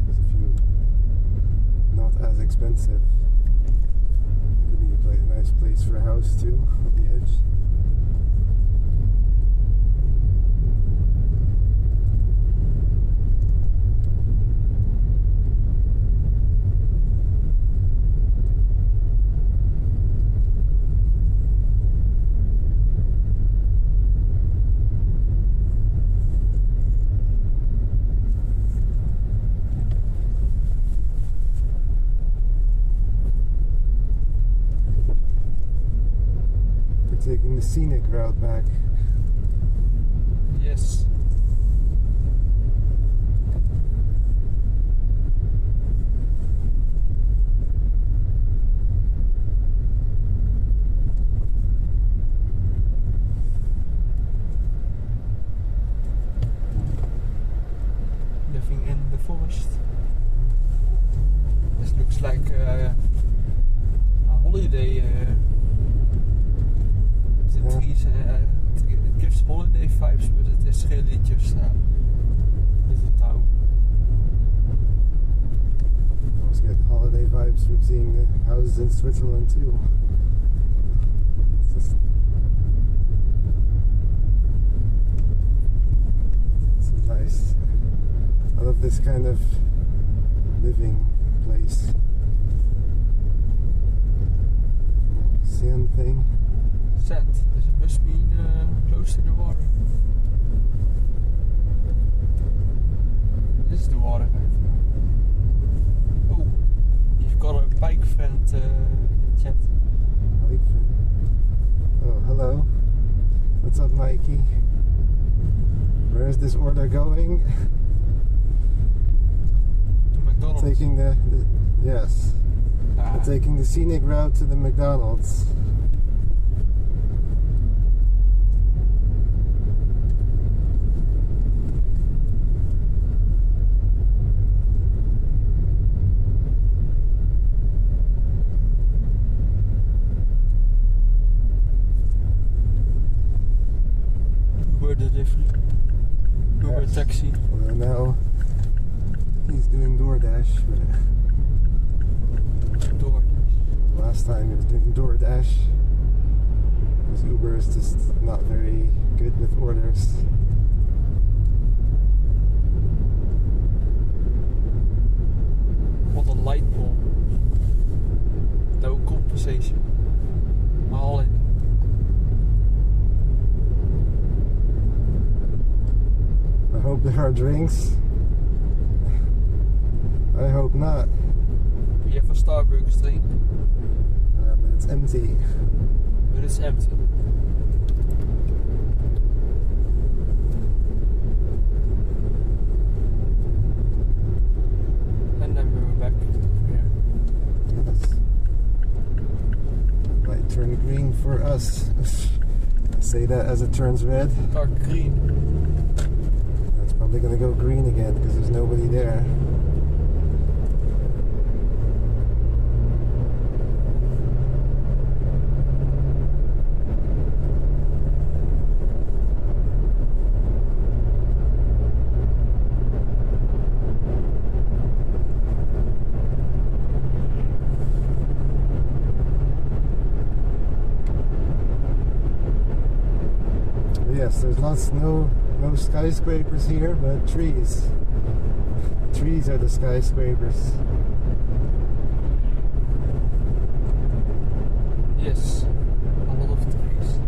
There's a few not as expensive. Could be a nice place for a house too, on the edge. We're taking the scenic route back. yes. Living in the forest. This looks like a holiday. The Yeah. trees, it gives holiday vibes, but it is really just a little town. I always get holiday vibes from seeing the houses in Switzerland too. It's just it's nice. I love this kind of living place. Sand thing. Sand, dus it must be close to the water. This is the water. Oh, you've got a bike friend in the chat. Bike friend. Oh, hello. What's up, Mikey? Where is this order going? To McDonald's. Taking the yes. We're taking the scenic route to the McDonald's. Uber delivery. Uber Yes. taxi. Although now he's doing DoorDash, but DoorDash. last time he was doing DoorDash. Because Uber is just not very good with orders. What a light bulb. No compensation. All in. there are drinks? I hope not. We have a Starbucks drink, But it's empty. but it's empty. And then we were back here. Yes. Light turned green for us. I say that as it turns red. Dark green. It's probably gonna go green again because there's nobody there. Yes, there's no skyscrapers here, but trees. Trees are the skyscrapers. Yes, a lot of trees.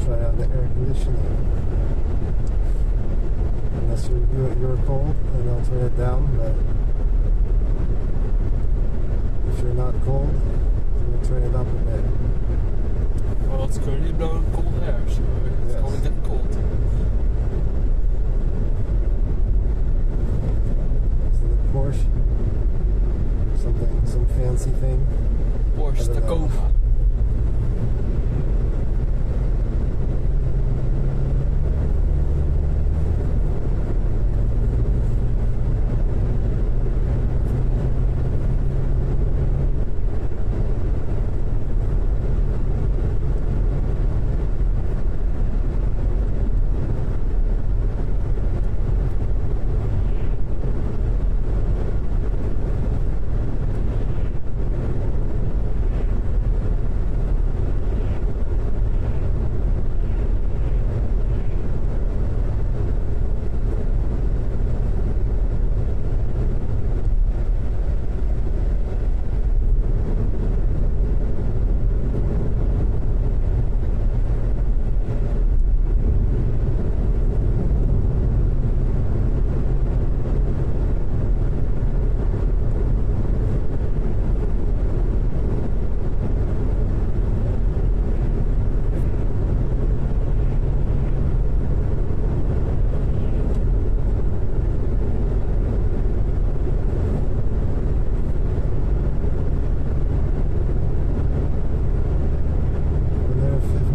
Try out the air conditioning. Unless you're cold, then I'll turn it down. But if you're not cold, then we'll turn it up a bit. Well, it's currently blowing cold air, so it's Yes. going to get cold. Is it a Porsche? Something, some fancy thing. Porsche I don't know. Tacoma.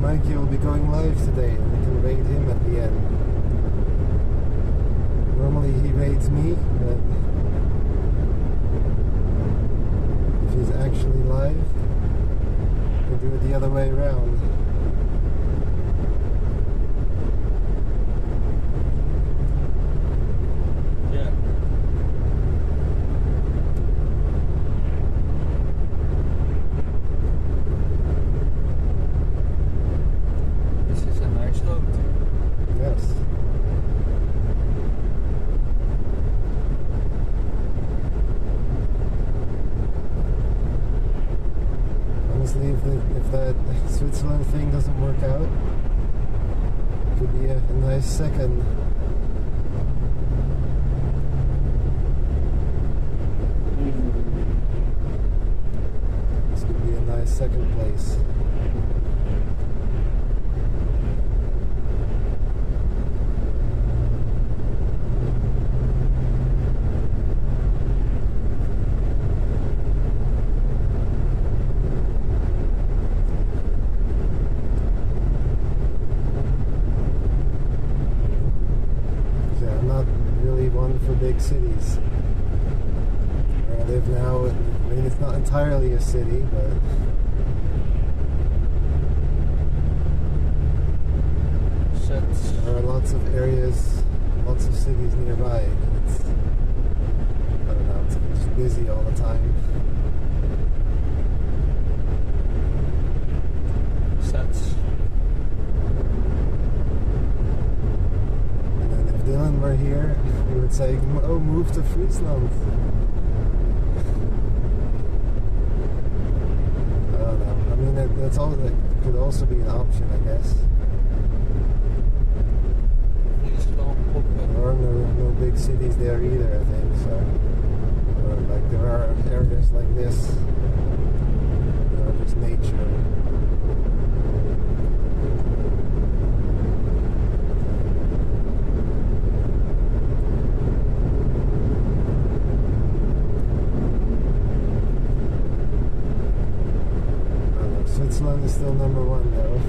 Mikey will be going live today, and we can raid him at the end. Normally he raids me, but if he's actually live, we'll do it the other way around. Yeah. This is a nice road. Yes. Honestly, if that Switzerland thing doesn't work out, it could be a nice second. This could be a nice second place. Yeah, I'm not really one for big cities. Where I live now, I mean, it's not entirely a city, but Sets. there are lots of areas, lots of cities nearby. And it's, I don't know, it's just busy all the time. say, oh, move to Friesland. I don't know. I mean, that could also be an option, I guess. There are no big cities there either, I think, so. Or like there are areas like this that are just nature. Switzerland is still number one though.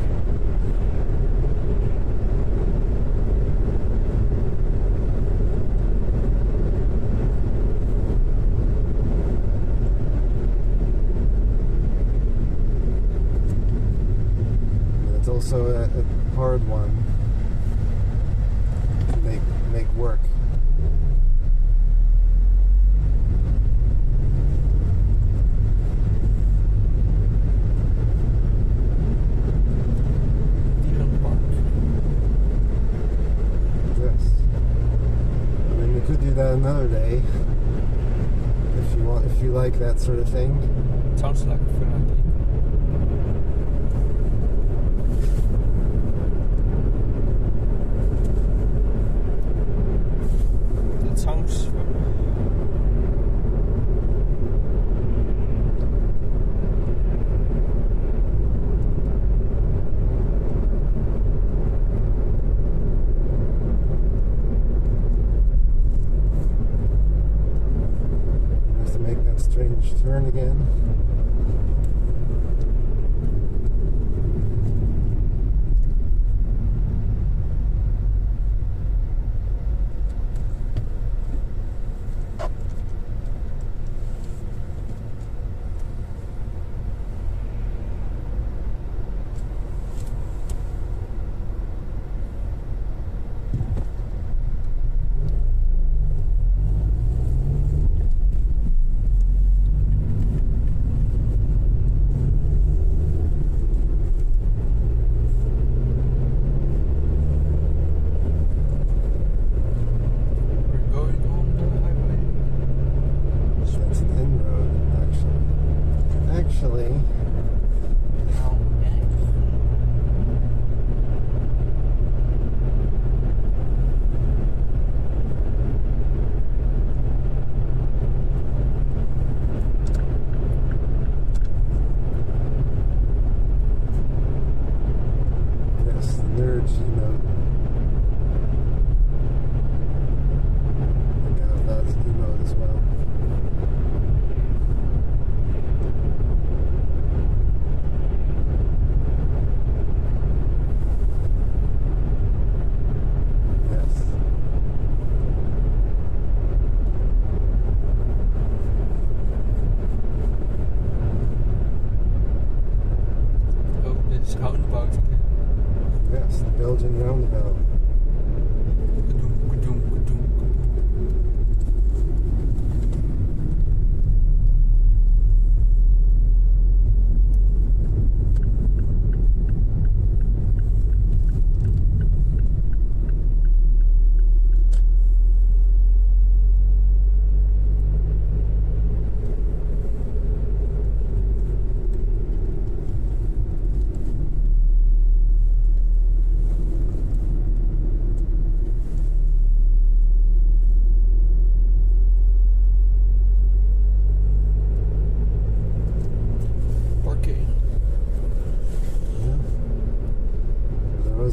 It's also a hard one to make work. That another day if you like that sort of thing. Sounds like a fun idea. That sounds fun. Strange turn again. Yes, the Belgian roundabout.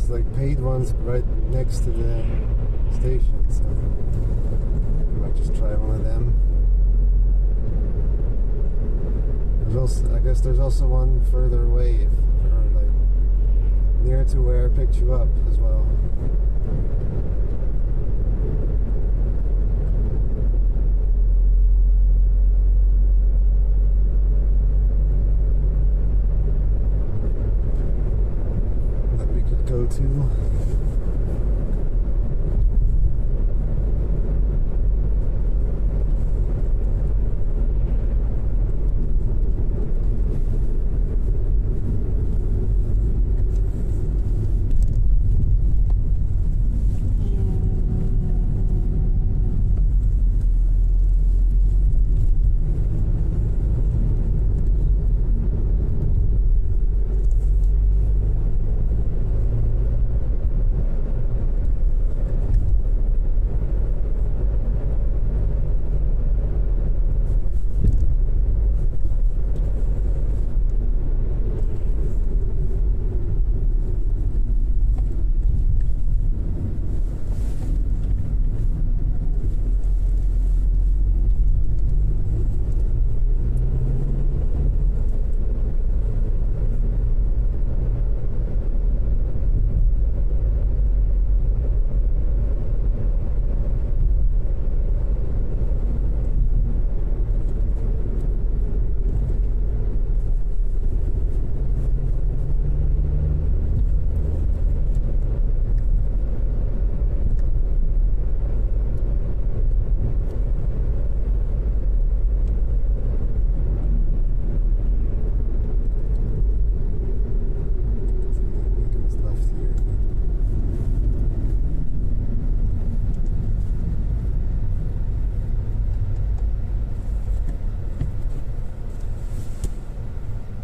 Like paid ones right next to the station, so I might just try one of them. There's also, I guess there's also one further away, or like near to where I picked you up as well. Go to.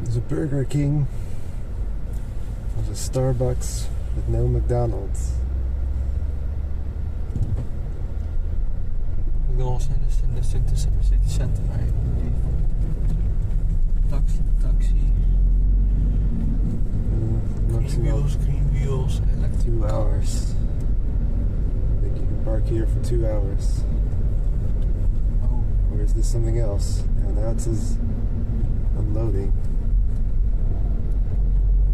There's a Burger King. There's a Starbucks, but no McDonald's. McDonald's in the city center, I believe. Taxi. Green wheels, electric 2 hours. I think you can park here for 2 hours. Oh, Or is this something else? Yeah, now it says unloading.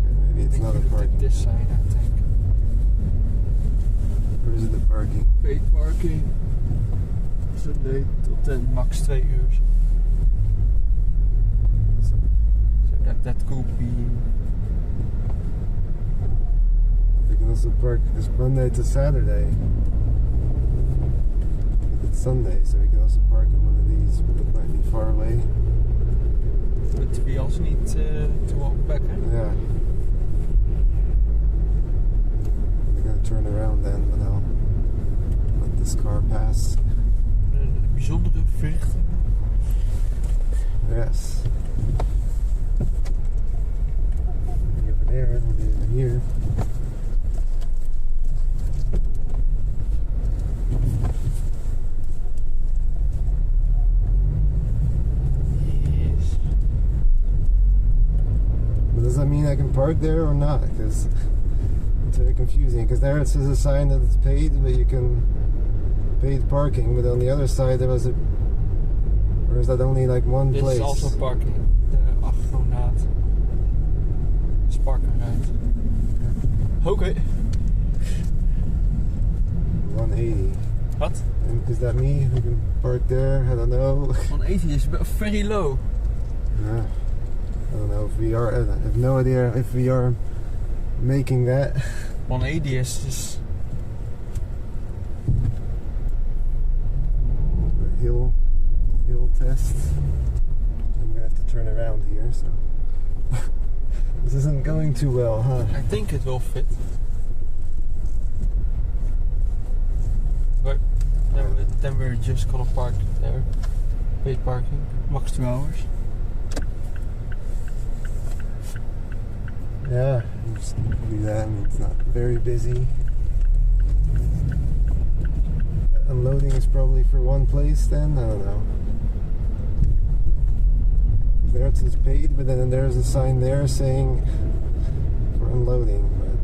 Okay, maybe it's not a parking. This sign, I think. Where is it the parking? Paid parking. Sunday tot 10, max 2 uur. So, So that could be. we can also park this Monday to Saturday. But it's Sunday, so we can also park in one of these, but it might be far away. But we also need to walk back, hè? Yeah. We're gonna turn around then, but I'll let this car pass. Een bijzondere verrichting. Yes. Maybe over there, maybe over here. Yes. But does that mean I can park there or not? Because it's very confusing. Because there it says a sign that it's paid, but you can paid parking. But on the other side there was a, or is that only like one This place? is also parking. De Achternaad. Is parken right. Oké. 180. Wat? And is that me who can park there? I don't know. 180 is very low. Yeah. I don't know if we are. I have no idea if we are making that. 180 is hill test. I'm gonna have to turn around here, so this isn't going too well, huh? I think it will fit. But then we're just gonna park there. Paid parking, max 2 hours. Yeah, I'm just gonna do that. I mean, it's not very busy. Unloading is probably for one place then? I don't know. There it says paid, but then there's a sign there saying for unloading. But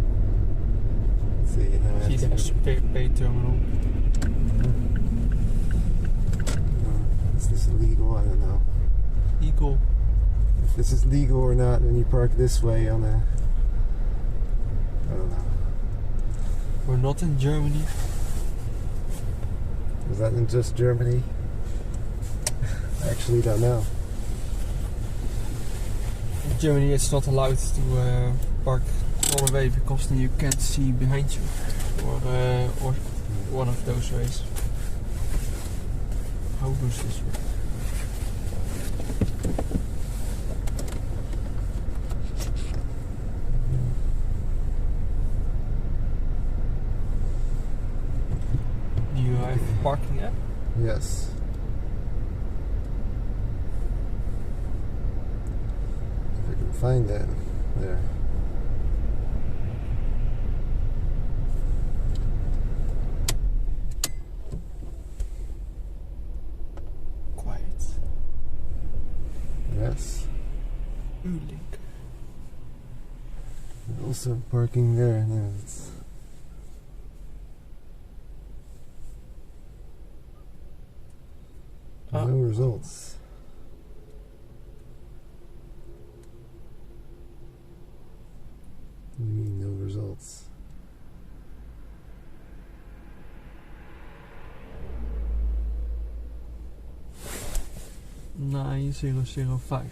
let's see. Now I See, have to- there's pay terminal. Is this illegal? I don't know. Eagle. If this is legal or not when you park this way on a... I don't know. We're not in Germany. Is that in just Germany? I actually don't know. In Germany it's not allowed to park all the way because then you can't see behind you. Or one of those ways. How does this work? Do you have a parking app? Yes. If I can find that. There. Quiet. Yes. U-Link. Also parking there. No, it's... Ah. No results. What do you mean no results? $9,005.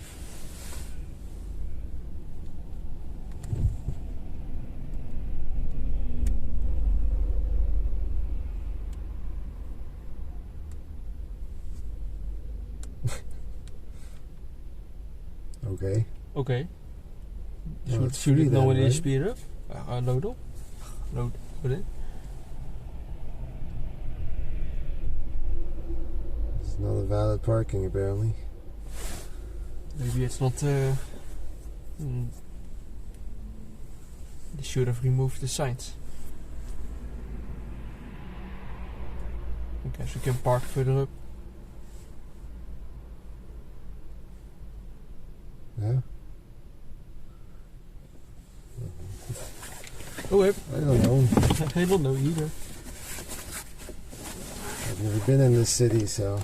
Okay. Okay. Well, it's Should free it then, normally right? speed up? Load up? Load in? It's not a valid parking apparently. Maybe it's not They should have removed the signs. I guess we can park further up. Yeah. Oh, I don't know. I don't know either. I've never been in this city, so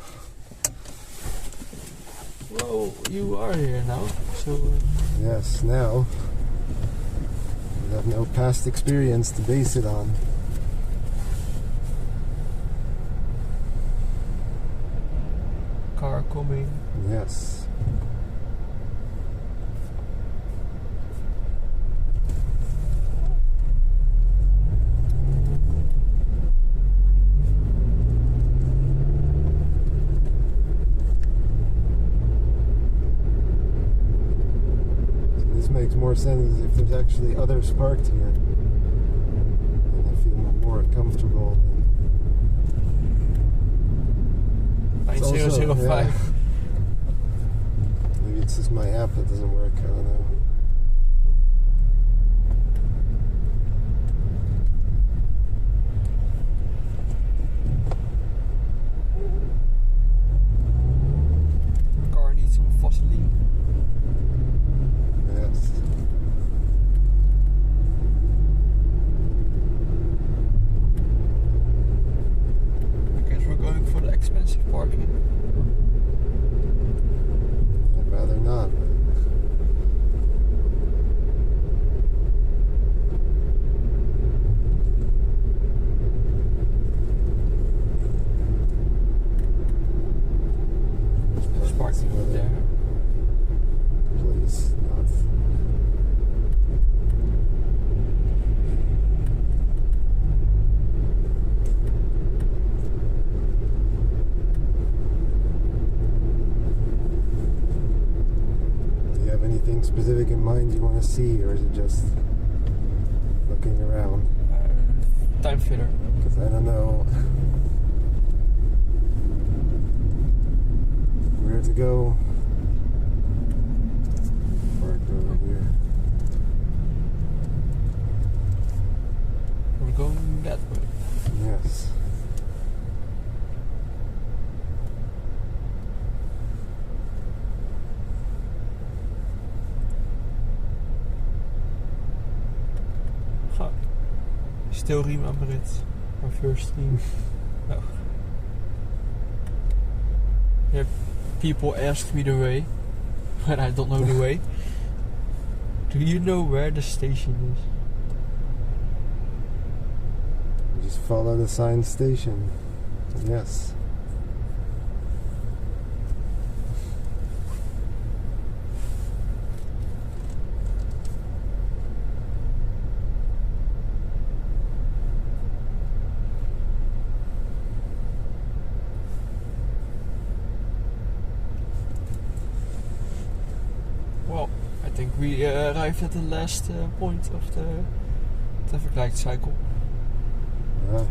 Well, you are here now, so yes, now I have no past experience to base it on. car coming. Yes. Makes more sense if there's actually others parked here, and I feel more comfortable. 9005. Maybe it's just my app that doesn't work. I don't know. Car needs some Vaseline. Yes. I guess we're going for the expensive parking. I'd rather not. There's parking over there. Please, not. Do you have anything specific in mind you want to see, or is it just looking around? Time filler. Because I don't know where to go. Park over here. We're going that way. Yes. Huh. Still remember it. Our first stream. Oh. Yeah, people ask me the way, but I don't know the way. Do you know where the station is? Just follow the sign station. Yes. Well, I think we arrived at the last point of the traffic light cycle. Yeah.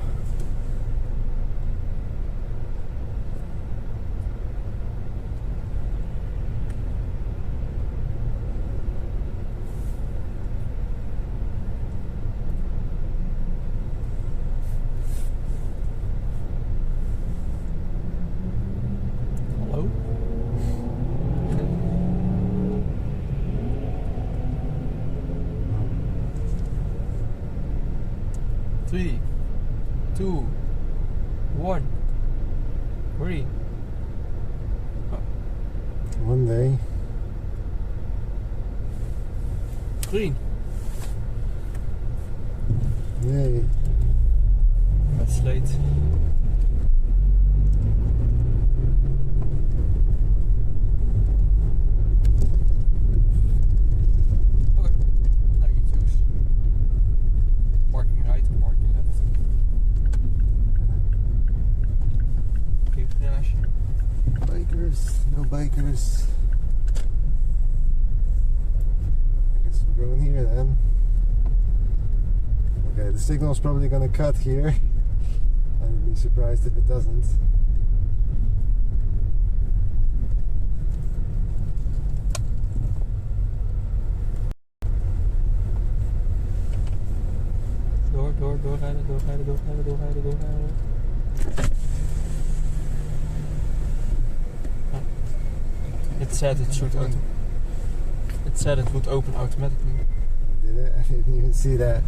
Hello? 3, 2, 1. Hurry. One day. Green. Yay. That's late. Okay. Now you choose. Parking right or parking left. Okay, garage. Bikers, no bikers. I guess we're going here then. Okay, the signal's probably gonna cut here. I would be surprised if it doesn't. doorrijden. Ah. It said it should open. It said it would open automatically. Did it? I didn't even see that.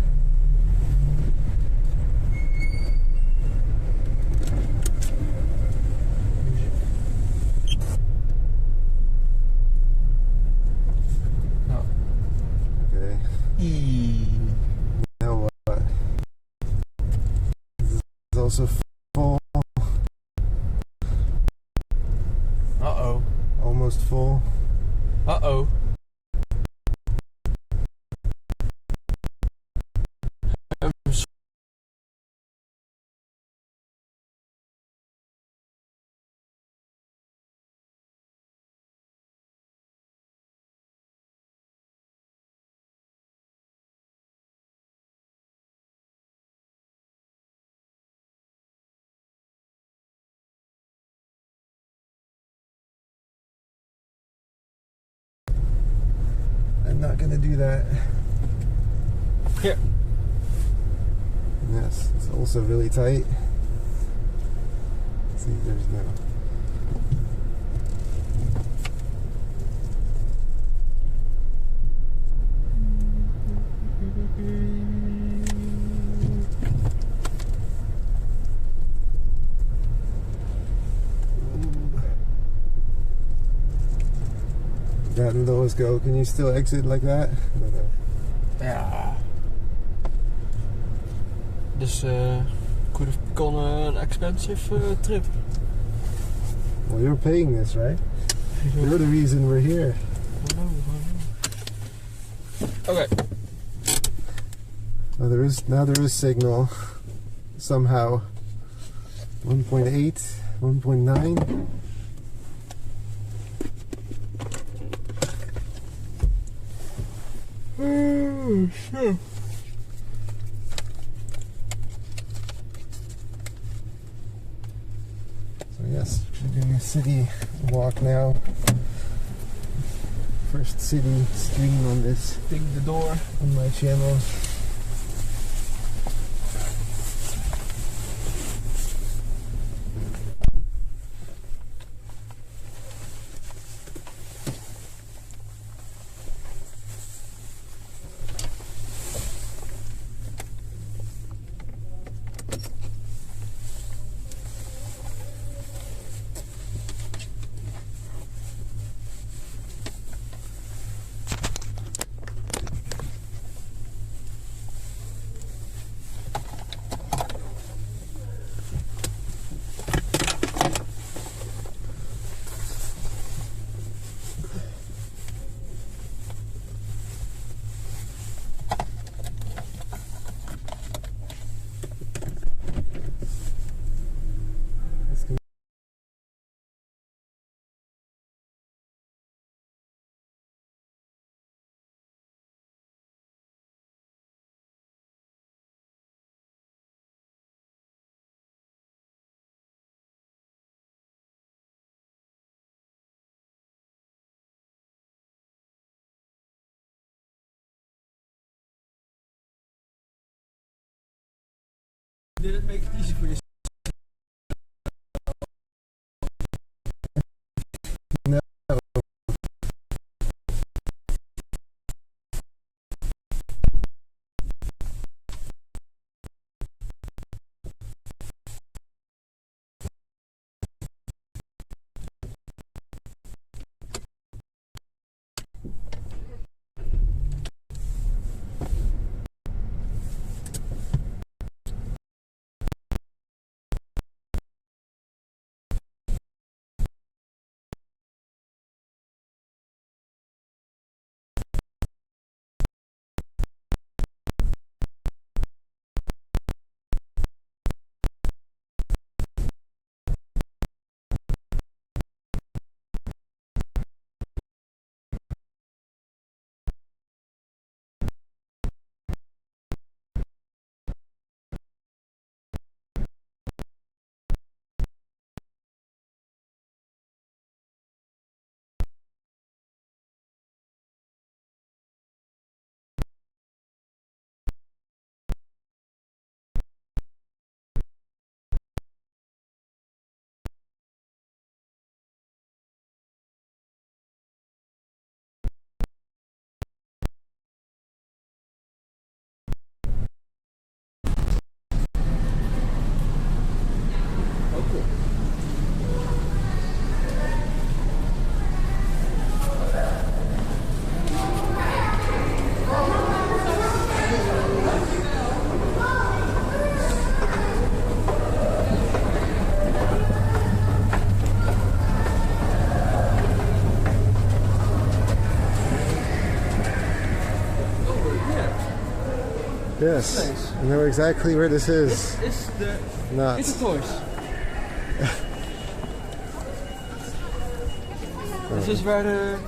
No. Okay. Now what? This is also full. Uh-oh. Almost full. Uh-oh. I'm not gonna do that. Here. Yes, it's also really tight. Let's see, there's no. That and those go. Can you still exit like that? I don't know. Ja. Dus could have gone an expensive trip. Well, you're paying this, right? You're the reason we're here. Okay. Now there is signal somehow. 1.8, 1.9. Oh, shit. So yes, we're doing a city walk now. First city stream on this Ding the door. on my channel. Did it make it easy for you? Yes, I know exactly where this is. It's the Not. it's a toys. This is where the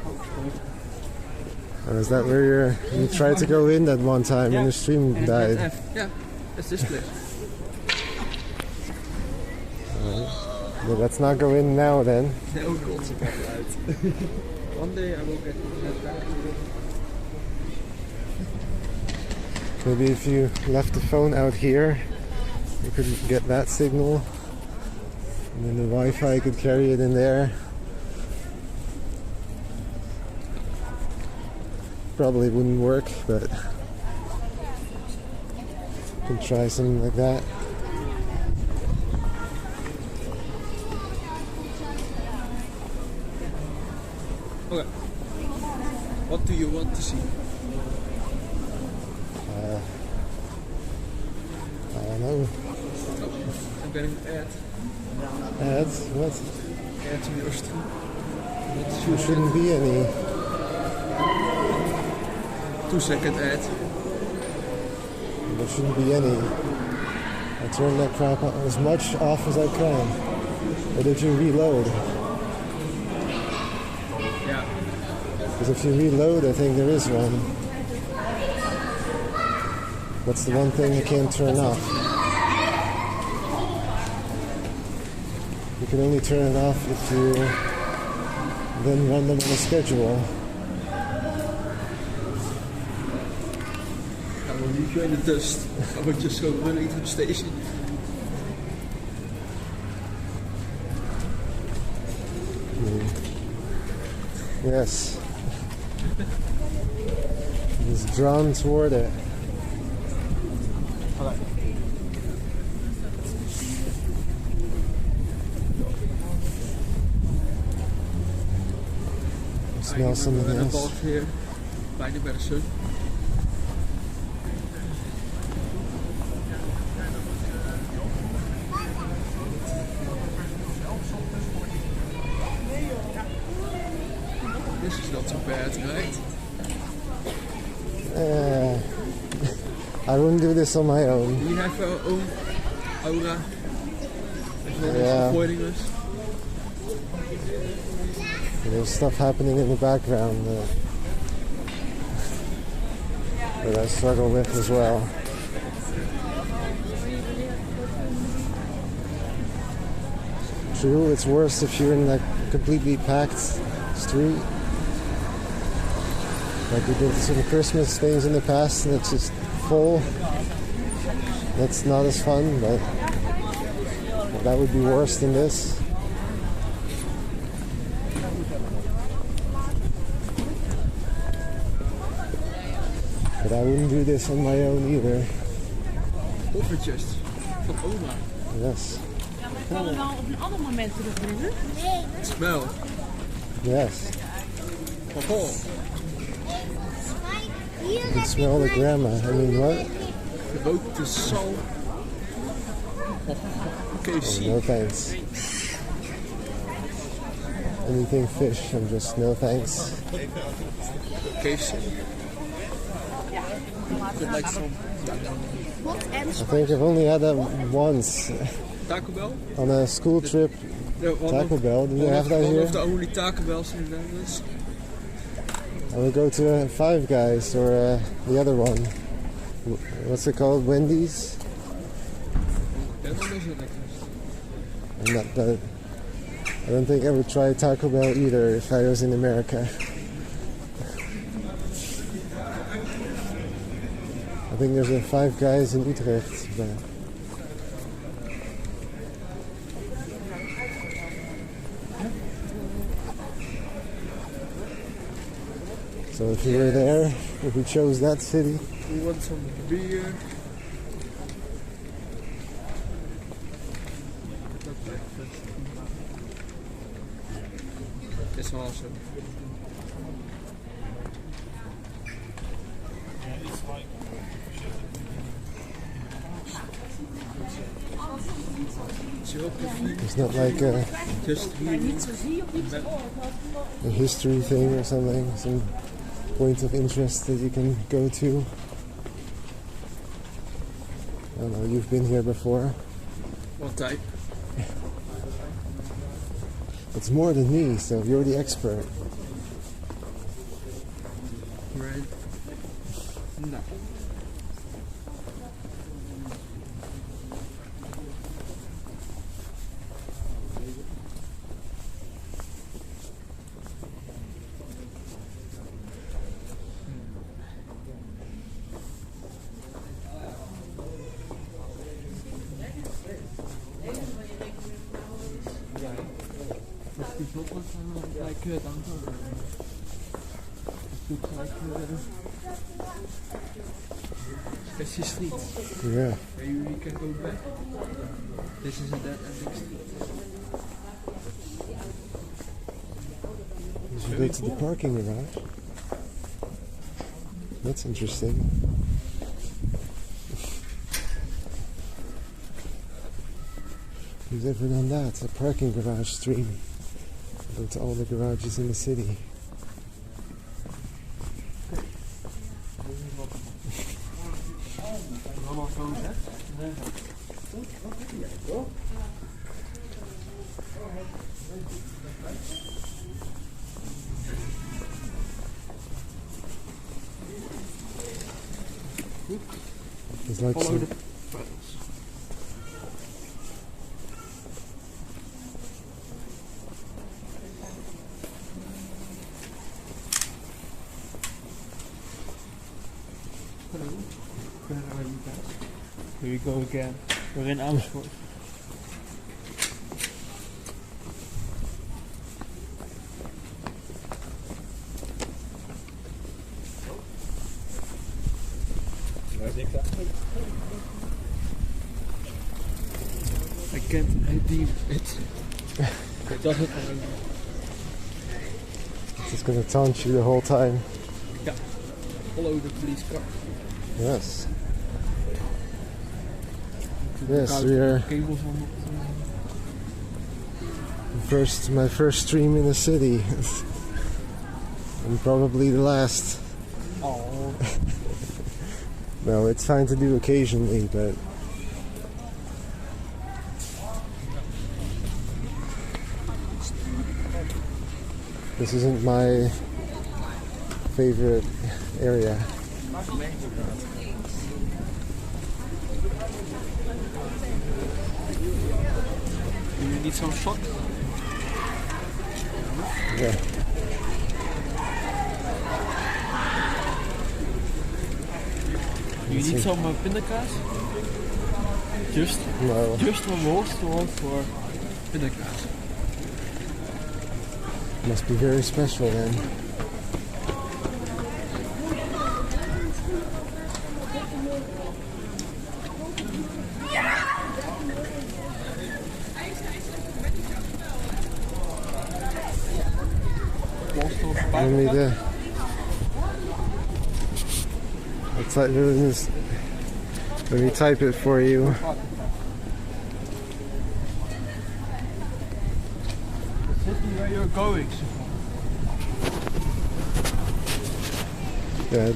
Oh, is that where you tried to go in that one time and the stream died? Yeah, it's this place. Well, let's not go in now then. Oh god, ze gaat eruit. One day I will get that back. Maybe if you left the phone out here, you could get that signal. And then the Wi-Fi could carry it in there. Probably wouldn't work, but you can try something like that. Okay. What do you want to see? I don't know. I'm getting an ad. Ads? What? Ad to your stream. There shouldn't be any. 2-second ad. There shouldn't be any. I turn that crap on as much off as I can. Or did you reload? Yeah. Because if you reload, I think there is one. That's the one thing you can't turn off. You can only turn it off if you then run them on a schedule. I will leave you in the dust. I will just go running to the station. Yes. He's drawn toward it. Smell something And a else. ball here. By the sun. This is not so bad, right? I wouldn't do this on my own. We have our own aura. There's no one Yeah. avoiding us. There's stuff happening in the background that I struggle with as well. True, it's worse if you're in a completely packed street. Like we did some Christmas things in the past and it's just full. That's not as fun, but that would be worse than this. But I wouldn't do this on my own either. Poffertjes van oma. Yes. Ik kan hem wel op een ander moment terugbrengen. Smell. Yes. Van Paul. You can smell the grandma. I mean, what? Gerookte sal. KFC. No thanks. Anything fish, I'm just no thanks. KFC. Could like some I think I've only had that once Taco Bell. on a school trip. Yeah, Taco Bell, do they have that one here? of the only Taco Bells in the Netherlands. I would go to Five Guys or the other one. What's it called? Wendy's? Ja, dat is het lekker. I'm not that. I don't think I would try Taco Bell either if I was in America. I think there's a Five Guys in Utrecht. But so if you were there, if we chose that city, We want some beer. It's awesome. it's not like a Just here. history thing or something, some point of interest that you can go to. I don't know, you've been here before. What type? It's more than me, so you're the expert. Right. No. It looks like downtown. It looks like sketchy street. Yeah. Where you can go back. This is a dead ending street. You should go to the parking garage. That's interesting. Who's ever done that? A parking garage stream. Go to all the garages in the city. It's like Follow some, the pedals. Hello. Where are you guys? Here we go again. We're in Amersfoort. I can't redeem it. It doesn't already. it's just gonna taunt you the whole time. Yeah. Follow the police car. Yes. Yes, we are Cables on my first stream in the city. And probably the last. Oh. No, it's fine to do occasionally, but this isn't my favorite area. Do you need some shock? Yeah. Do you need some pindakaas? Just No. one worst for pindakaas. Must be very special then. Let me let me type it for you. Where you're going? Yeah,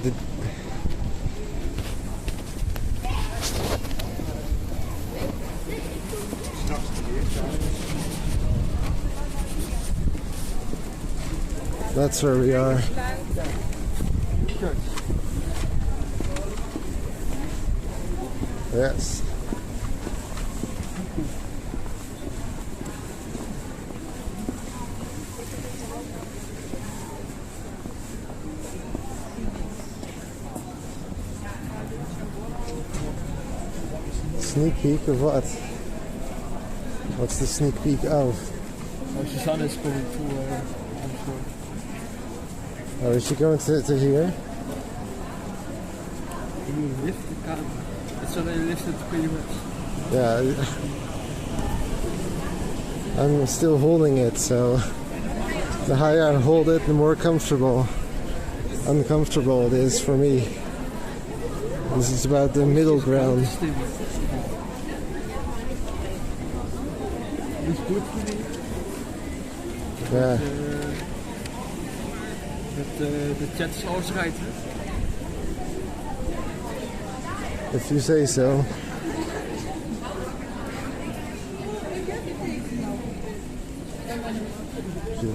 that's where we are. Yes. Sneak peek of what? What's the sneak peek of? Susanne is coming to Amersfoort. Oh, is she going to here? Can you lift the camera? It's already lifted pretty much. Yeah. I'm still holding it, so the higher I hold it, the more uncomfortable it is for me. This is about the middle ground. It's good for me. Yeah. De chat is alles right. If you say so.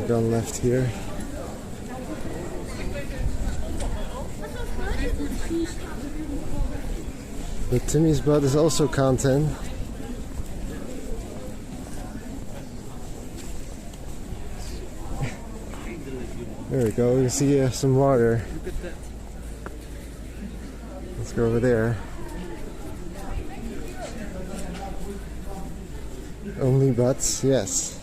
gone left here. But Timmy's butt is also content. There we go, we see some water. Look at that. Let's go over there. Only butts, yes.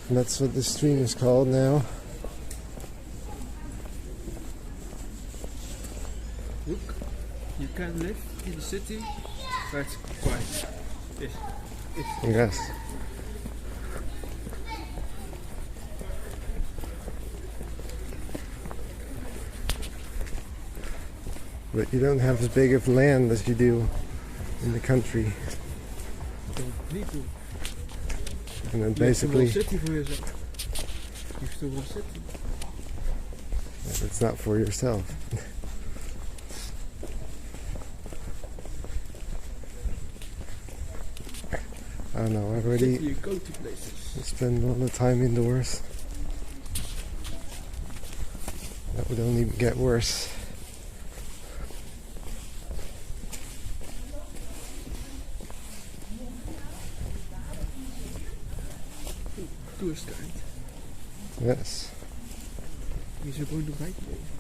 And that's what the stream is called now. Look, you can live in the city where it's quiet. Yes. But you don't have as big of land as you do in the country. Niet doen. And then Je hebt toch wel basically, een city voor jezelf. Je hebt toch wel een city. it's not for yourself. I don't know, I've already City, you go to places. spend all the time indoors. That would only get worse. Tourist kind. Yes. Je zou gewoon erbij leven.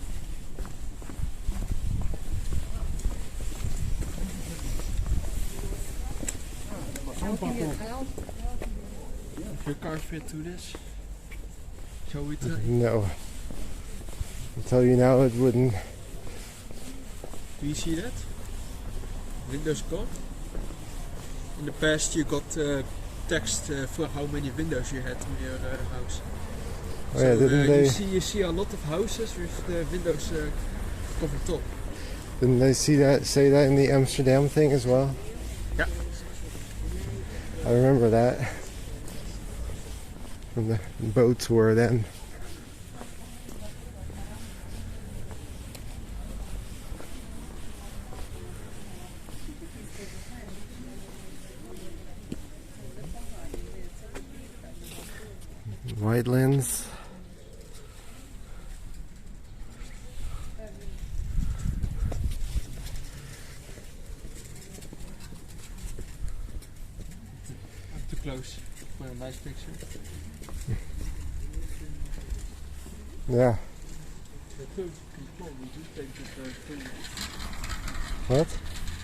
If your car fit to this, shall we try? No. I'll tell you now, it wouldn't. Do you see that? Windows gone. In the past you got text for how many windows you had in your house. Oh yeah, didn't they? You see a lot of houses with the windows covered top. Didn't they say that in the Amsterdam thing as well? Yeah. I remember that from the boat tour then. Whitelands. Too close for a nice picture. Yeah. The probably do think that they're tourists. What?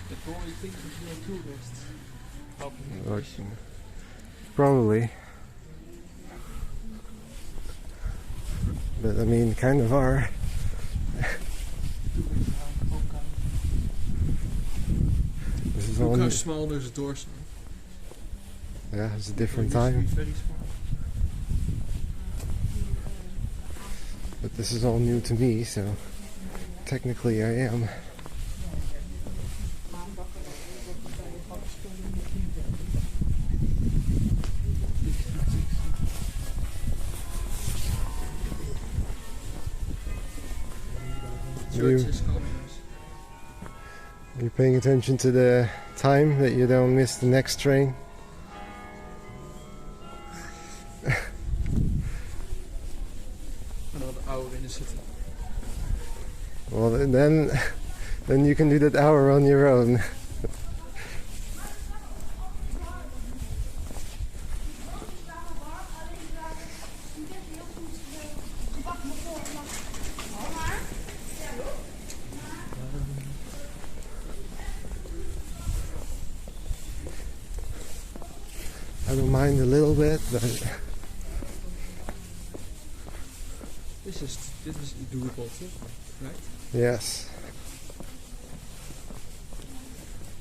They probably think that you're tourists. Helping the Like, nation. probably. But I mean, kind of are. This is all Look how new. small those doors are. Yeah, it's a different They used to time. be very small. But this is all new to me, so technically I am. Church is calling us. Are you paying attention to the time that you don't miss the next train? Another hour in the city. Well, then you can do that hour on your own. I don't mind a little bit, but This is doable too, right? yes.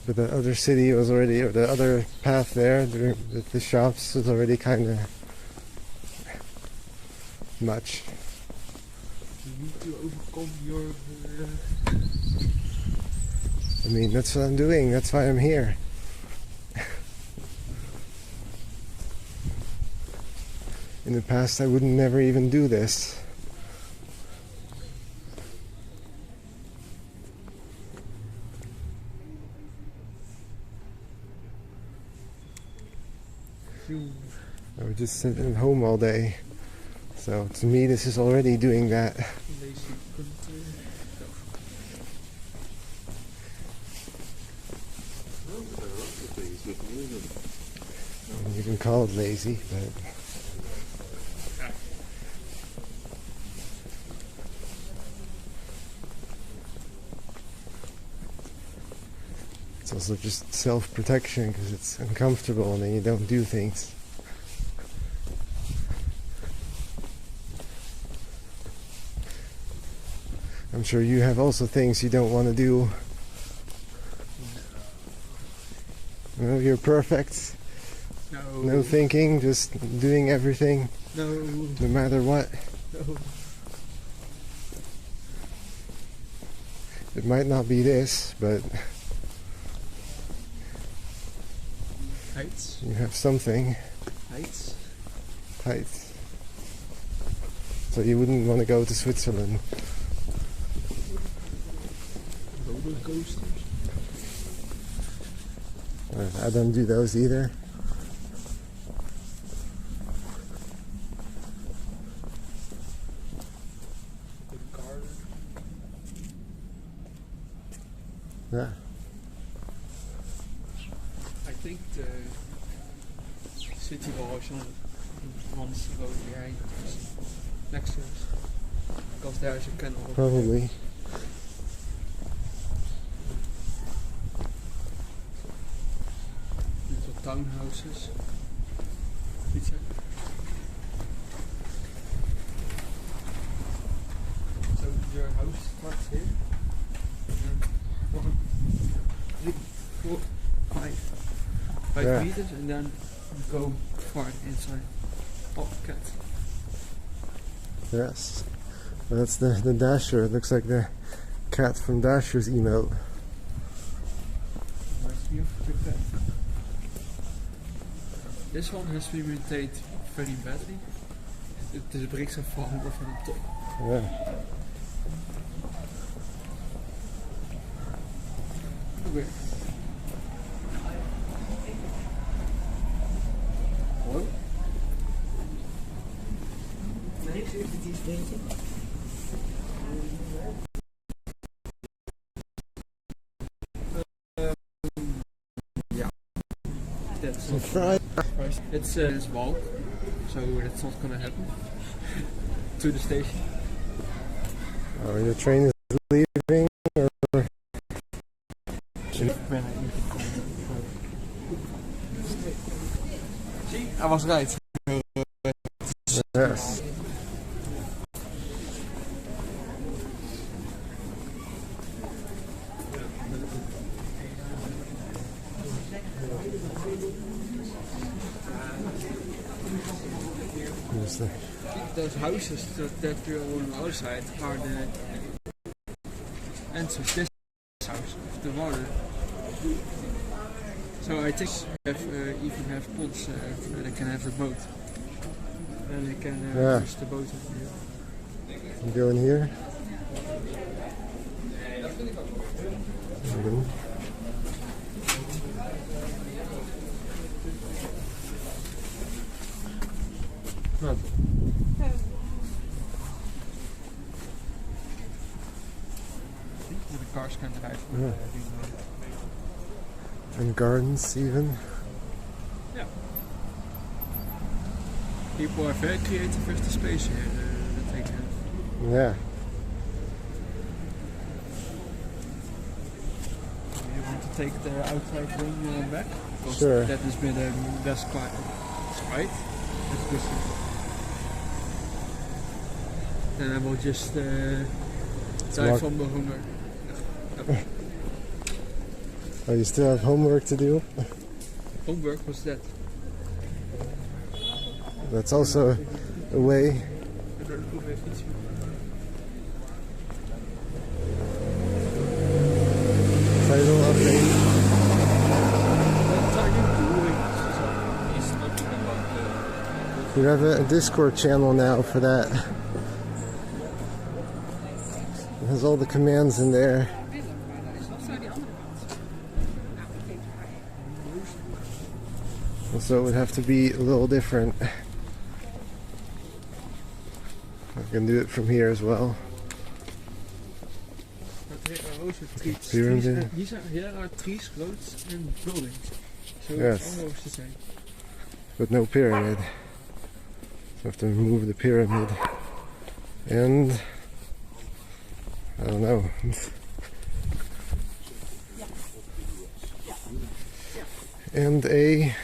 But the other city was already, or the other path there, the shops was already kind of much. You need to overcome your. I mean, that's what I'm doing. That's why I'm here. In the past, I would never even do this. just sit at home all day. So to me, this is already doing that. Lazy couldn't. You can call it lazy, but it's also just self-protection because it's uncomfortable and then you don't do things. I'm sure you have also things you don't want to do. No, you're perfect. No thinking, just doing everything, no matter what. No. It might not be this, but Heights. you have something. Heights. Heights. So you wouldn't want to go to Switzerland. Roller coasters. I don't do those either. Good garden. Yeah. I think the city hall is on one road behind us, next to us, because there's a canal. Probably. Little townhouses. Pizza. So your house starts here. And then 1, 3, 4, 5 Yeah. meters, and then go far inside. Oh, cat. Yes. Well, that's the Dasher. It looks like the cat from Dasher's emote. Reminds me of the cat. This one has been maintained very badly. De bricks zijn vallen van de top. Yeah. Okay. Hallo? Nee, ik zit iets drinken. That's So not fry. it's walk, so that's not gonna happen. To the station. Oh, your train is leaving. When I need to come. See, I was right. Yes. Yes, Those houses that we all on the other side are the entrance. This house of the water. So I think even have ponds where they can have the boat. Then they can Yeah. use the boat over here. you go in here. Mhm. Not. The cars can drive. Yeah. And gardens even. Yeah. People are very creative with the space here that they can. Yeah. You want to take the outside ring back? Because Sure. that has been the best quite. Right? That's good. Then I will just die walk- from the hunger. Oh, you still have homework to do? Homework was that. That's also a way. Title update. You have a Discord channel now for that. It has all the commands in there. So it would have to be a little different. I can do it from here as well. But here are also trees. Pyramid. Here are trees, roads and buildings. So Yes. it's almost the same. But no pyramid. So I have to remove the pyramid. And I don't know. And a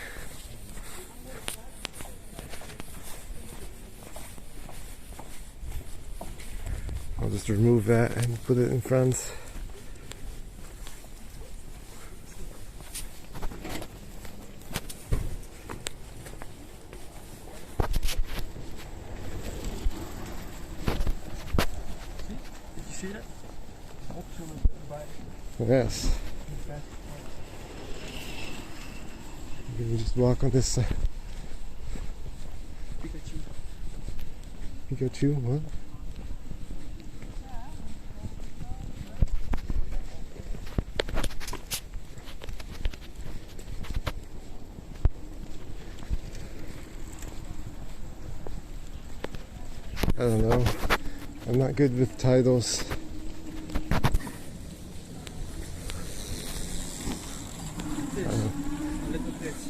I'll just remove that and put it in front. Did you see that? Option by Yes. You can just walk on this side. Pikachu. Pikachu, what? I don't know. I'm not good with titles. Little bits.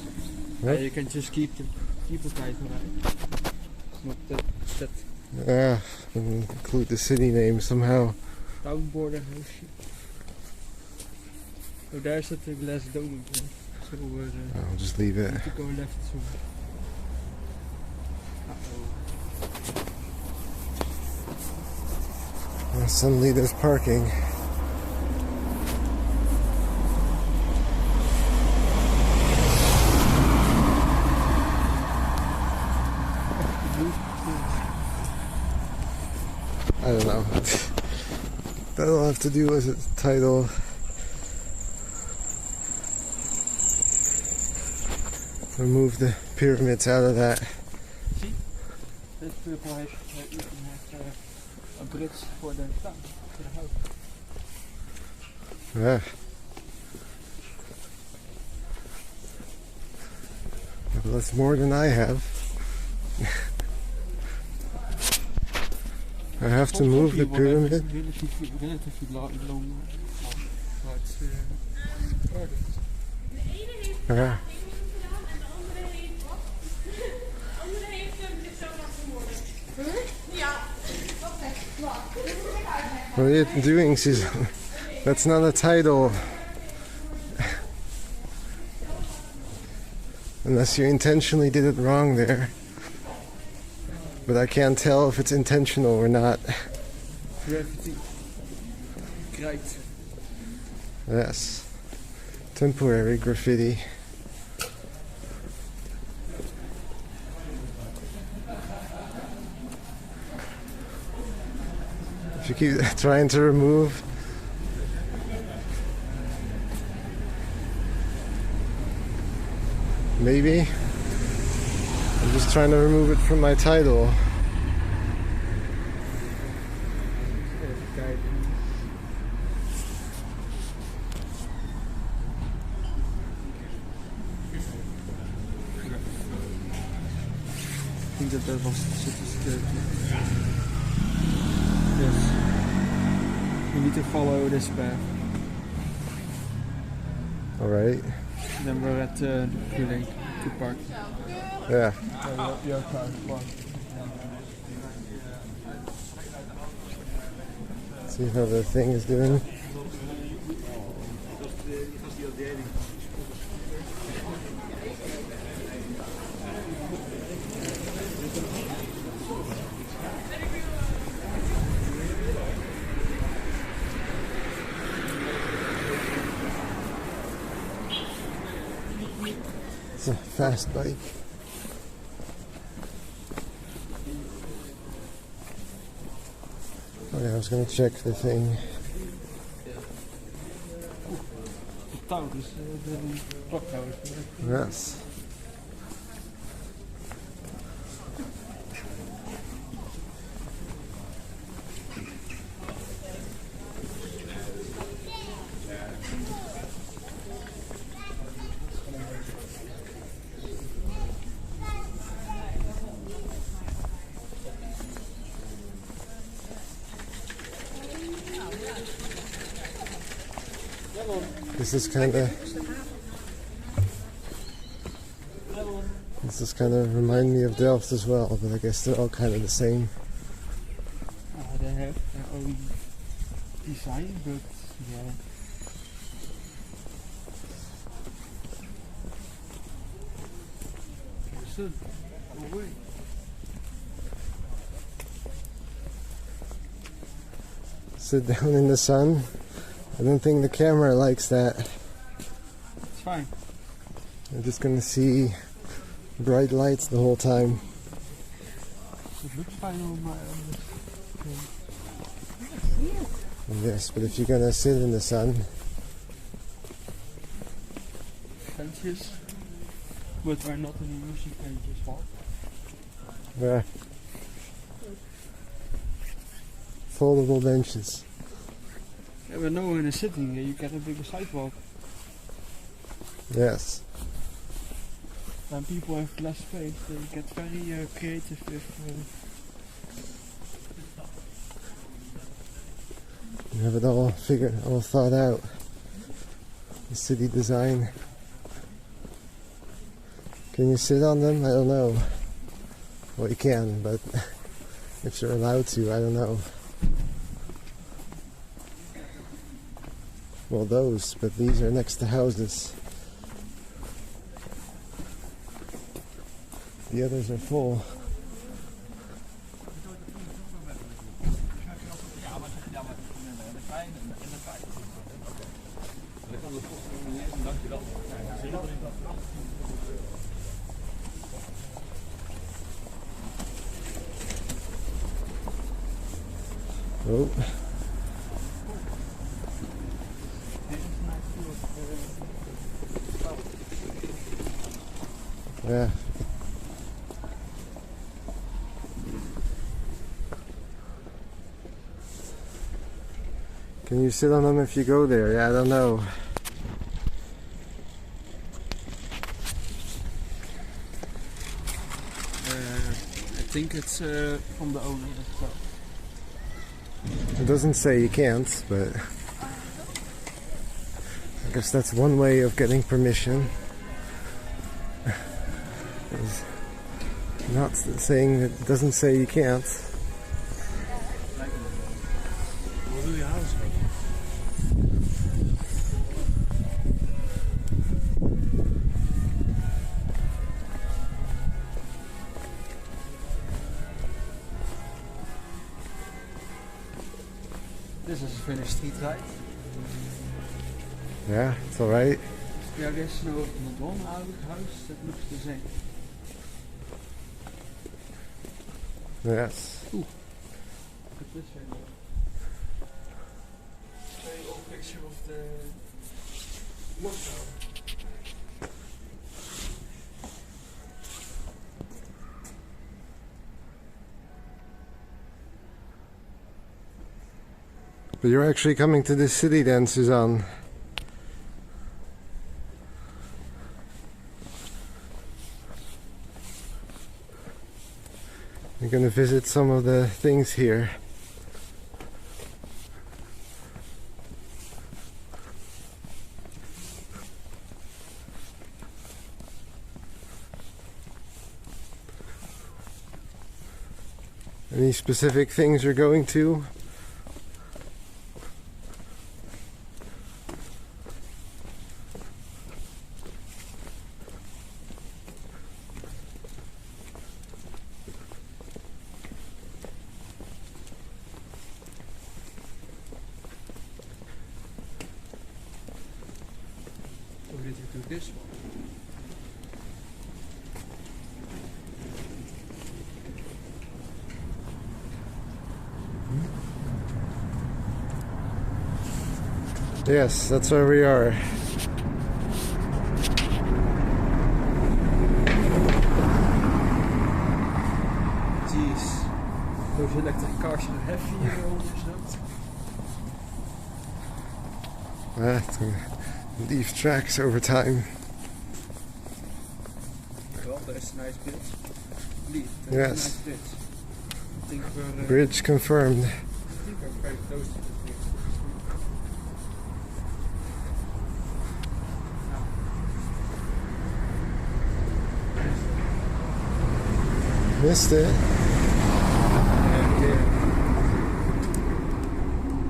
What? You can just keep the title, right? It's not that Yeah, include the city name somehow. town border house. So there's that glass dome. So we're I'll just leave it. need to go left soon. Suddenly there's parking. I don't know. That'll have to do with its title. Remove the pyramids out of that. This purple heeft even a bridge voor de tuin, voor de hout. Yeah. Well, that's more than I have. I have to move the pyramid. Relatively long, but it's ordered. Yeah. What are you doing, Susan? That's not a title. Unless you intentionally did it wrong there. But I can't tell if it's intentional or not. Graffiti. Great. Yes. Temporary graffiti. If you keep trying to remove, maybe. I'm just trying to remove it from my title. I think that was city security. Yes. We need to follow this path. Alright. Then we're at the building to park. Yeah. Your car park. See how the thing is doing. It's a fast bike. Oh yeah, I was gonna check the thing. The town is the clock tower. Yes. This is kind of remind me of Delft as well, but I guess they're all kind of the same. They have their own design, but yeah. So, go away. Sit down in the sun. I don't think the camera likes that. It's fine. I'm just gonna see bright lights the whole time. It looks fine on my Yes, but if you're gonna sit in the sun, benches, but we're not in the use, you can just walk. yeah. Foldable benches. Yeah, but no one is sitting here, you get a bigger sidewalk. Yes. When people have less space, they get very creative with You have it all figured, all thought out. The city design. Can you sit on them? I don't know. Well, you can, but if you're allowed to, I don't know. Well, those, but these are next to houses. The others are full. Oh. Yeah. Can you sit on them if you go there? Yeah, I don't know. I think it's from the owner itself. It doesn't say you can't, but I guess that's one way of getting permission. It's not saying that it doesn't say you can't. Wat wil je houden? This is a finished street, right? Yeah, it's alright. Yeah, there's no not one house that looks the same. Yes. Look at this one. Very old picture of the lockdown. But you're actually coming to this city then, Suzanne? You're gonna visit some of the things here. Any specific things you're going to? Or did you do this one? Yes, that's where we are. Jeez. Those electric cars are heavy almost. It's gonna leave tracks over time. Well, there's a nice bridge. Indeed, Yes. there's a nice bridge. I think we're, Bridge confirmed. I think we're very close to the bridge. Missed it. Yeah.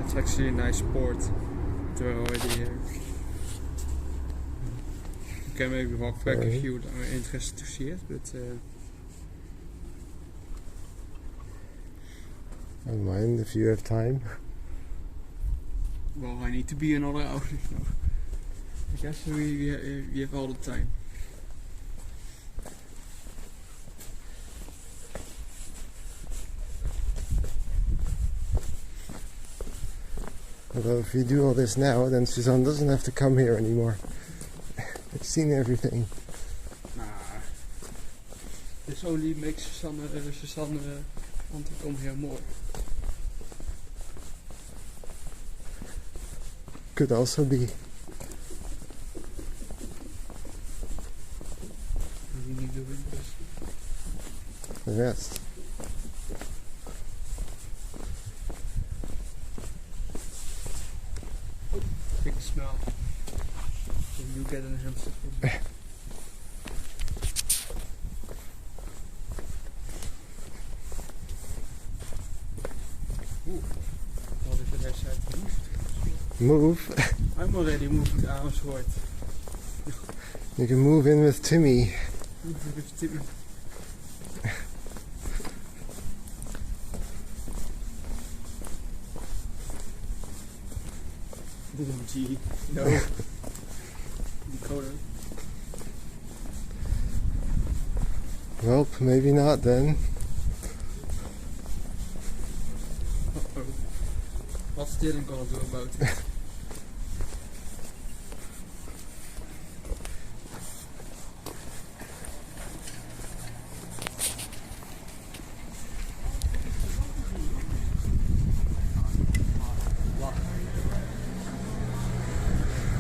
It's actually a nice port. We're already here. You can maybe walk back Sorry. if you are interested to see it, but I don't mind if you have time. well, I need to be another hour. So I guess we have all the time. Although if you do all this now, then Suzanne doesn't have to come here anymore. I've seen everything. Nah. This only makes Susanne want to come here more. Could also be. We need the windows. Yes. Big smell. So you get an hamster from me. Oeh, wat is de wedstrijd moved? Move. I'm already moving to Amersfoort. You can move in with Timmy. Moving with Timmy. G. No. Decoder. Well, maybe not then. Uh-oh. What's Dylan gonna do about it?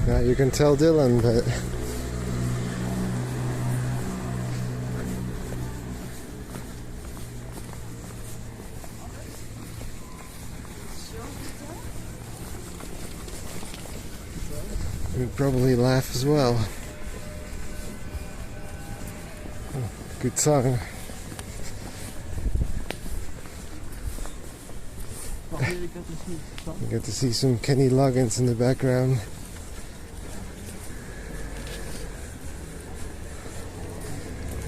Now you can tell Dylan, but he'd probably laugh as well. Oh, good song. You get to see some Kenny Loggins in the background.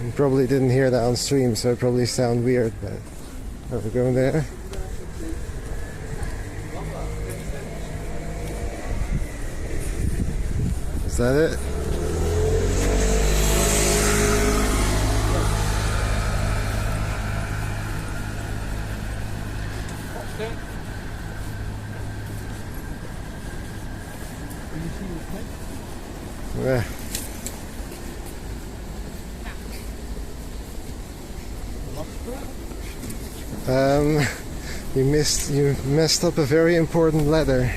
You probably didn't hear that on stream, so it probably sound weird, but are we going there? Is that it? Yeah. You messed up a very important letter.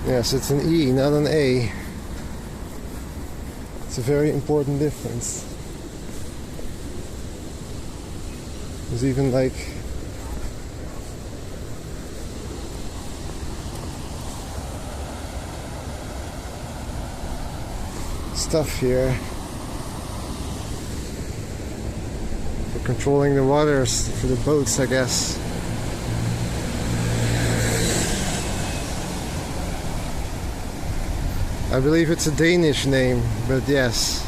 Yes, it's an E, not an A. It's a very important difference. There's even like stuff here for controlling the waters for the boats, I guess. I believe it's a Danish name, but yes.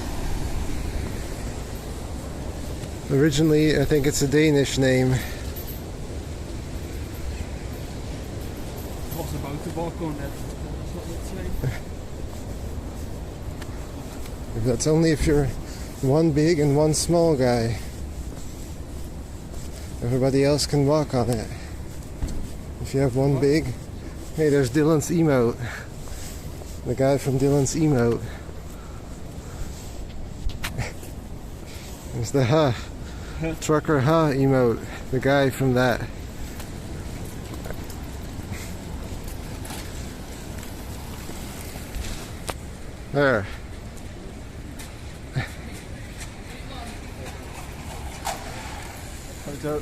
Originally, I think it's a Danish name. I was about to walk on that. That's not the same. That's only if you're one big and one small guy. Everybody else can walk on it. If you have one big... Hey, there's Dylan's emote. The guy from Dylan's emote. There's the ha. Trucker ha emote. The guy from that. There. Photo.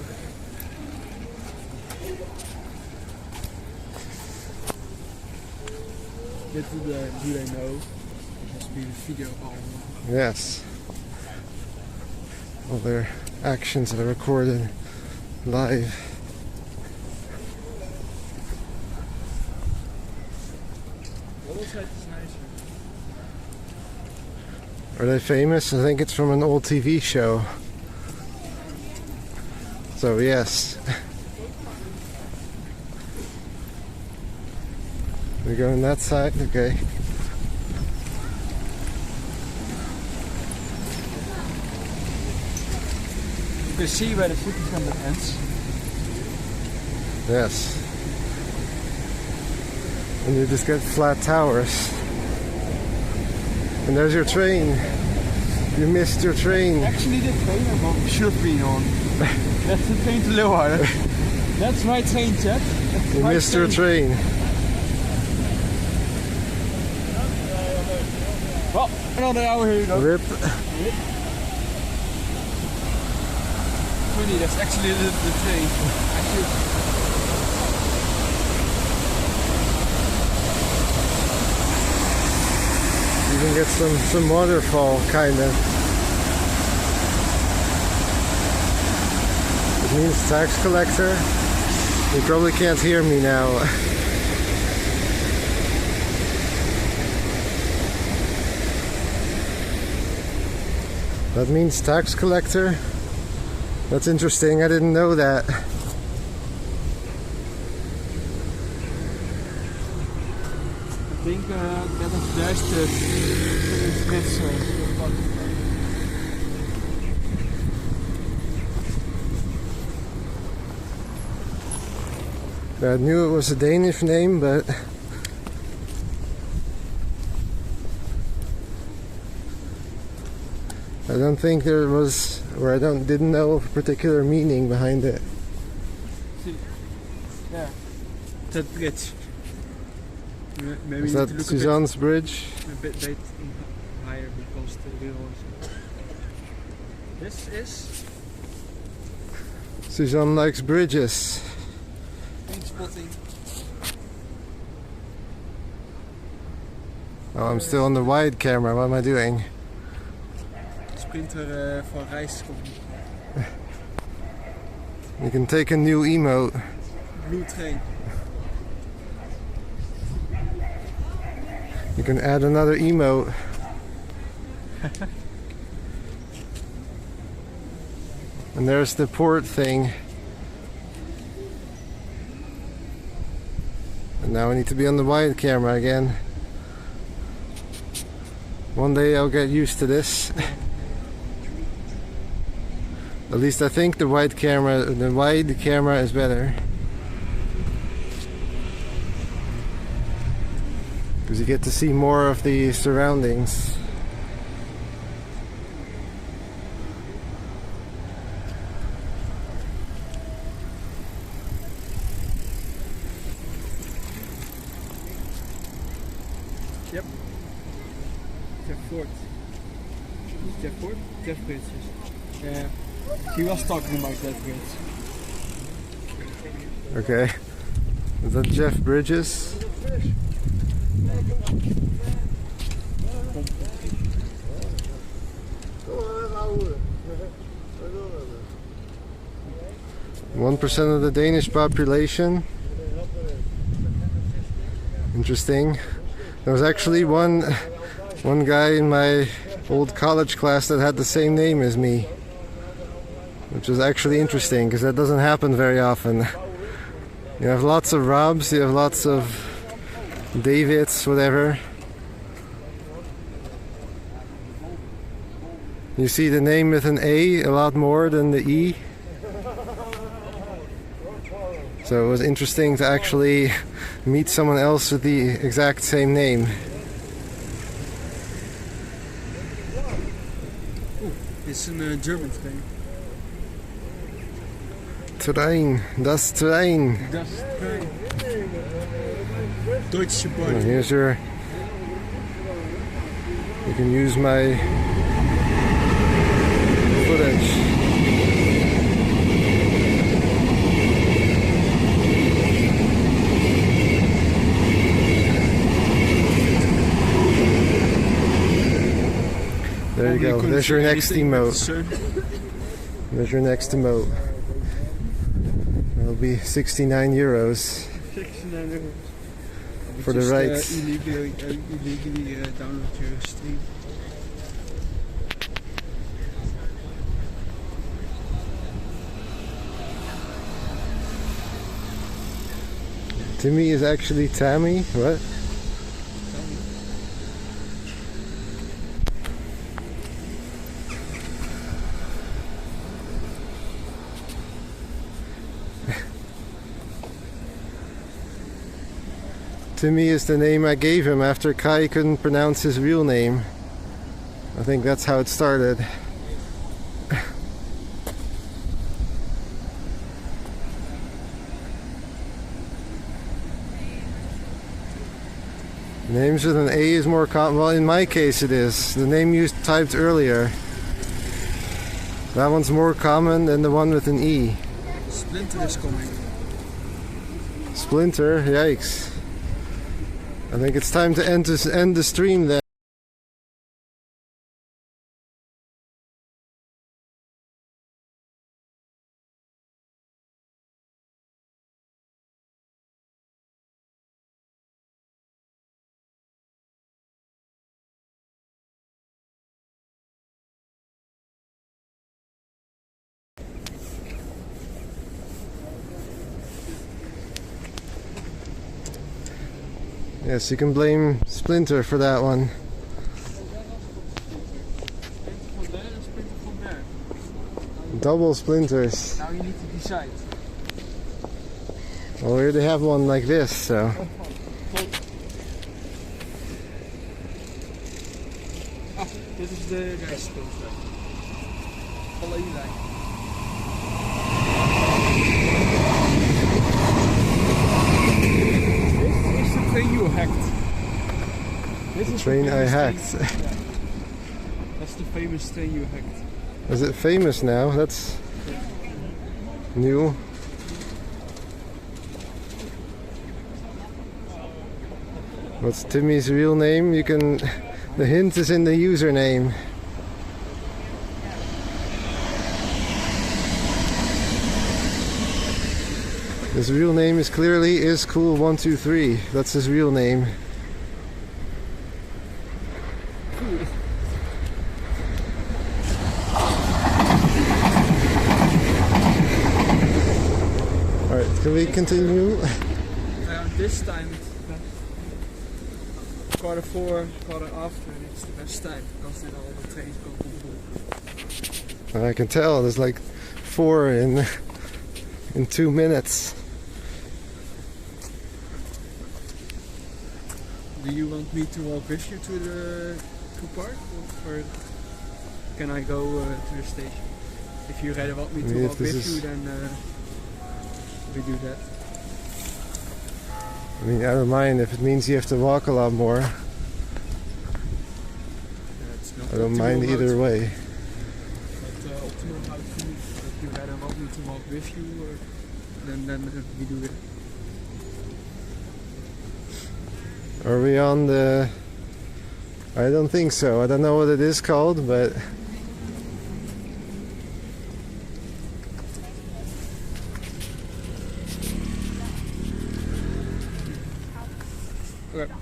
Little do they know, it has been a video all. Yes. All their actions are recorded live. What was that nicer? Are they famous? I think it's from an old TV show. So yes. We go on that side, okay. You can see where the city center ends. Yes. And you just get flat towers. And there's your train. You missed your train. Actually, the train I'm should have been on. That's the train to Leeuwarden. That's my train, Chet. You missed your train. Well, another hour here you go. Rip. Funny, that's actually the train. You can get some waterfall, kind of. It means tax collector. You probably can't hear me now. That means tax collector. That's interesting. I didn't know that. I think that is juist I knew it was a Danish name, but I don't think there was, or I didn't know a particular meaning behind it. Yeah, that bridge. Maybe Is you that need to look Suzanne's Bridge? a bit higher because the wheel is. This is Suzanne likes bridges. paint spotting. Oh, I'm still on the wide camera. What am I doing? Sprinter voor reiskoffie. You can take a new emote. Blue train. You can add another emote. And there's the port thing. And now I need to be on the wide camera again. One day I'll get used to this. At least I think the wide camera is better. Because you get to see more of the surroundings. Yep. Jeff Ford. Jeff Ford? Jeff Bridges. Yeah. He was talking about that bridge. Okay. Is that Jeff Bridges? One 1% of the Danish population. Interesting. There was actually one guy in my old college class that had the same name as me, which was actually interesting because that doesn't happen very often. You have lots of Robs, you have lots of Davids, whatever. You see the name with an A a lot more than the E. So it was interesting to actually meet someone else with the exact same name. It's a German train. Terrein, das Terrein. Das Train. Deutsche Oh, Bahn. here's your. You can use my footage. There you go. There's your next emote. Sun. There's your next emote. It'll be 69 euros 69 euros. for the rights. Illegally download your stream. Timmy is actually Tammy. What? Timmy is the name I gave him after Kai couldn't pronounce his real name. I think that's how it started. Names with an A is more common. Well, in my case it is. The name you typed earlier. That one's more common than the one with an E. Splinter is coming. Splinter, yikes. I think it's time to end the stream then. Yes, you can blame Splinter for that one. Splinter from there and Splinter from there. Double splinters. Now you need to decide. Well, we already have one like this, so. Dit is de rijstspulver. Follow you line. This is the train you hacked. This is Train the I famous hacked. train- yeah. That's the famous train you hacked. Is it famous now? That's new. What's Timmy's real name? You can. The hint is in the username. His real name is clearly iscool123. That's his real name. Alright, can we continue? This time, quarter 4, quarter after, it's the best time because then all the trains go boom boom. I can tell there's like 4 in 2 minutes. Do you want me to walk with you to the park, or can I go to the station? If you rather want me to Yeah, walk this with is- you, then we do that. I mean, I don't mind if it means you have to walk a lot more. Yeah, it's not I don't optimal mind how either to- way. But optimal how to move. If you rather want me to walk with you, or then we do it. Are we on the... I don't think so. I don't know what it is called, but... Okay.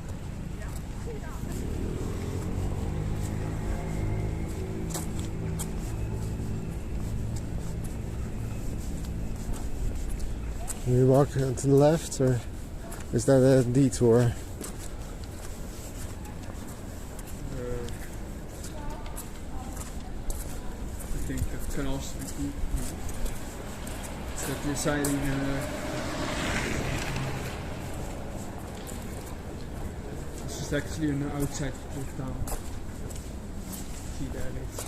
Can we walk to the left, or is that a detour? I think it can also be good. It's that deciding. This is actually an outside of town. See there, it's.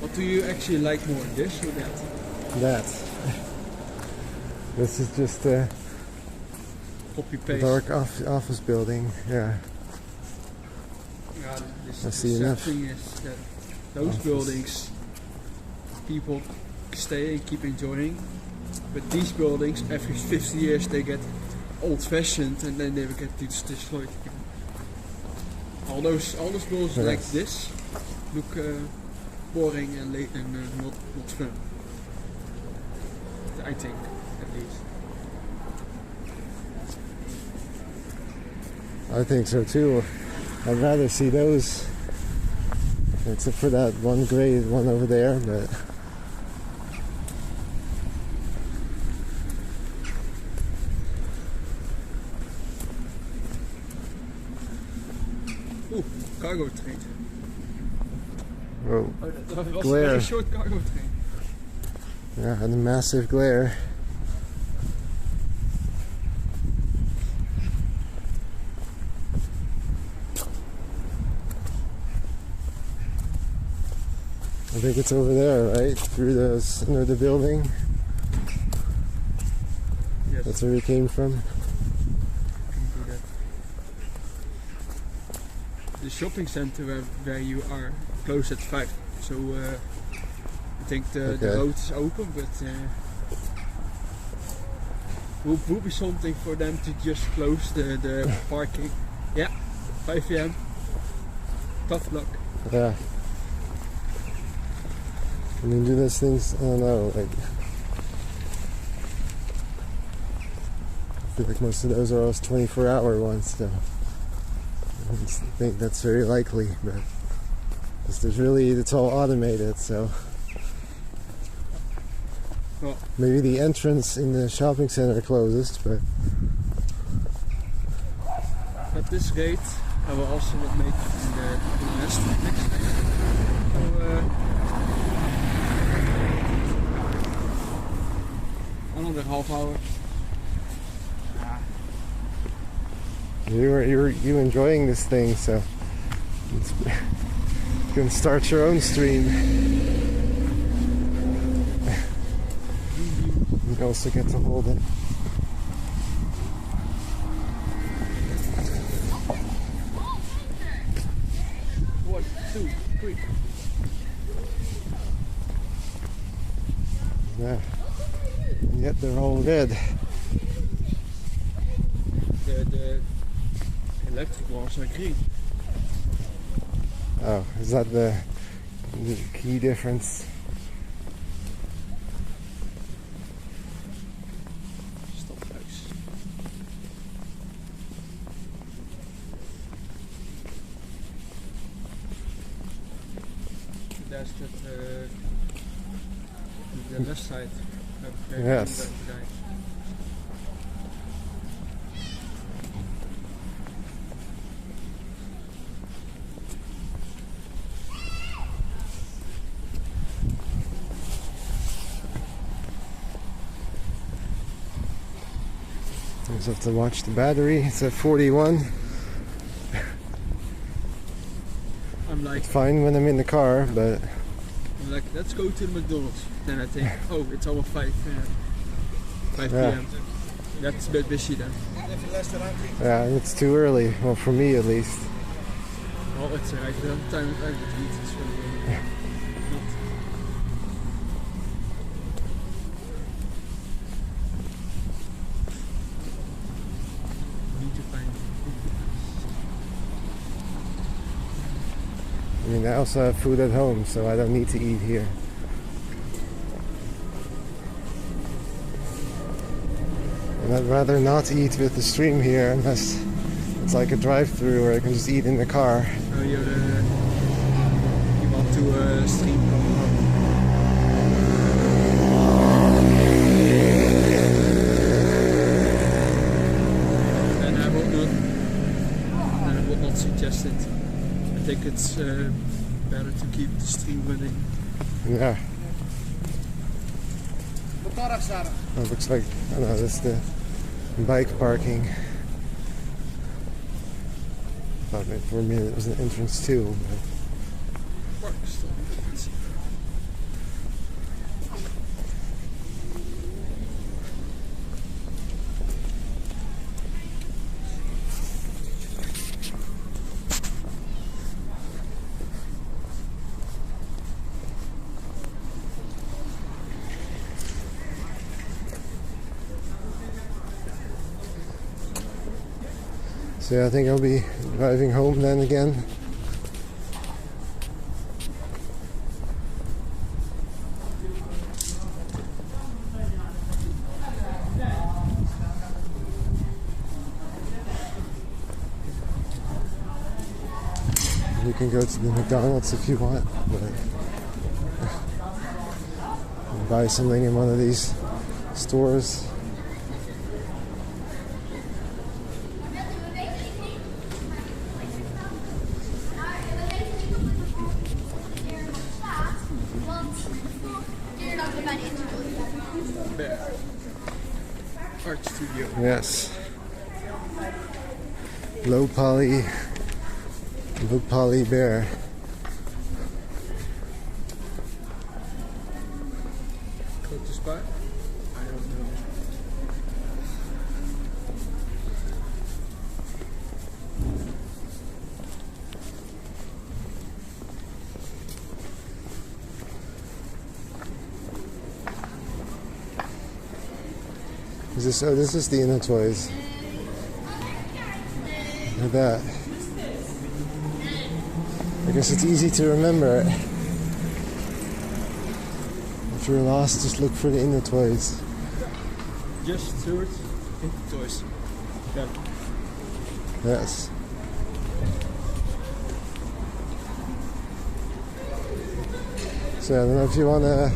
What do you actually like more, this or that? That. This is just a Copy paste. dark office building. Yeah. Yeah, I the see sad enough. thing is that those Office. buildings, people stay and keep enjoying, but these buildings, every 50 years they get old-fashioned, and then they will get destroyed again. All those balls Yes. like this look boring and not fun. I think, at least. I think so too. I'd rather see those, except for that one gray one over there, but Ooh, cargo train. oh, Oh, that was Glare. a very short cargo train. yeah, and a massive glare. I think it's over there, right? Through the center of the building. Yes, That's where we came from. can do that. The shopping center where you are closed at 5, so I think the Okay. road is open, but will be something for them to just close the parking. Yeah, 5 p.m. Tough luck. Yeah. I mean, do those things, I don't know, like, I feel like most of those are always 24-hour ones, so I don't think that's very likely, but it's all automated, so Well, maybe the entrance in the shopping center closes, but at this rate, I will also not make it in the rest next day. So, another half hour. you enjoying this thing, so you can start your own stream. You also get to hold it. 1, 2, 3. Yeah. And yet they're all red. The electric ones are green. Oh, is that the key difference? Stophuis. There's that the left side. Yes. I just have to watch the battery. It's at 41. I'm like, It's fine when I'm in the car, but let's go to the McDonald's. Then I think, oh, it's almost 5 Yeah. p.m. That's a bit busy then. yeah, it's too early. Well, for me at least. Well, it's right. The time is right to eat. So, not. Need to find. I mean, I also have food at home, so I don't need to eat here. And I'd rather not eat with the stream here unless it's like a drive-through where I can just eat in the car. Oh, you want to stream from home. And I would not suggest it. I think it's better to keep the stream running. Yeah, Motorrad staan. oh, looks like, I don't know, that's the bike parking. Thought maybe for a minute it was an entrance too, but Park still. So yeah, I think I'll be driving home then again. You can go to the McDonald's if you want, but buy something in one of these stores. Bear. Art studio. Yes. Low poly bear. Close spot? I don't know. Is this? Oh, this is the Inner Toys. Look at that. I guess it's easy to remember. If you're lost, just look for the Inner Toys. Just search into toys. Yeah. Yes. So I don't know if you want to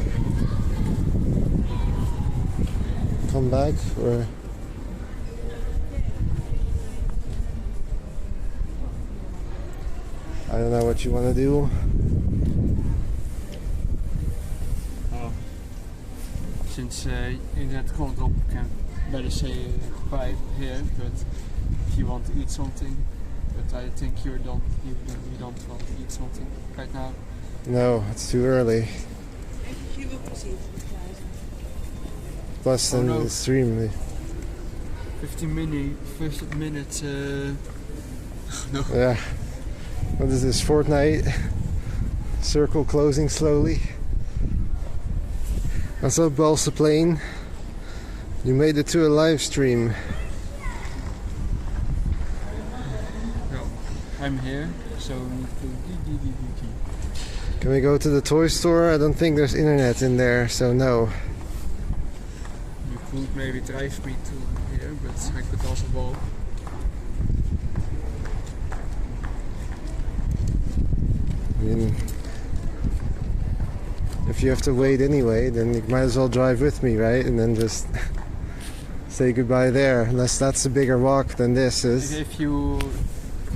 come back or. I don't know what you want to do. Since internet komt op, can better say goodbye here. But if you want to eat something, but I think you don't want to eat something right now. No, it's too early. Plus, then no. the stream. 15 minutes. No. Yeah. What is this? Fortnite? Circle closing slowly. What's up, Balsa Plane? You made it to a live stream. No, I'm here, so we need to. Can we go to the toy store? I don't think there's internet in there, so no. You could maybe drive me to here, but I could also walk. I mean, if you have to wait anyway, then you might as well drive with me, right? And then just say goodbye there, unless that's a bigger walk than this is. If you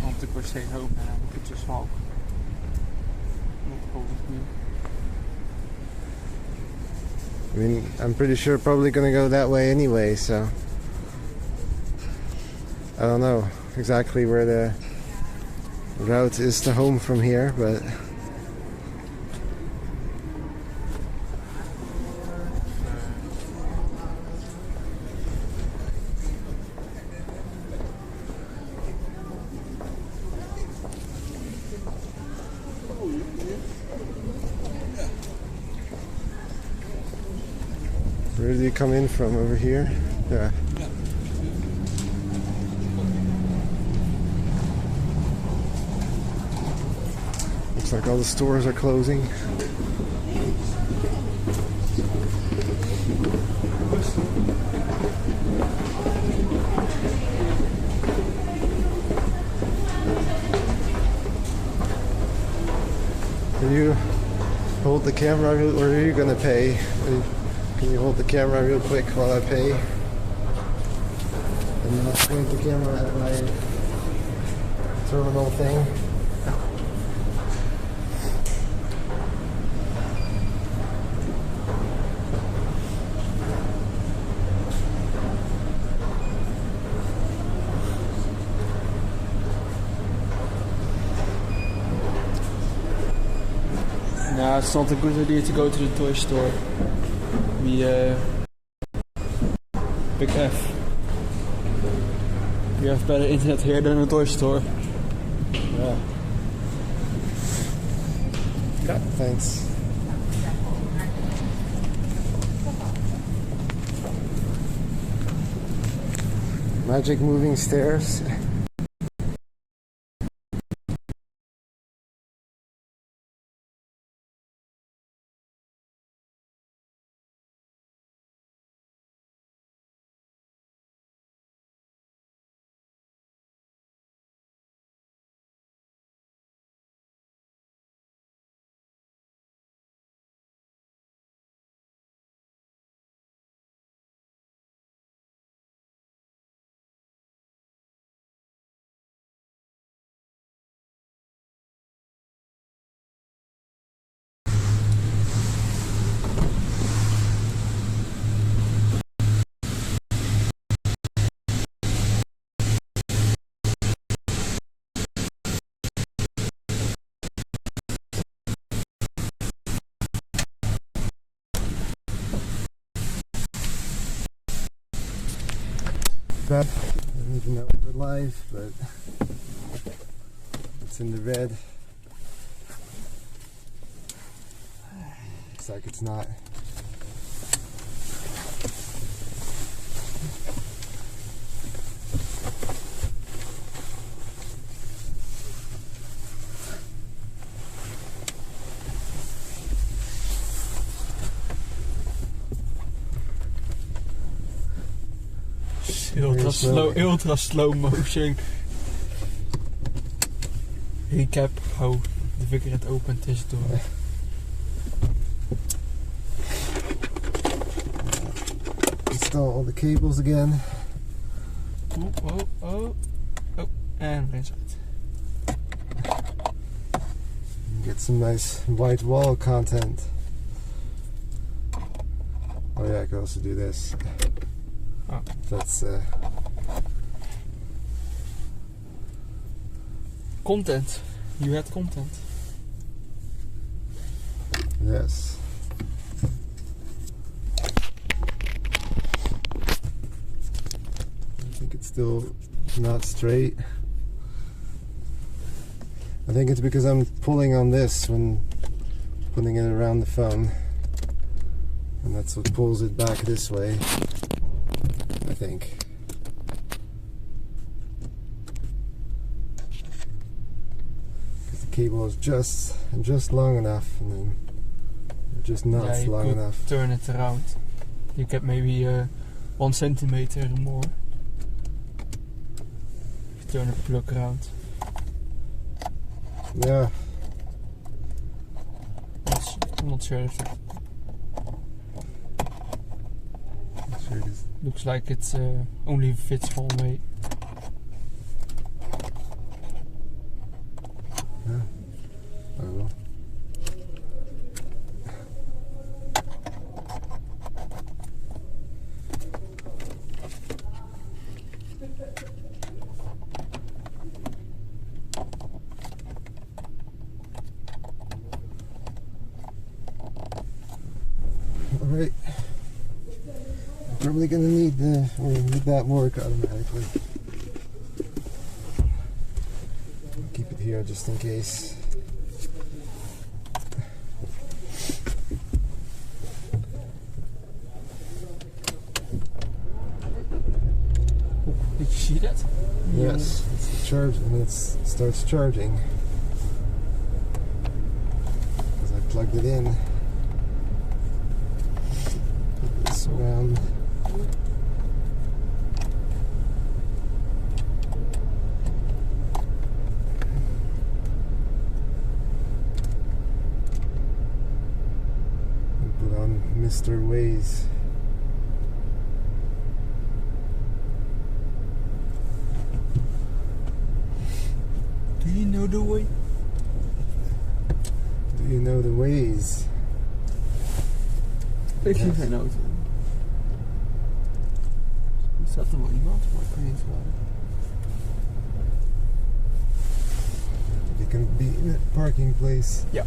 want to go stay home, then I could just walk. Not go with me. I mean, I'm pretty sure probably gonna go that way anyway, so I don't know exactly where the route is to home from here, but where do you come in from? Over here? Yeah. Looks like all the stores are closing. Can you hold the camera, or are you gonna pay? Can you hold the camera real quick while I pay? And not point the camera at my terminal thing. No, it's not a good idea to go to the toy store. Big F. We have better internet here than a toy store. Yeah. Yeah. Thanks. Magic moving stairs. bad. I don't even know if we're live, but it's in the red. Looks like it's not. Ultra slow motion. Recap how de vikker het opent is door. Install all the cables again. Oh, and rinse out. Get some nice white wall content. Oh yeah, I could also do this. Oh. That's Content. You had content. yes. I think it's still not straight. I think it's because I'm pulling on this when putting it around the phone, and that's what pulls it back this way, I think. Because the cable is just long enough, and then just not you long could enough. turn it around. You get maybe 1 centimeter more. If you turn the plug around. Yeah. I'm not sure if it Sure it is. looks like it only fits one way. Yeah. I will. Alright. I'm probably gonna need that work automatically. Keep it here just in case. Did you see that? Yes, it's charged and it starts charging. Because I plugged it in. Put this around. And put on Mr. Waze. Do you know the way? Do you know the Waze? Heeft Yes. hij geen auto? Er staat er wel iemand, maar ik kan niet vragen. You can be in a parking place. Ja.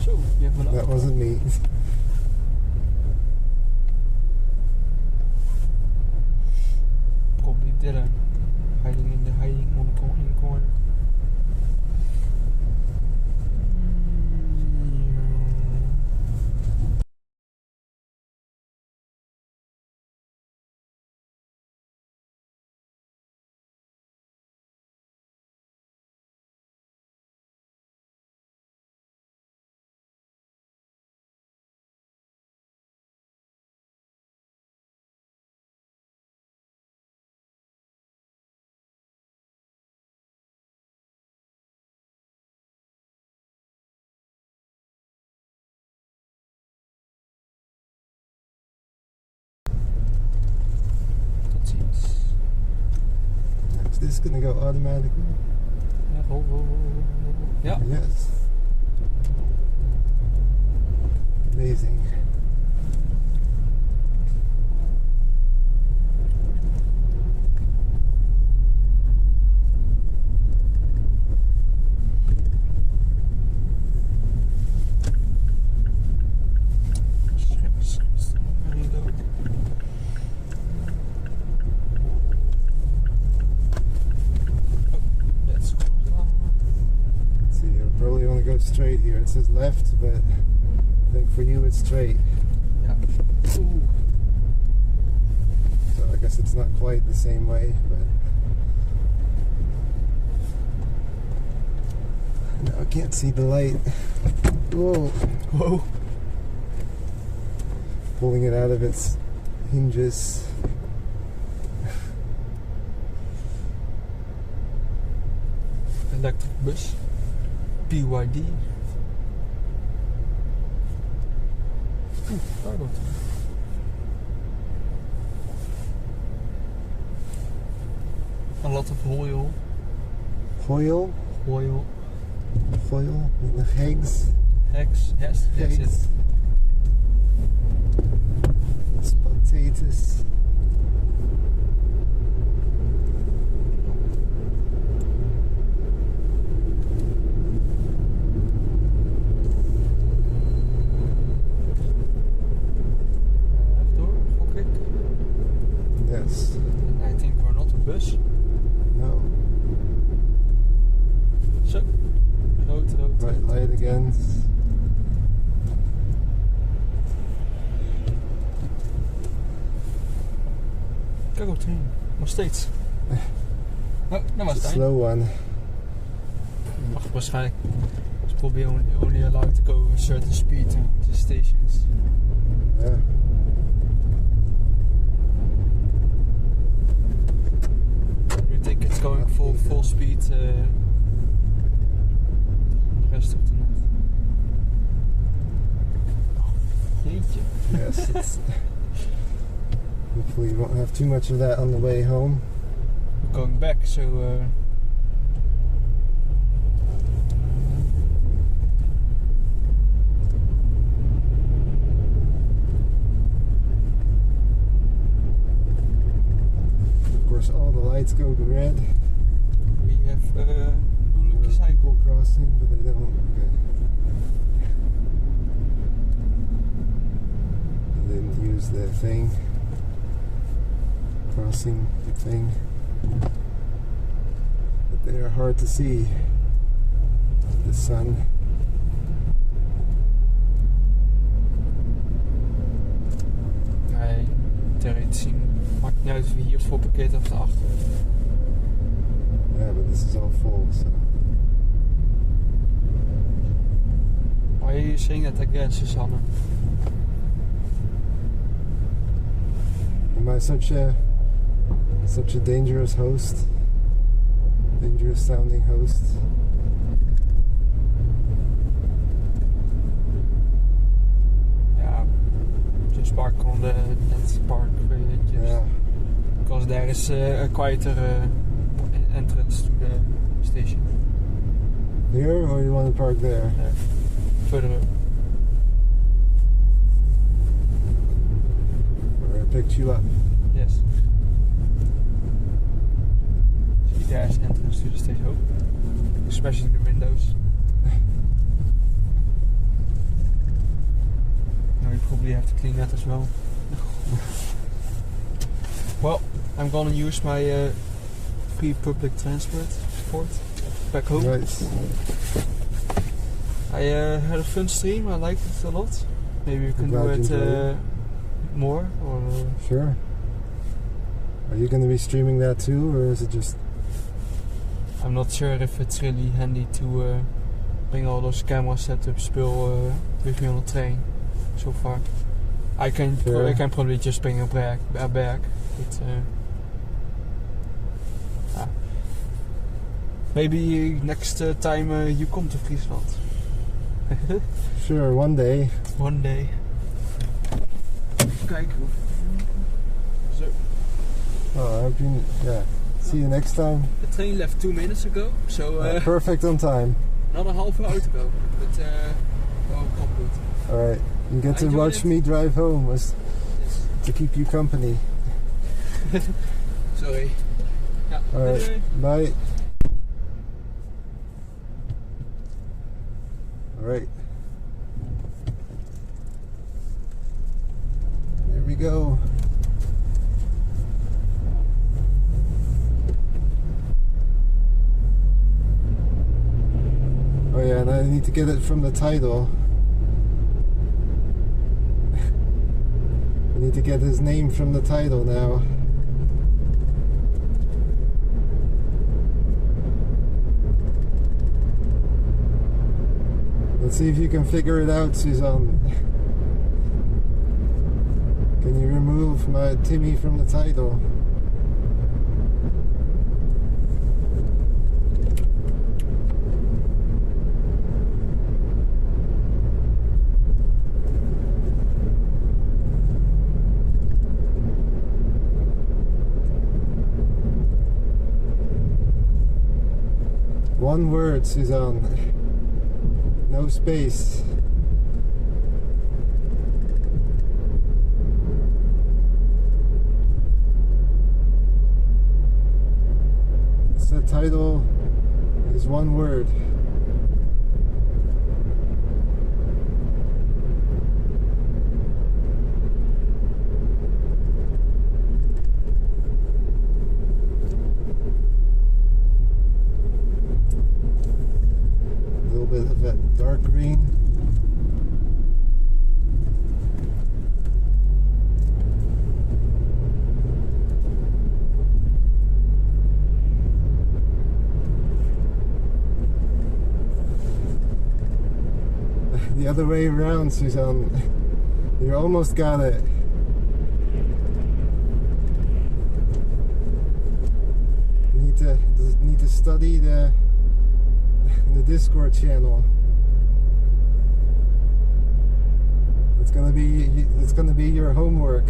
Zo, je hebt me That wasn't me. Probably Dylan hiding in the corner. Tot ziens. Is this gonna go automatically? Ja, rol. Ja. Yes. Amazing. want to go straight here. It says left, but I think for you it's straight. Ja. Oeh. So I guess it's not quite the same way, but now I can't see the light. Whoa. Wow. Pulling it out of its hinges. Electric bus. BYD. Oeh, cargo. A lot of oil. Hoil? Oil. Hoil? The eggs? Hex. Yes. Yes. Yes. It's potatoes. Rechtdoor, gok ik. Yes. I think we're not a bus. No. Zo. Rood, rood. Right light again. Kijk op het heen. Nog steeds. Oh, dat was It's a het eind. slow one. Mag waarschijnlijk. Dus probeer only allowed to go a certain speed to the stations. Yeah. You think it's going full speed the rest of the night? Jeetje. Yes. It's hopefully you won't have too much of that on the way home. We're going back, so Of course, all the lights go to red. we have Lucky Cycle. People crossing, but they don't. Okay. I didn't use the thing. Crossing thing. But they are hard to see. The sun. Nee, ter iets zien. Maakt niet uit wie hier voor parkeert of daarachter. Yeah, but this is all full, so. Why are you saying that again, Susanne? Am I such a dangerous host? Dangerous sounding host? Yeah, just park on the net park. Just Yeah. because there is a quieter entrance to the station. Here, or you want to park there? Further up. Where I picked you up. Yes. See, there's entrance to the station. Oh, smashing the windows. Now we probably have to clean that as well. Well, I'm gonna use my free public transport back home. Right. I had a fun stream. I liked it a lot. Maybe we can do Glad you it enjoyed it. more. Or Sure. Are you going to be streaming that too, or is it just? I'm not sure if it's really handy to bring all those camera setups still with me on the train. So far, I can Sure. I can probably just bring a bag. But, maybe next time you come to Friesland. Sure, one day. One day. Even kijken. Zo. Oh, I hope you. Yeah. See you next time. The train left 2 minutes ago, so Perfect on time. another half hour to go. But well, come good. All right. You get I to enjoyed watch it. me drive home was Yes. to keep you company. Sorry. Ja, All right. doei. Bye. All right. Here we go. Oh yeah, and I need to get it from the title. I need to get his name from the title now. Let's see if you can figure it out, Suzanne. Can you remove my Timmy from the title? One word, Suzanne. No space. The title is one word. A little bit of that dark green. The other way around, Suzanne. You almost got it. You need to study the Discord channel. It's gonna be your homework.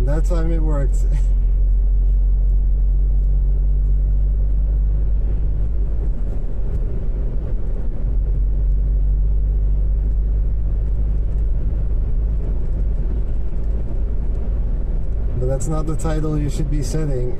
That time it worked. But that's not the title you should be setting.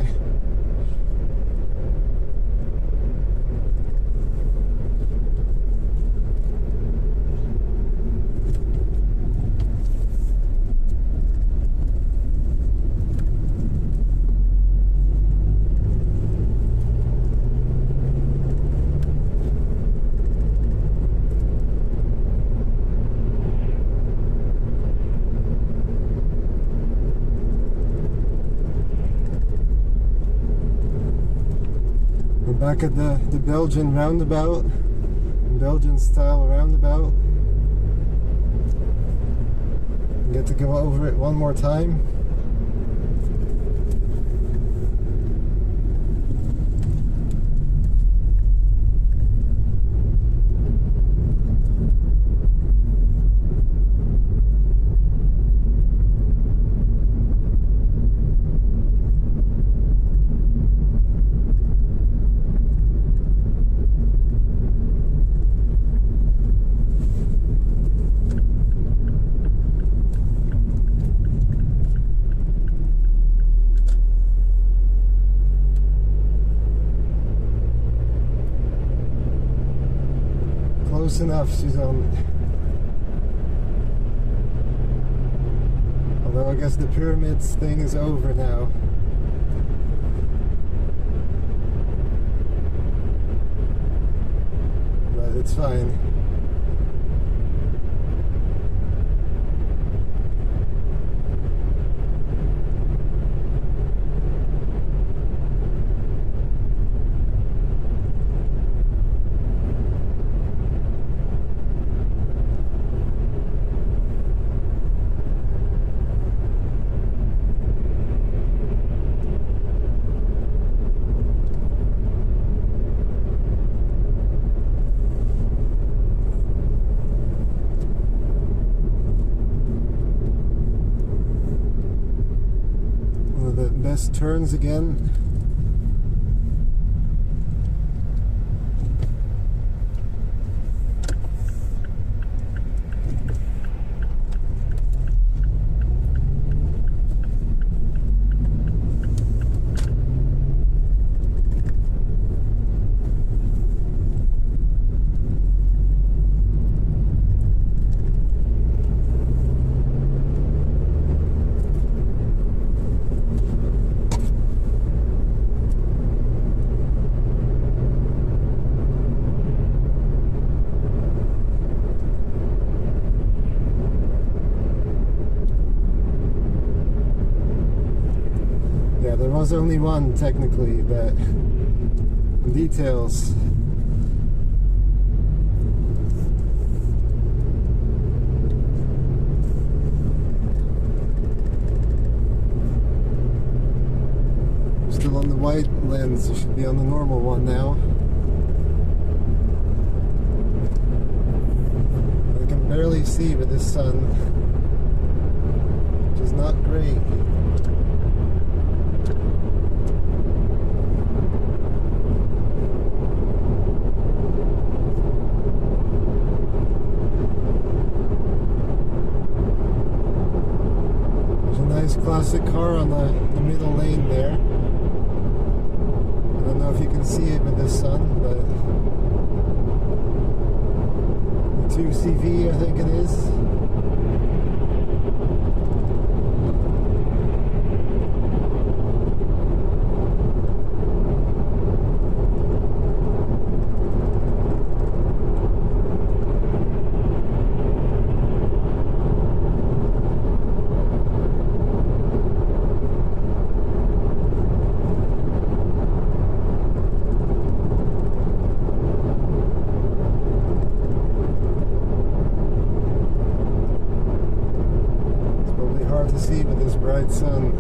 Back at the Belgian roundabout, Belgian style roundabout. Get to go over it one more time. Close enough, Suzanne. Although I guess the pyramids thing is over now. But it's fine. Best turns again. was only one technically, but details. We're still on the white lens, it should be on the normal one now. I can barely see with this sun, which is not great. Classic car on the middle lane there. I don't know if you can see it with the sun, but the 2CV I think it is. To see with this bright sun.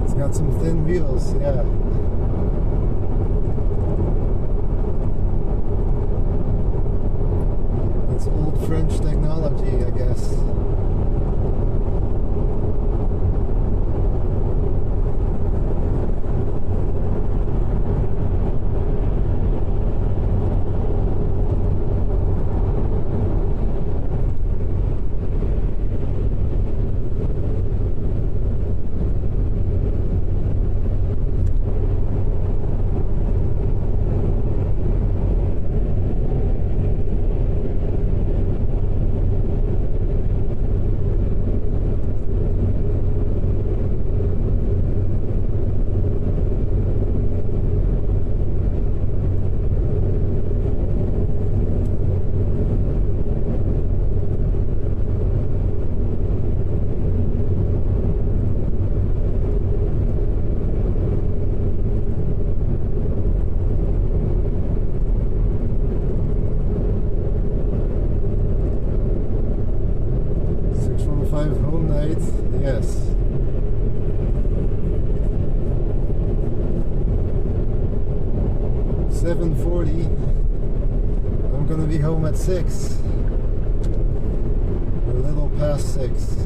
It's got some thin wheels, yeah. Old French technology, I guess. Home night, yes. $7:40. I'm gonna be home at 6. A little past 6.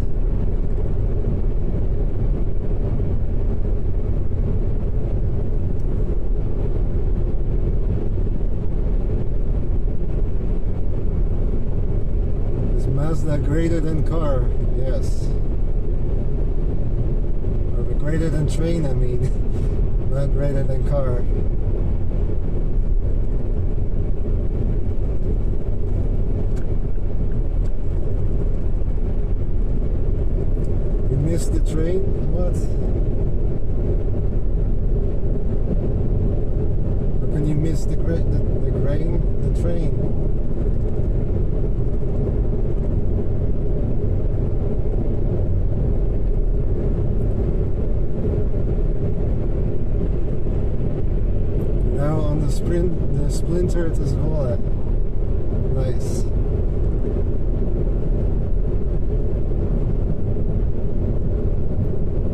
Is Mazda greater than car? Yes. Or greater than train, I mean. Not greater than car. You missed the train? What? How can you miss the train? The splinter as well. Nice.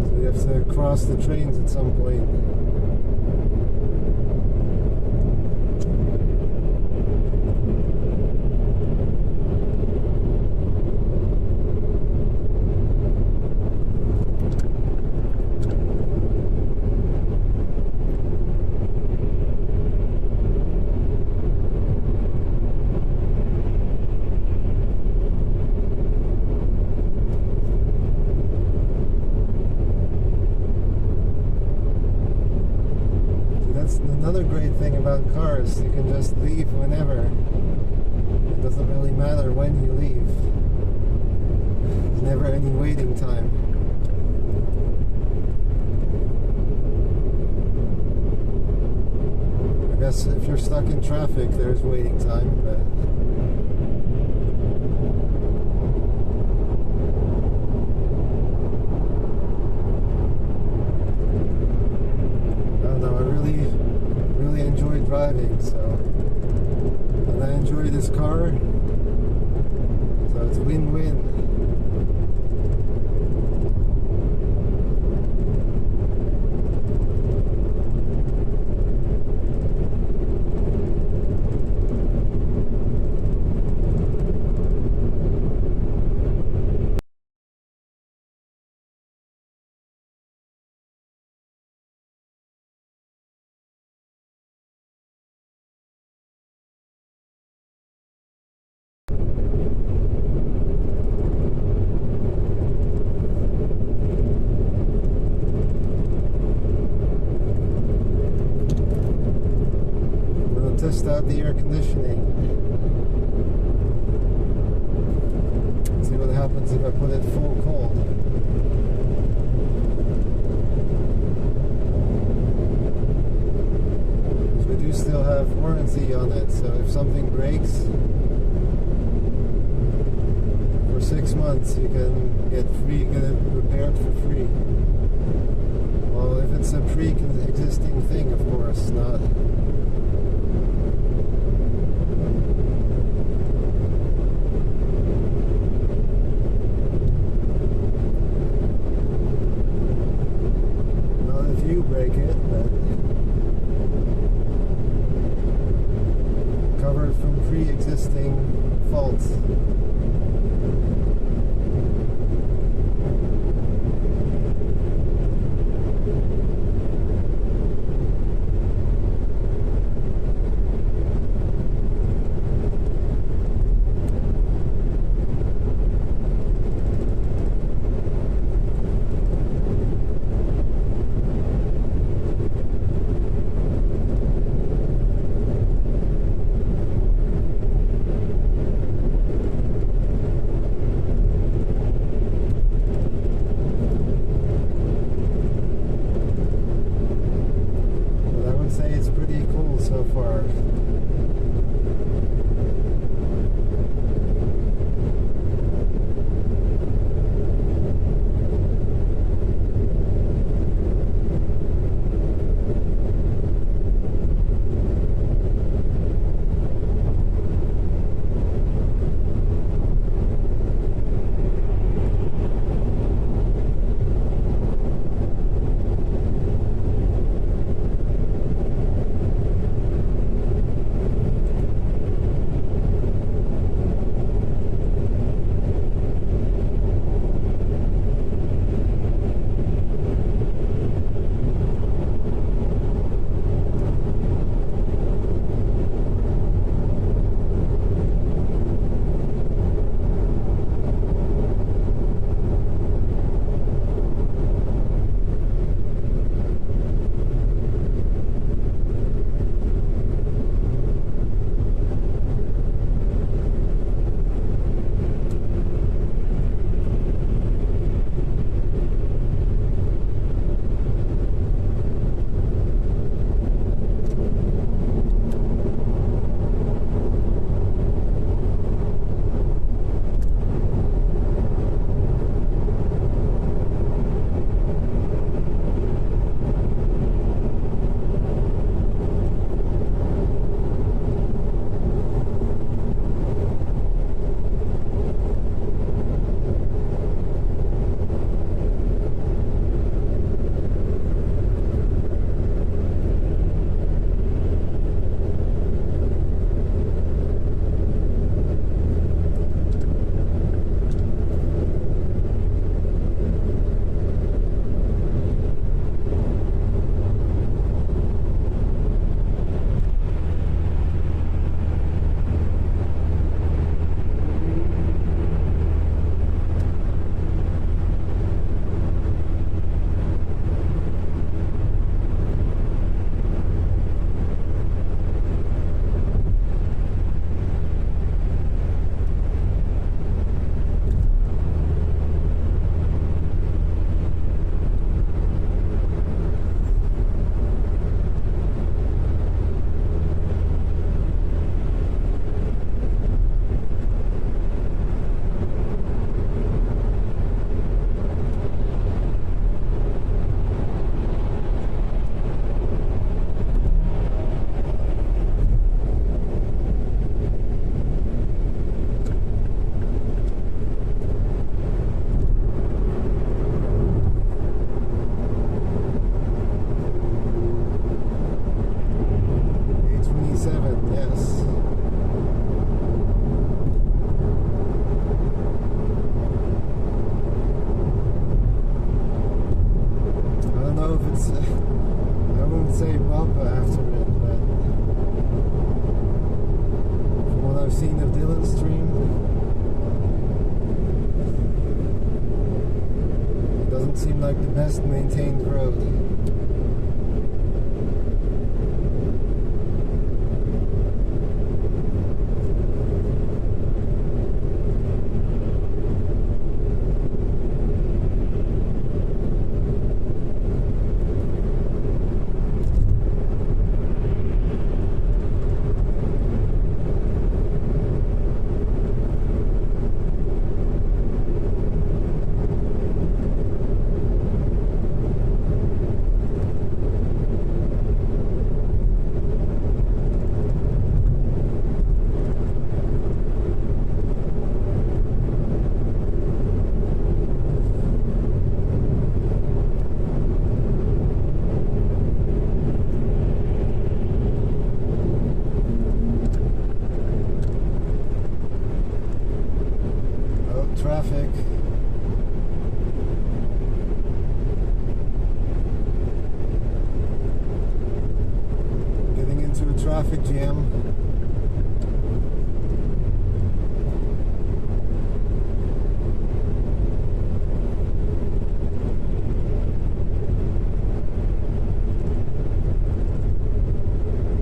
So you have to cross the trains at some point. Another great thing about cars, you can just leave whenever. It doesn't really matter when you leave. There's never any waiting time. guess if you're stuck in traffic, there's waiting time, but I don't know, I really enjoy driving, so, and I enjoy this car, so it's win-win. Test out the air conditioning. See what happens if I put it full cold. Because we do still have warranty on it, so if something breaks for 6 months, you can get it repaired for free. Well, if it's a pre-existing thing, of course, not. You break it, but covered from pre-existing faults. So far. 27, yes. I don't know if it's, I wouldn't say bumper after it, but from what I've seen of Dylan's stream, it doesn't seem like the best maintained road. Traffic. Getting into a traffic jam.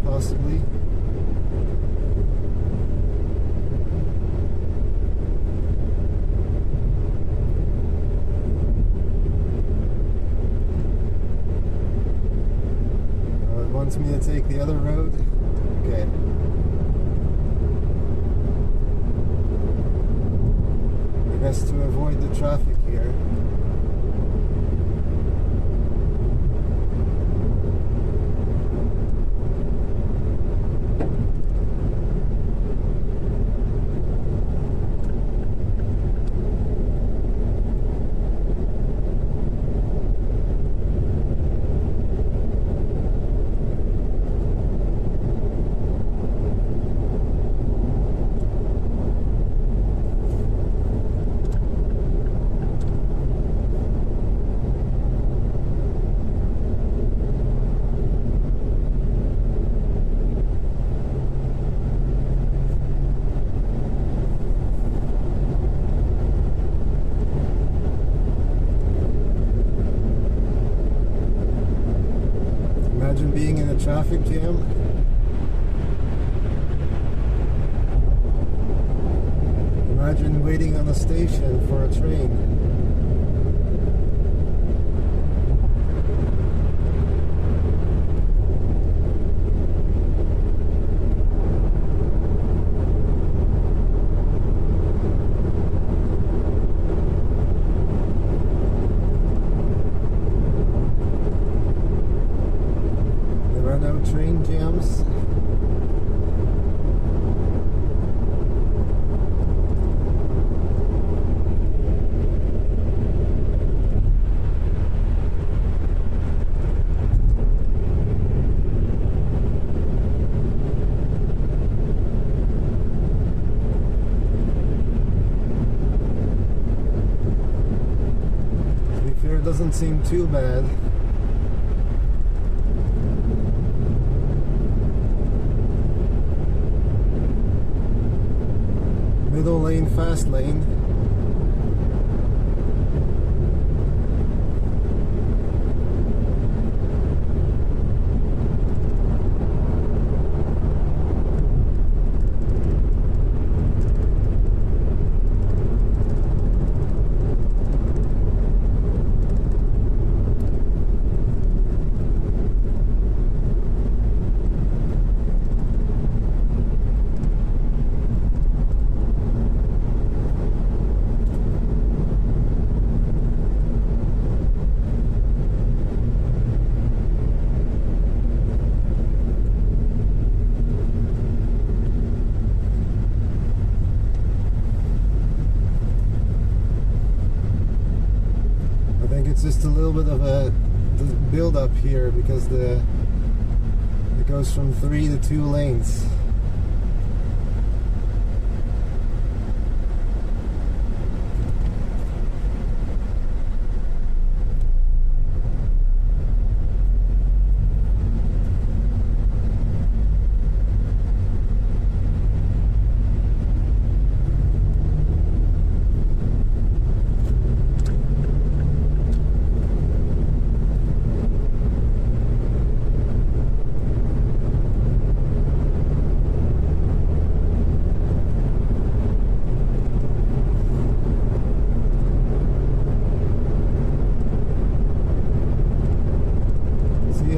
Possibly. Wants me to take the other road. Okay. I guess to avoid the traffic here. Imagine being in a traffic jam. Imagine waiting on a station for a train. Train jams. To be fair, it doesn't seem too bad. Middle lane, fast lane. It's just a little bit of a build up here because the It goes from 3 to 2 lanes.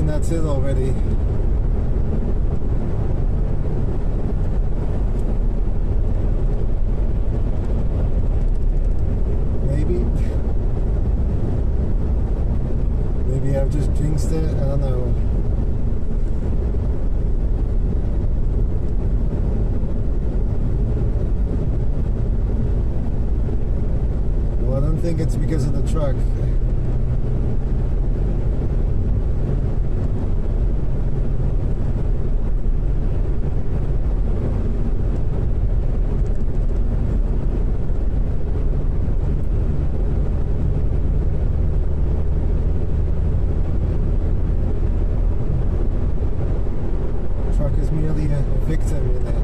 That's it already. Maybe I've just jinxed it, I don't know. Well, I don't think it's because of the truck. Is merely a victim in it.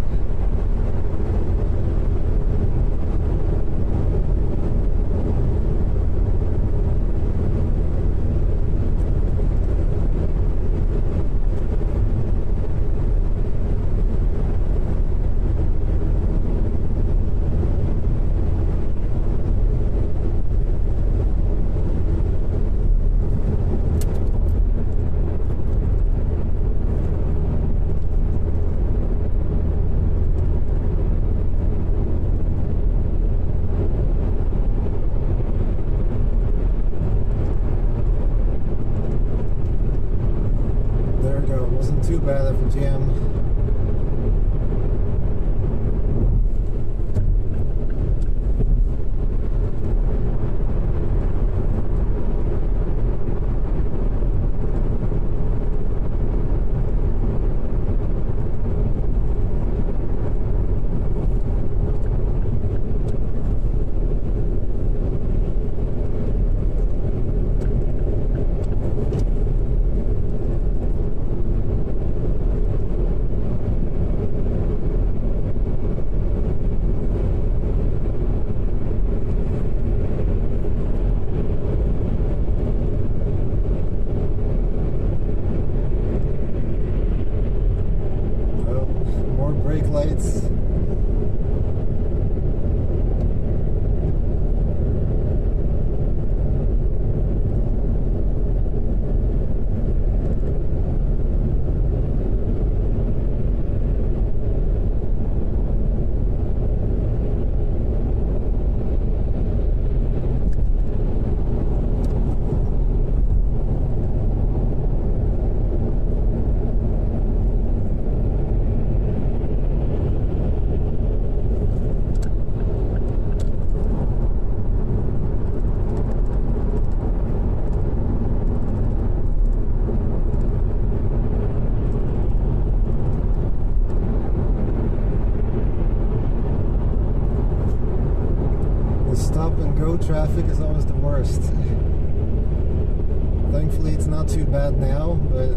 Wasn't too bad of a jam. Brake lights. Stop and go traffic is always the worst. Thankfully it's not too bad now, but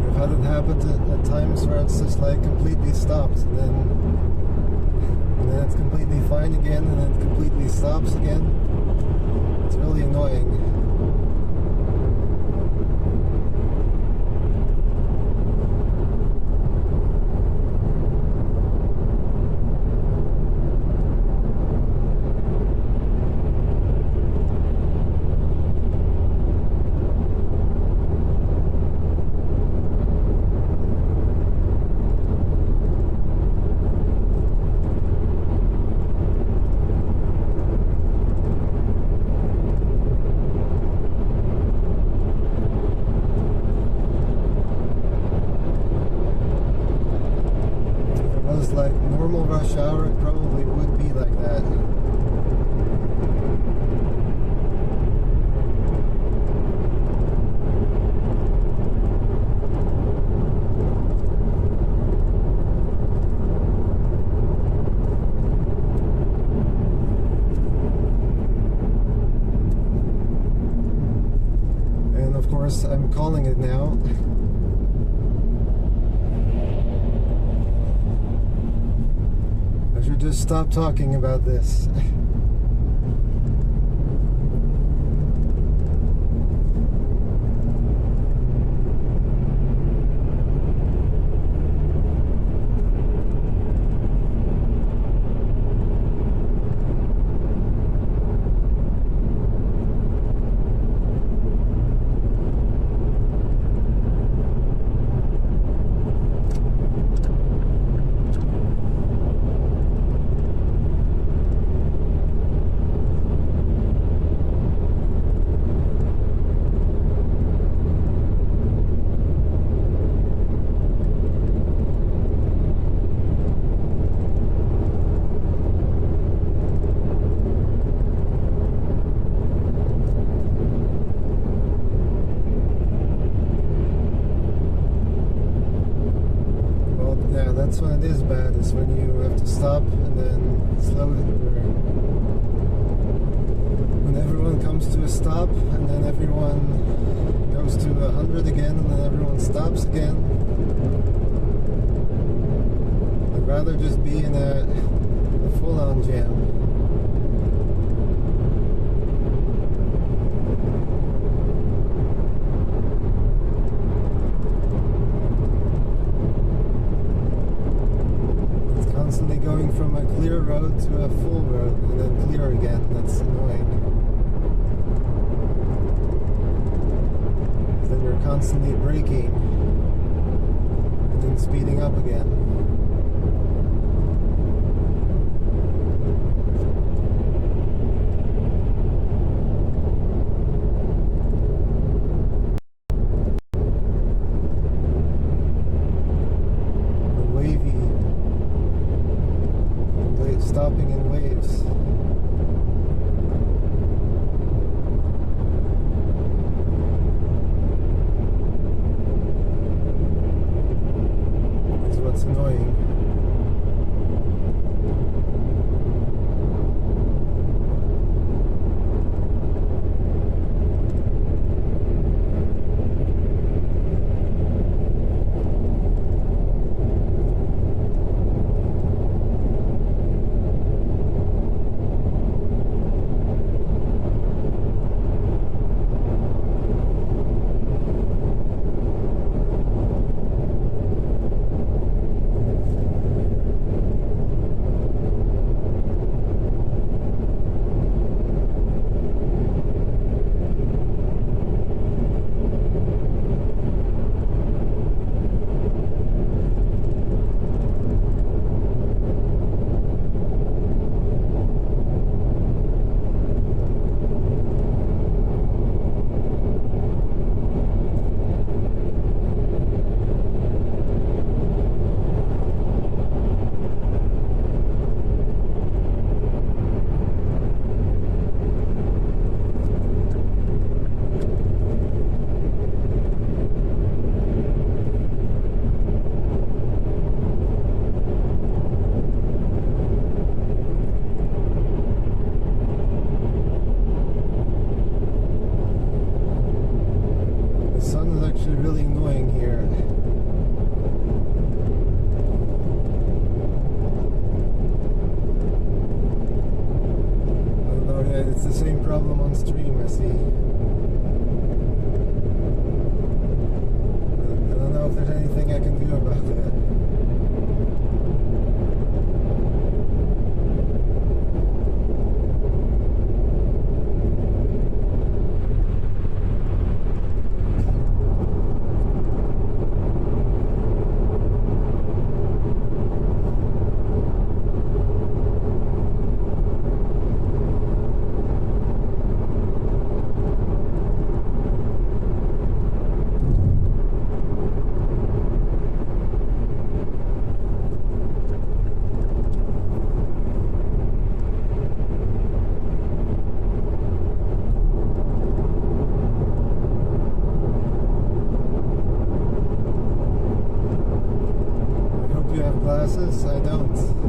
I've had it happen at times where it's just like completely stopped and then it's completely fine again, and then it completely stops again. It's really annoying. like normal rush hour, it probably would be like that. And of course, I'm calling it now. I should just stop talking about this. That's when it is bad, is when you have to stop and then slow it. When everyone comes to a stop and then everyone goes to 100 again and then everyone stops again. I'd rather just be in a full-on jam. Constantly going from a clear road to a full road and then clear again. That's annoying. Then you're constantly braking and then speeding up again. Stopping in waves. Is what's annoying. Actually really annoying here. I don't know, yeah, it's the same problem on stream, I see. I don't know if there's anything I can do about that. glasses? I don't.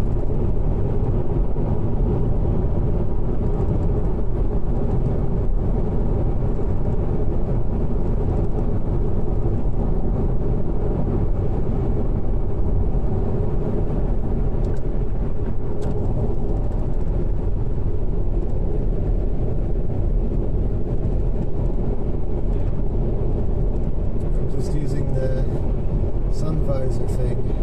I'm just using the sun visor thing.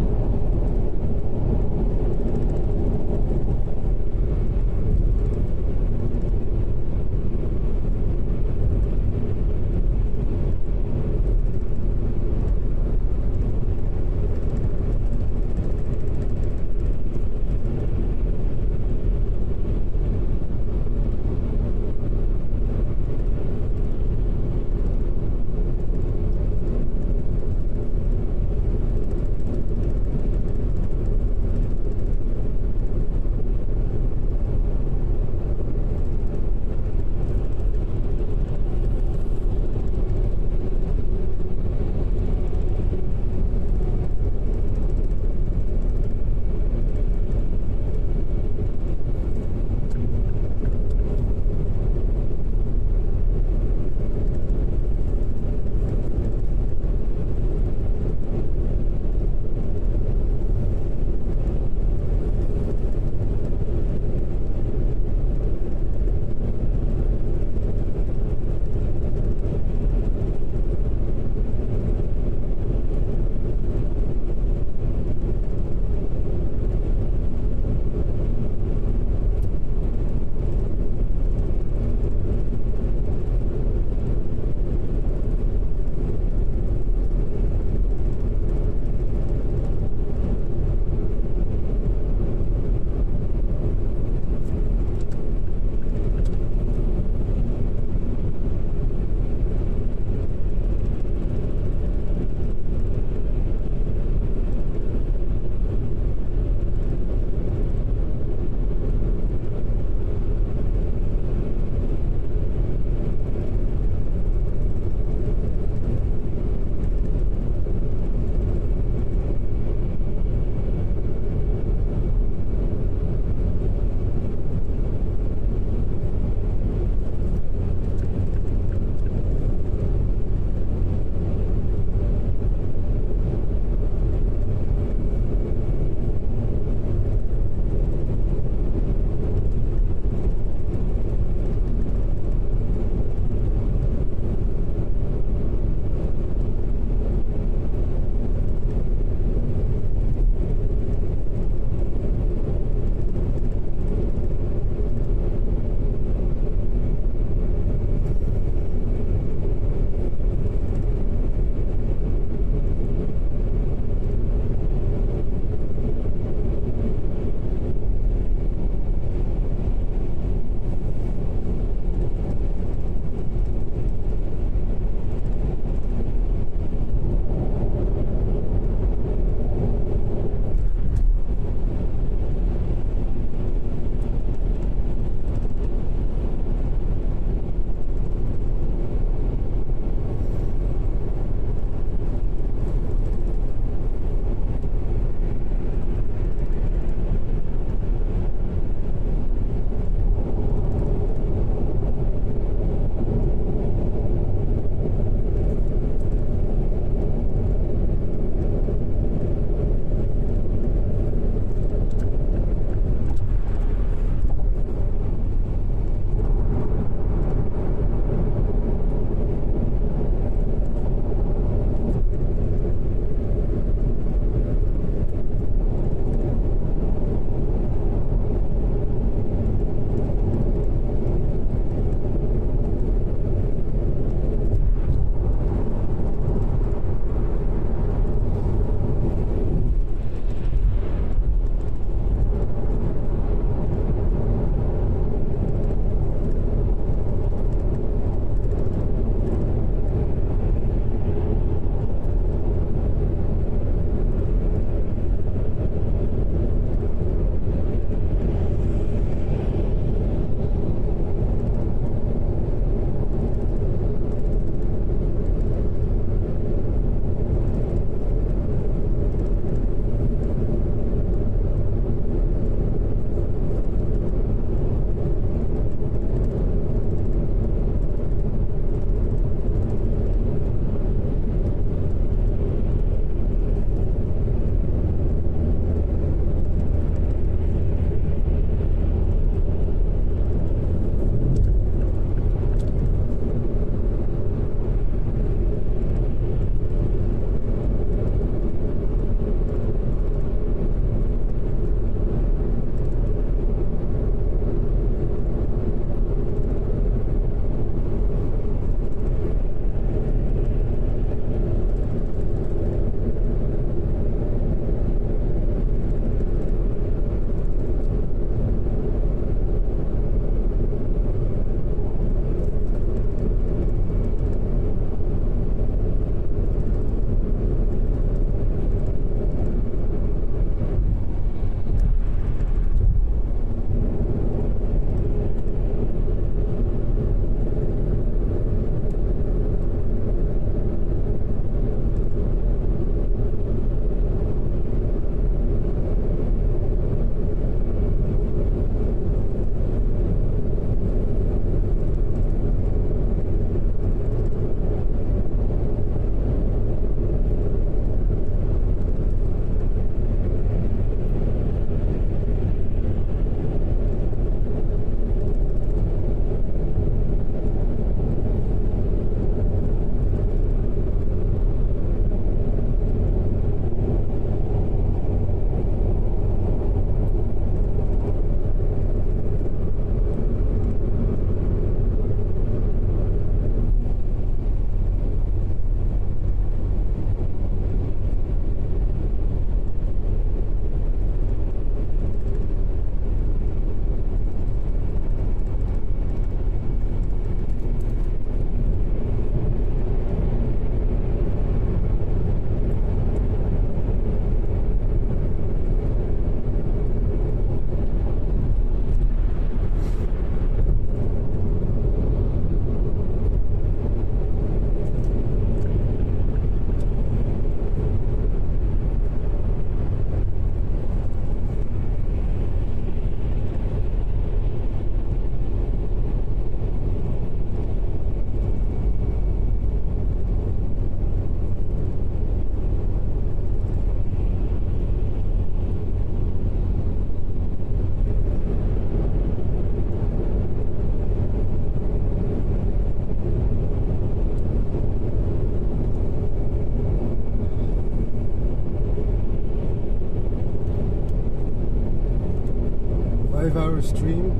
5-hour stream.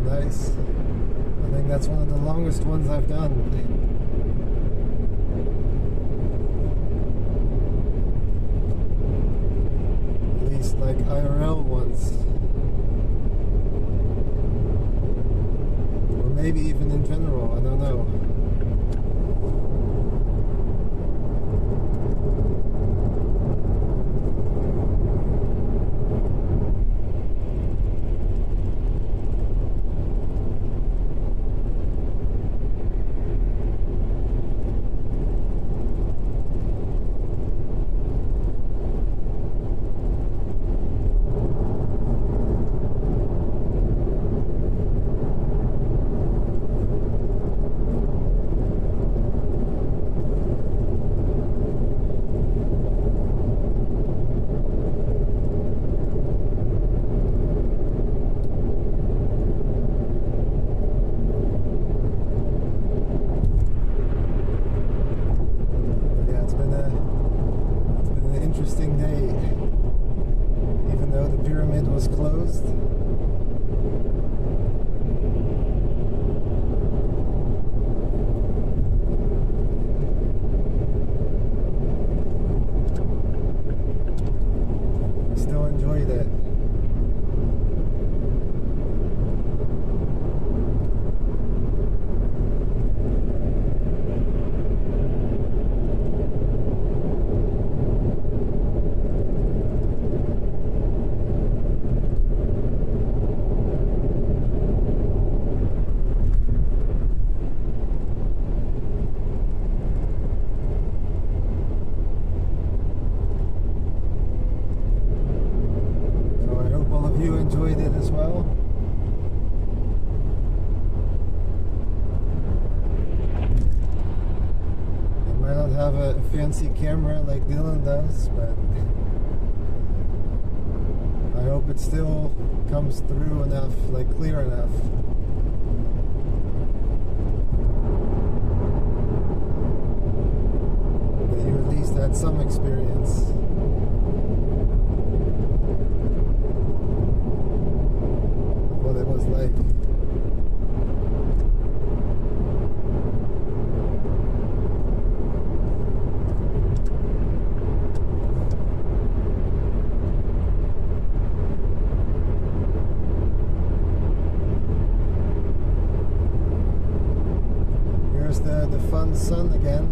Nice. I think that's one of the longest ones I've done. At least like IRL ones. Or maybe even in general, I don't know. Interesting day, even though the pyramid was closed. I still enjoyed it. You enjoyed it as well. I might not have a fancy camera like Dylan does, but I hope it still comes through enough, like clear enough. That you at least had some experience. What it was like. Here's the fun sun again.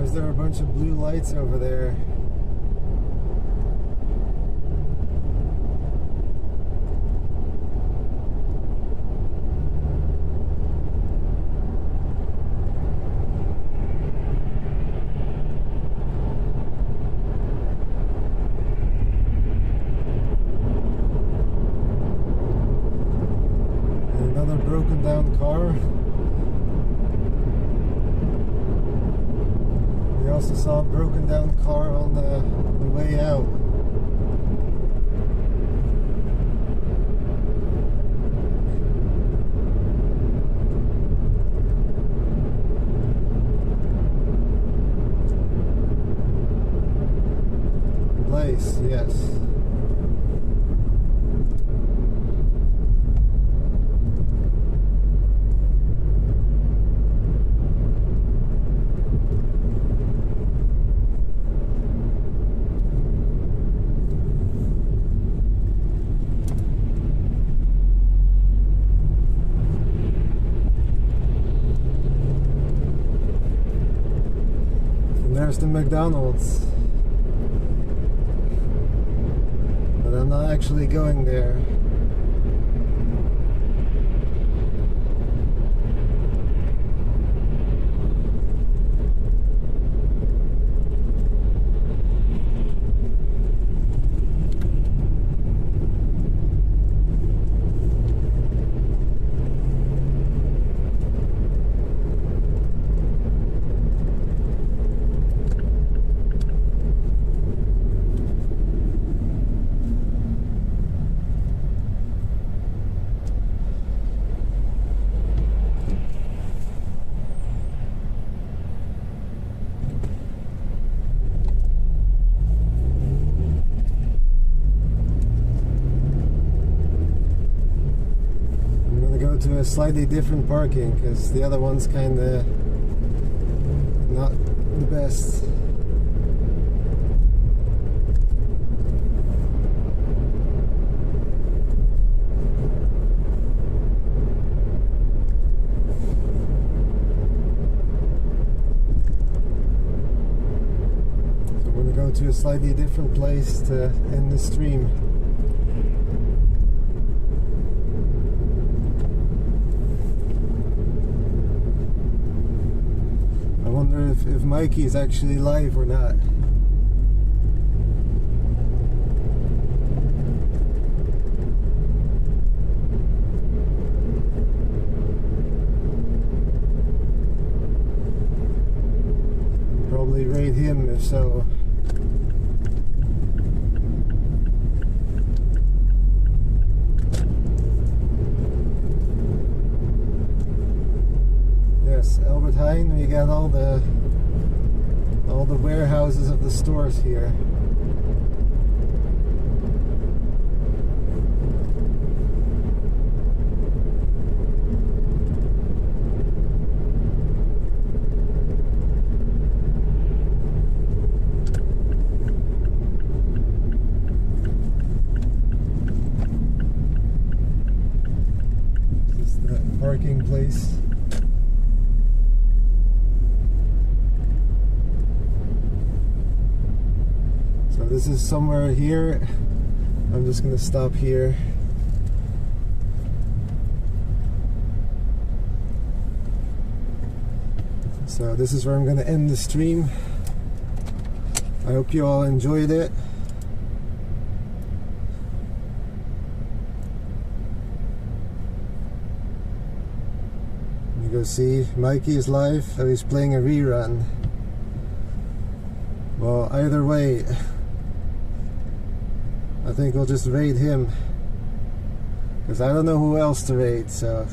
is there a bunch of blue lights over there? Another broken down car. We also saw a broken down car on the way out. Place, yes. There's the McDonald's, but I'm not actually going there. To a slightly different parking because the other one's kind of not the best. So we're going to go to a slightly different place to end the stream. I wonder if Mikey is actually live or not. Probably raid him if so. Yes, Albert Heijn, we got all the warehouses of the stores here. This is the parking place. This is somewhere here. I'm just gonna stop here. So this is where I'm gonna end the stream. I hope you all enjoyed it. You go see Mikey is live. Oh, he's playing a rerun. Well, either way, I think we'll just raid him because I don't know who else to raid. So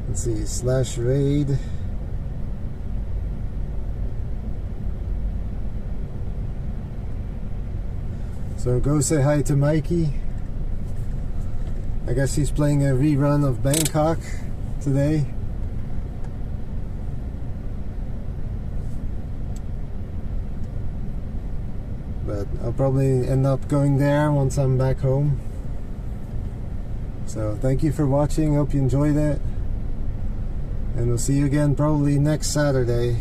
let's see, /raid. So go say hi to Mikey. I guess he's playing a rerun of Bangkok today. But I'll probably end up going there once I'm back home. So thank you for watching, hope you enjoyed it. And we'll see you again probably next Saturday.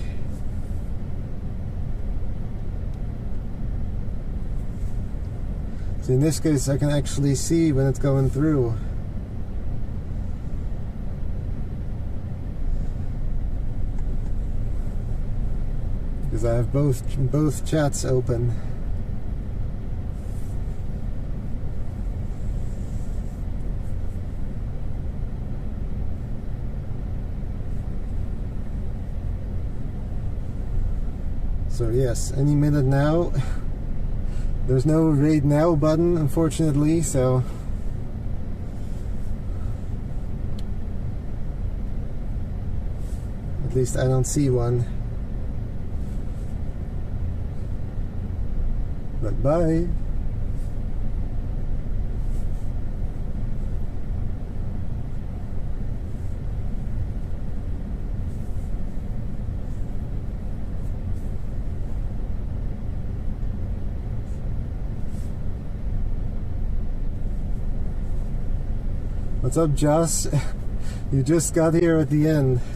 So in this case I can actually see when it's going through. Because I have both chats open. So yes, any minute now. There's no raid now button, unfortunately, so at least I don't see one. But bye. What's up, Joss? You just got here at the end.